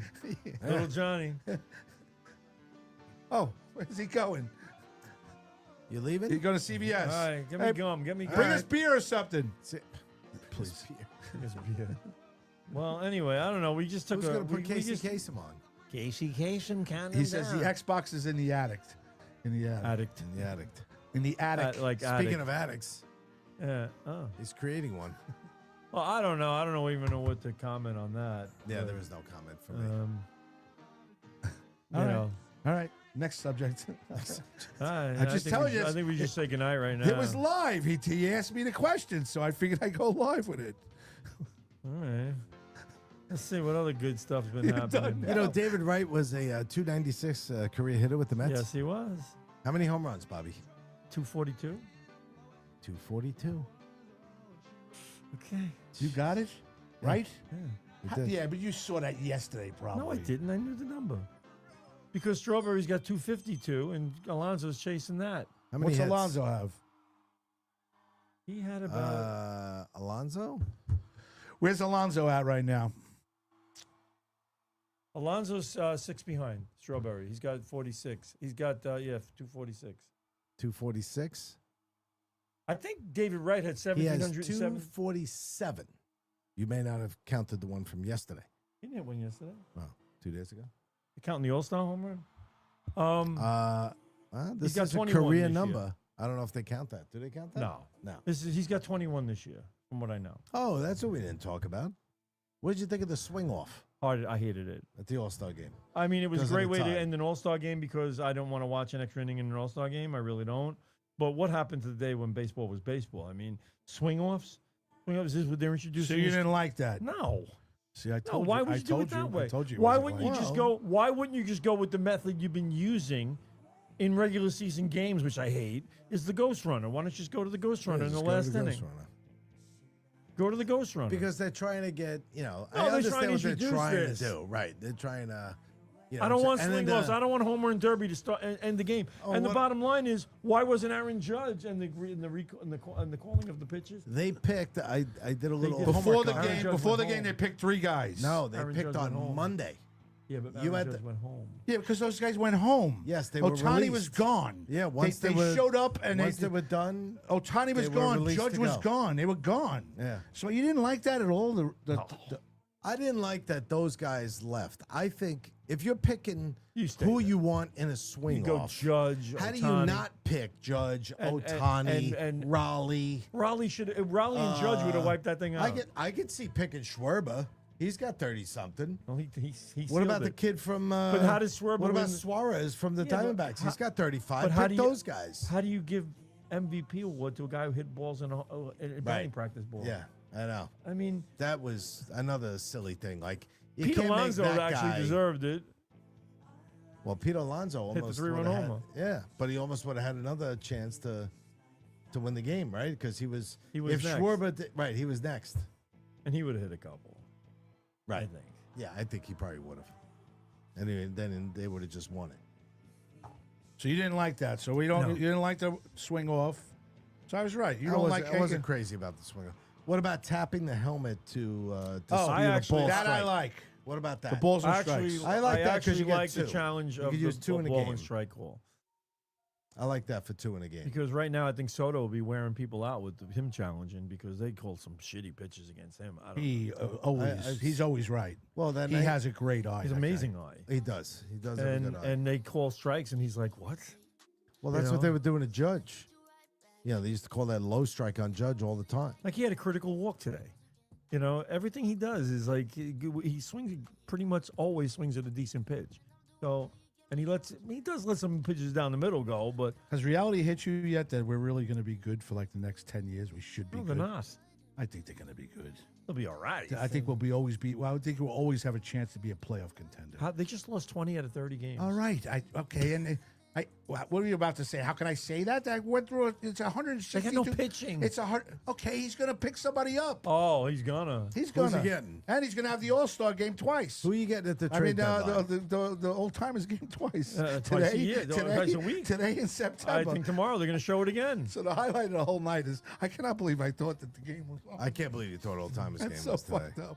Little Johnny. Oh, where's he going? You leaving? He's going to CVS. All right, give me Hey, gum. Give me gum. Bring us beer or something. Please. Well, anyway, I don't know. We just took Who's a. going to put we Casey just- Kasem on? Casey Kasem, count He says the Xbox is in the attic. In the attic. Addict. In the addict. In the attic. Like Speaking addict. of addicts, Yeah. Oh. he's creating one. Well, I don't know. I don't even know what to comment on that. Yeah, but, there is no comment for me. You All right. know. All right. Next subject. I just think telling we you, I think we just say goodnight right now. It was live. He asked me the question, so I figured I'd go live with it. All right. Let's see what other good stuff's been happening. You know, David Wright was a 296 career hitter with the Mets. Yes, he was. How many home runs, Bobby? 242. 242. Okay. You got it? Right? He did. Yeah, but you saw that yesterday, probably. No, I didn't. I knew the number. Because Strawberry's got 252 and Alonso's chasing that. How many What's hits? Alonso have? He had about. Alonso? Where's Alonso at right now? Alonso's 6 behind Strawberry. He's got 46. He's got, 246. 246. I think David Wright had He has 1,707. 247. You may not have counted the one from yesterday. He didn't hit one yesterday. Wow, 2 days ago. You counting the All-Star home run? This got is a 21 career this year. number. I don't know if they count that. Do they count that? No. No. He's got 21 this year, from what I know. Oh, that's what we didn't talk about. What did you think of the swing off I hated it. at the All-Star game? I mean, it was a Because of great the way to tie. end an All-Star game because I don't want to watch an extra inning in an All-Star game. I really don't. But what happened to the day when baseball was baseball? I mean, swing-offs? Swing-offs is what they're introducing. So you didn't like that? No. See, I No, told why you. would I you do told it that you. way? I told you. it Why wasn't wouldn't you like just that. go? Why wouldn't you just go with the method you've been using in regular season games, which I hate, is the Ghost Runner? Why don't you just go to the Ghost Runner in the Just go to last the inning? Ghost Runner. Go to the Ghost Runner. Because they're trying to get, I No, they're trying understand to what they're introduce trying this. to do. Right. They're trying to, I don't want and then swing offs. I don't want Homer and Derby to start and end the game. Oh, and the what- bottom line is, why wasn't Aaron Judge and the calling of the pitches? They picked, I did a little did. Before homework the on it. game, Judge before the went game, home. they picked 3 guys. No, they Aaron picked Judge went on home. Monday. Yeah, but You Aaron had Judge went home. Yeah, because those guys went home. Yes, they were Ohtani was released. gone. Yeah, once they they were- showed up and Once they were done, Ohtani was they were gone. released Judge to was go. gone. They were gone. Yeah. So you didn't like that at all. The I didn't like that those guys left. I think if you're picking You stay who there. you want in a swing You go off, Judge. how do you Ohtani. not pick Judge, And- Ohtani, and- Raleigh? Raleigh and Judge would have wiped that thing out. I could see picking Schwerber. He's got 30 something. Well, he What sealed about the it. kid from? But how does Schwarber What about win- Suarez from the Yeah, but Diamondbacks? how- He's got 35. But how Pick do you- those guys. How do you give MVP award to a guy who hit balls in batting practice ball? Yeah, I know. I mean, That was another silly thing. Like you Pete can't Alonso make that actually guy. deserved it. Well, Pete Alonso Hit the almost three-run would've had- homer. Yeah, but he almost would have had another chance to win the game, right? Because he was. He was if next. Schwarber, right? He was next. And he would have hit a couple. I think. Yeah, I think he probably would have. And then they would have just won it. So you didn't like that. So we don't. No. You didn't like the swing off. So I was right. You don't like. I wasn't crazy about the swinger. What about tapping the helmet to Oh, speed I a actually- ball that I strike? like. What about that? The balls and Actually, strikes. I like that 'cause actually you get like the 2. challenge You of could the use 2 in a ball game. and strike call. I like that for 2 in a game. Because right now I think Soto will be wearing people out with him challenging because they called some shitty pitches against him. I don't know. He he's always right. Well, that He night- has a great eye. He's that an guy. amazing eye. He does. He does have a good eye. And they call strikes and he's like, what? Well, that's you what know? they were doing to Judge. You know, they used to call that low strike on Judge all the time. Like he had a critical walk today. You know, everything he does is like he swings, pretty much always swings at a decent pitch. So and he does let some pitches down the middle go, but Has reality hit you yet that we're really going to be good for like the next 10 years? We should be no, good. they're not. I think they're going to be good. They'll be all right. I think we'll always be. Well, I think we'll always have a chance to be a playoff contender. They just lost 20 out of 30 games. All right. Okay. And what were you about to say? How can I say that? I went through it. It's 162. They got no pitching. It's 100. Okay, he's going to pick somebody up. Oh, he's gonna. He's going Who's to he getting? and he's going to have the All-Star game twice. Who are you getting at the I trade mean, deadline? the old timers game twice. Twice a year, twice a week. Today in I September. think tomorrow they're gonna show it again. So the highlight of the whole night is I cannot believe I thought that the game was on. I can't believe you thought Old Timers game That's so was today. fucked up.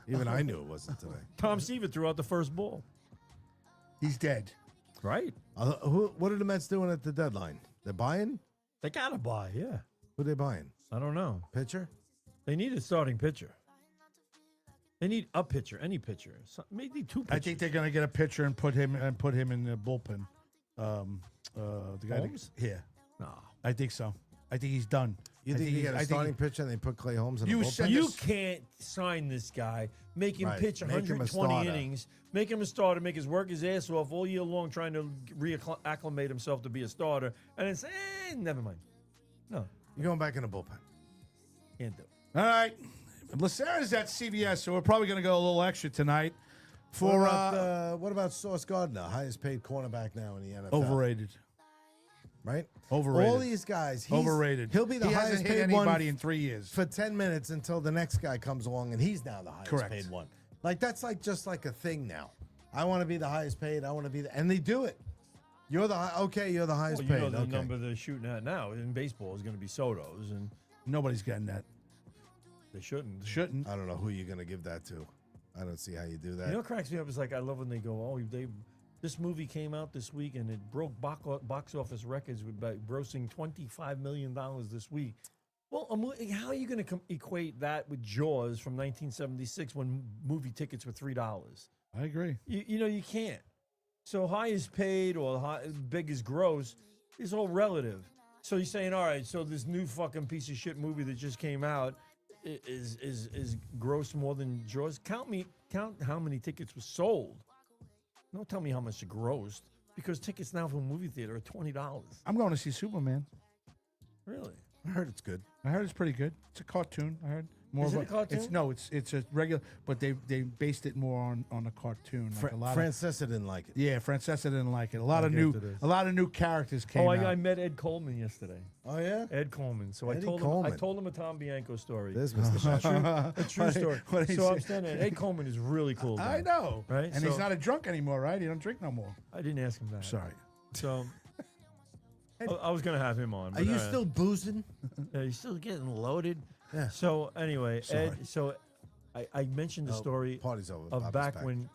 Even I knew it wasn't today. Tom Seaver threw out the first ball. He's dead. Right. What are the Mets doing at the deadline? They're buying? They gotta buy. Yeah. Who are they buying? I don't know. Pitcher? They need a starting pitcher. They need a pitcher, any pitcher. Maybe two pitchers. I think they're going to get a pitcher and put him in the bullpen. The guy Holmes? No. I think so. I think he's done. You I think you he's- get a I think starting pitcher and they put Clay Holmes in You the said bullpen? You this- can't sign this guy, make him Right. pitch Make him a 120 starter. innings, make him a starter, make his work his ass off all year long trying to reacclimate himself to be a starter, and then say, never mind. No, You're going back in the bullpen. can't do it. All right. Lacera's at CVS, so we're probably going to go a little extra tonight. For What about Sauce Gardner, highest paid cornerback now in the NFL? overrated. Right? Overrated. All these guys. Overrated. He'll be the he highest hasn't hit paid one anybody in 3 years. for 10 minutes until the next guy comes along and he's now the highest Correct. paid one. Like, that's like just like a thing now. I want to be the highest paid. I want to be the, and they do it. You're the you're the highest Well, you paid. know the Okay. number they're shooting at now in baseball is going to be Soto's, and Nobody's getting that. they shouldn't. Shouldn't. I don't know who you're going to give that to. I don't see how you do that. You know what cracks me up is like I love when they go, this movie came out this week and it broke box office records by grossing $25 million this week. Well, how are you going to equate that with Jaws from 1976 when movie tickets were $3? I agree. You know, you can't. So highest paid or biggest gross is all relative. So you're saying, all right, so this new fucking piece of shit movie that just came out is gross more than Jaws. Count how many tickets were sold. Don't tell me how much it grossed, because tickets now for a movie theater are $20. I'm going to see Superman. Really? I heard it's good. I heard it's pretty good. It's a cartoon. I heard more Is of it a cartoon? It's a regular, but they based it more on a cartoon. Like a lot of, Francesa didn't like it. yeah, Francesa didn't like it. A lot I of get new to this. characters came Oh, out. I met Ed Coleman yesterday. Oh, yeah? Ed Coleman. So I Eddie told Coleman. him a Tom Bianco story. There's Mr. Shot. A true story. What did he So I'm say? standing there. Ed Coleman is really cool. I guy. know, Right? And he's So- not a drunk anymore, right? He don't drink no more. I didn't ask him that. Sorry. So I was going to have him on. Are but, you still boozing? You're still getting loaded? Yeah. So anyway, Sorry. Ed, so I mentioned the Oh, story party's over. of Papa's back back. when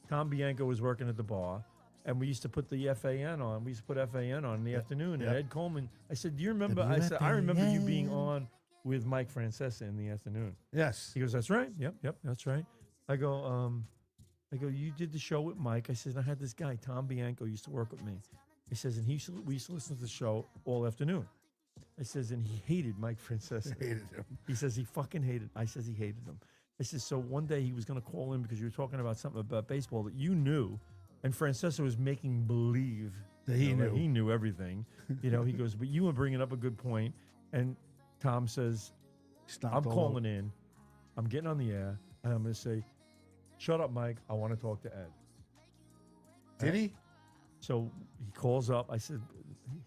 Tom Bianco was working at the bar, and we used to put the FAN on. We used to put FAN on in the afternoon. And Ed Coleman, I said, "Do you remember?" I said, "I remember you being on with Mike Francesa in the afternoon." Yes. He goes, "That's right. Yep, that's right." I go, "You did the show with Mike." I said, "I had this guy, Tom Bianco, used to work with me." He says, "And we used to listen to the show all afternoon." I says, "And he hated Mike Francesa." Hated him. He says he fucking hated. I says he hated him. I says, so one day he was going to call in because you were talking about something about baseball that you knew, and Francesa was making believe That he that knew. he knew everything. He goes, but you were bringing up a good point. And Tom says, Stomped I'm all calling in. I'm getting on the air, and I'm going to say, shut up, Mike. I want to talk to Ed. Did he? So he calls up. I said,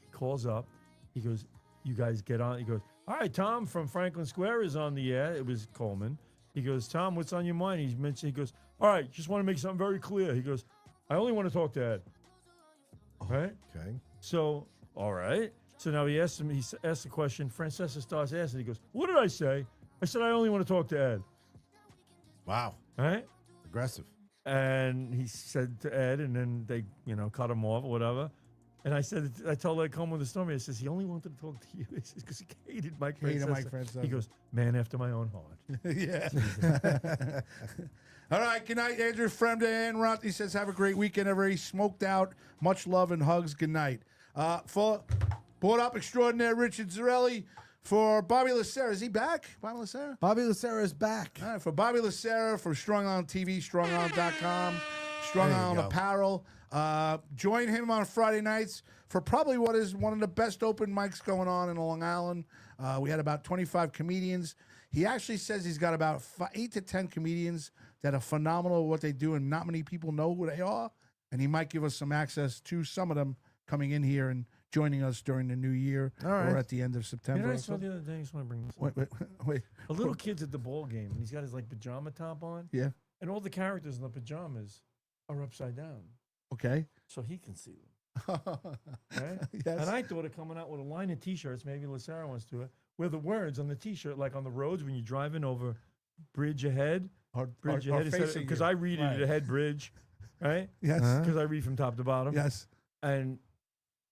he calls up. He goes, you guys get on. He goes, all right, Tom from Franklin Square is on the air. It was Coleman. He goes, Tom, what's on your mind? He goes, all right, just want to make something very clear. He goes, I only want to talk to Ed. All right? Okay. So, all right. So now he asked the question. Francesa starts asking. He goes, what did I say? I said, I only want to talk to Ed. Wow. All right? Aggressive. And he said to Ed, and then they, cut him off or whatever. And I told Ed Coleman the story. I says, he only wanted to talk to you. He says, because he hated Mike Francesa. Hated Mike Francesa. He goes, man after my own heart. Yeah. All right. Good night, Andrew Fremda and Ronthi says, have a great weekend, everybody. Smoked out. Much love and hugs. Good night. For Board Up Extraordinaire, Richard Zarelli. For Bobby Lacera. Is he back? Bobby Lacera? Bobby Lacera is back. All right. For Bobby Lacera from Strong On TV, strongarm.com, Strong There you Island go. Apparel. Join him on Friday nights for probably what is one of the best open mics going on in Long Island. We had about 25 comedians. He actually says he's got about 8 to 10 comedians that are phenomenal at what they do, and not many people know who they are. And he might give us some access to some of them coming in here and joining us during the new year or at the end of September. You know, I or saw so. the other day. I just want to bring this up. Wait. A little kid's at the ball game, and he's got his like pajama top on, Yeah. and all the characters in the pajamas are upside down, Okay. so he can see them. Right? Yes. And I thought of coming out with a line of T-shirts. Maybe Lucero wants to. Where the words on the T-shirt, like on the roads when you're driving over Bridge Ahead, Bridge Ahead, because I read it ahead Bridge, right? Yes. Because I read from top to bottom. Yes. And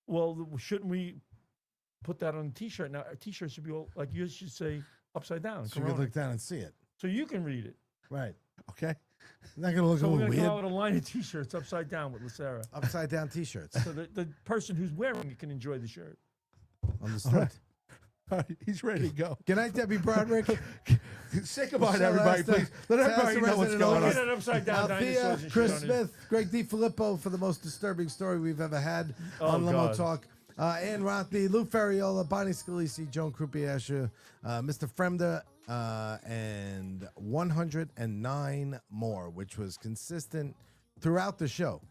well, shouldn't we put that on a T-shirt? Now, a T-shirt should be all, like you should say upside down. So you can look down and see it. So you can read it. Right. Okay. Not gonna look So a we're little gonna come weird. out with a line of T-shirts upside down with Lucero, Upside down T-shirts. so the person who's wearing it can enjoy the shirt. Understood. All right. He's ready to go. Good night, Debbie Broderick. Say goodbye to Michelle everybody, Astor, please. Let Taz, everybody the know what's resident going artist. Get on. it upside down. dinosaurs Althea, and shit Chris on it. Smith, Greg DiFilippo for the most disturbing story we've ever had on Limo God. Talk. Ann Rothney, Lou Ferriola, Bonnie Scalisi, Joan Krupiasher, Mr. Fremder, and 109 more, which was consistent throughout the show.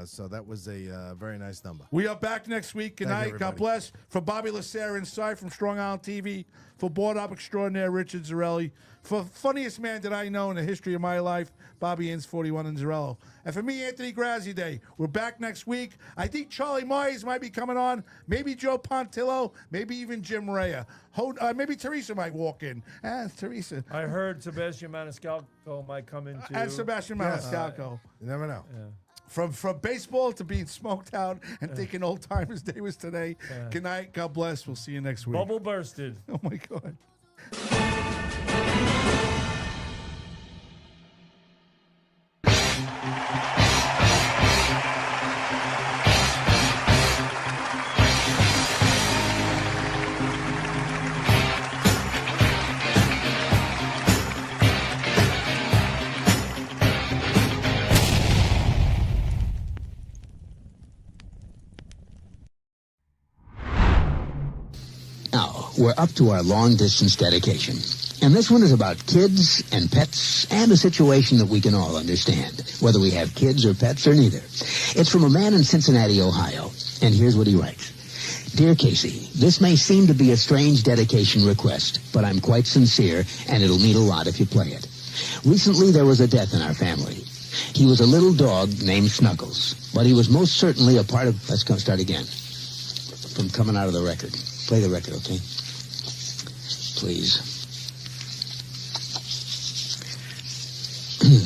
So that was a very nice number. We are back next week. Good Thank you, night. God everybody. bless. For Bobby Lacer inside from Strong Island TV, for board op extraordinaire Richard Zarelli, for funniest man that I know in the history of my life, Bobby Inns 41 and Zarello. And for me, Anthony Grazzi Day. We're back next week. I think Charlie Myers might be coming on. Maybe Joe Pontillo. Maybe even Jim Rea. Maybe Teresa might walk in. Teresa. I heard Sebastian Maniscalco might come in too. And Sebastian Maniscalco. You never know. From baseball to being smoked out and thinking Old Timers Day was today. Good night. God bless. We'll see you next week. Bubble bursted. Oh, my God. Now, we're up to our long-distance dedication. And this one is about kids and pets and a situation that we can all understand, whether we have kids or pets or neither. It's from a man in Cincinnati, Ohio. And here's what he writes. Dear Casey, this may seem to be a strange dedication request, but I'm quite sincere, and it'll mean a lot if you play it. Recently, there was a death in our family. He was a little dog named Snuggles, but he was most certainly a part of... Let's go start again. From coming out of the record. Play the record, okay? Please.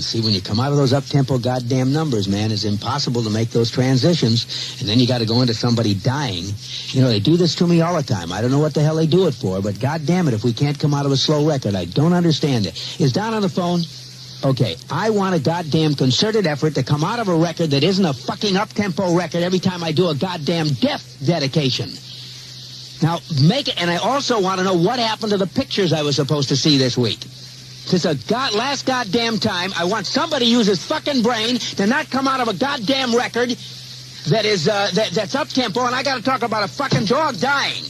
See, when you come out of those up-tempo goddamn numbers, man, it's impossible to make those transitions, and then you got to go into somebody dying. You know, they do this to me all the time. I don't know what the hell they do it for, but goddamn it, if we can't come out of a slow record, I don't understand it. Is Don on the phone? Okay, I want a goddamn concerted effort to come out of a record that isn't a fucking up-tempo record every time I do a goddamn death dedication. Now, make it, and I also want to know what happened to the pictures I was supposed to see this week. Since last goddamn time, I want somebody to use his fucking brain to not come out of a goddamn record that is, that's up-tempo, and I got to talk about a fucking dog dying.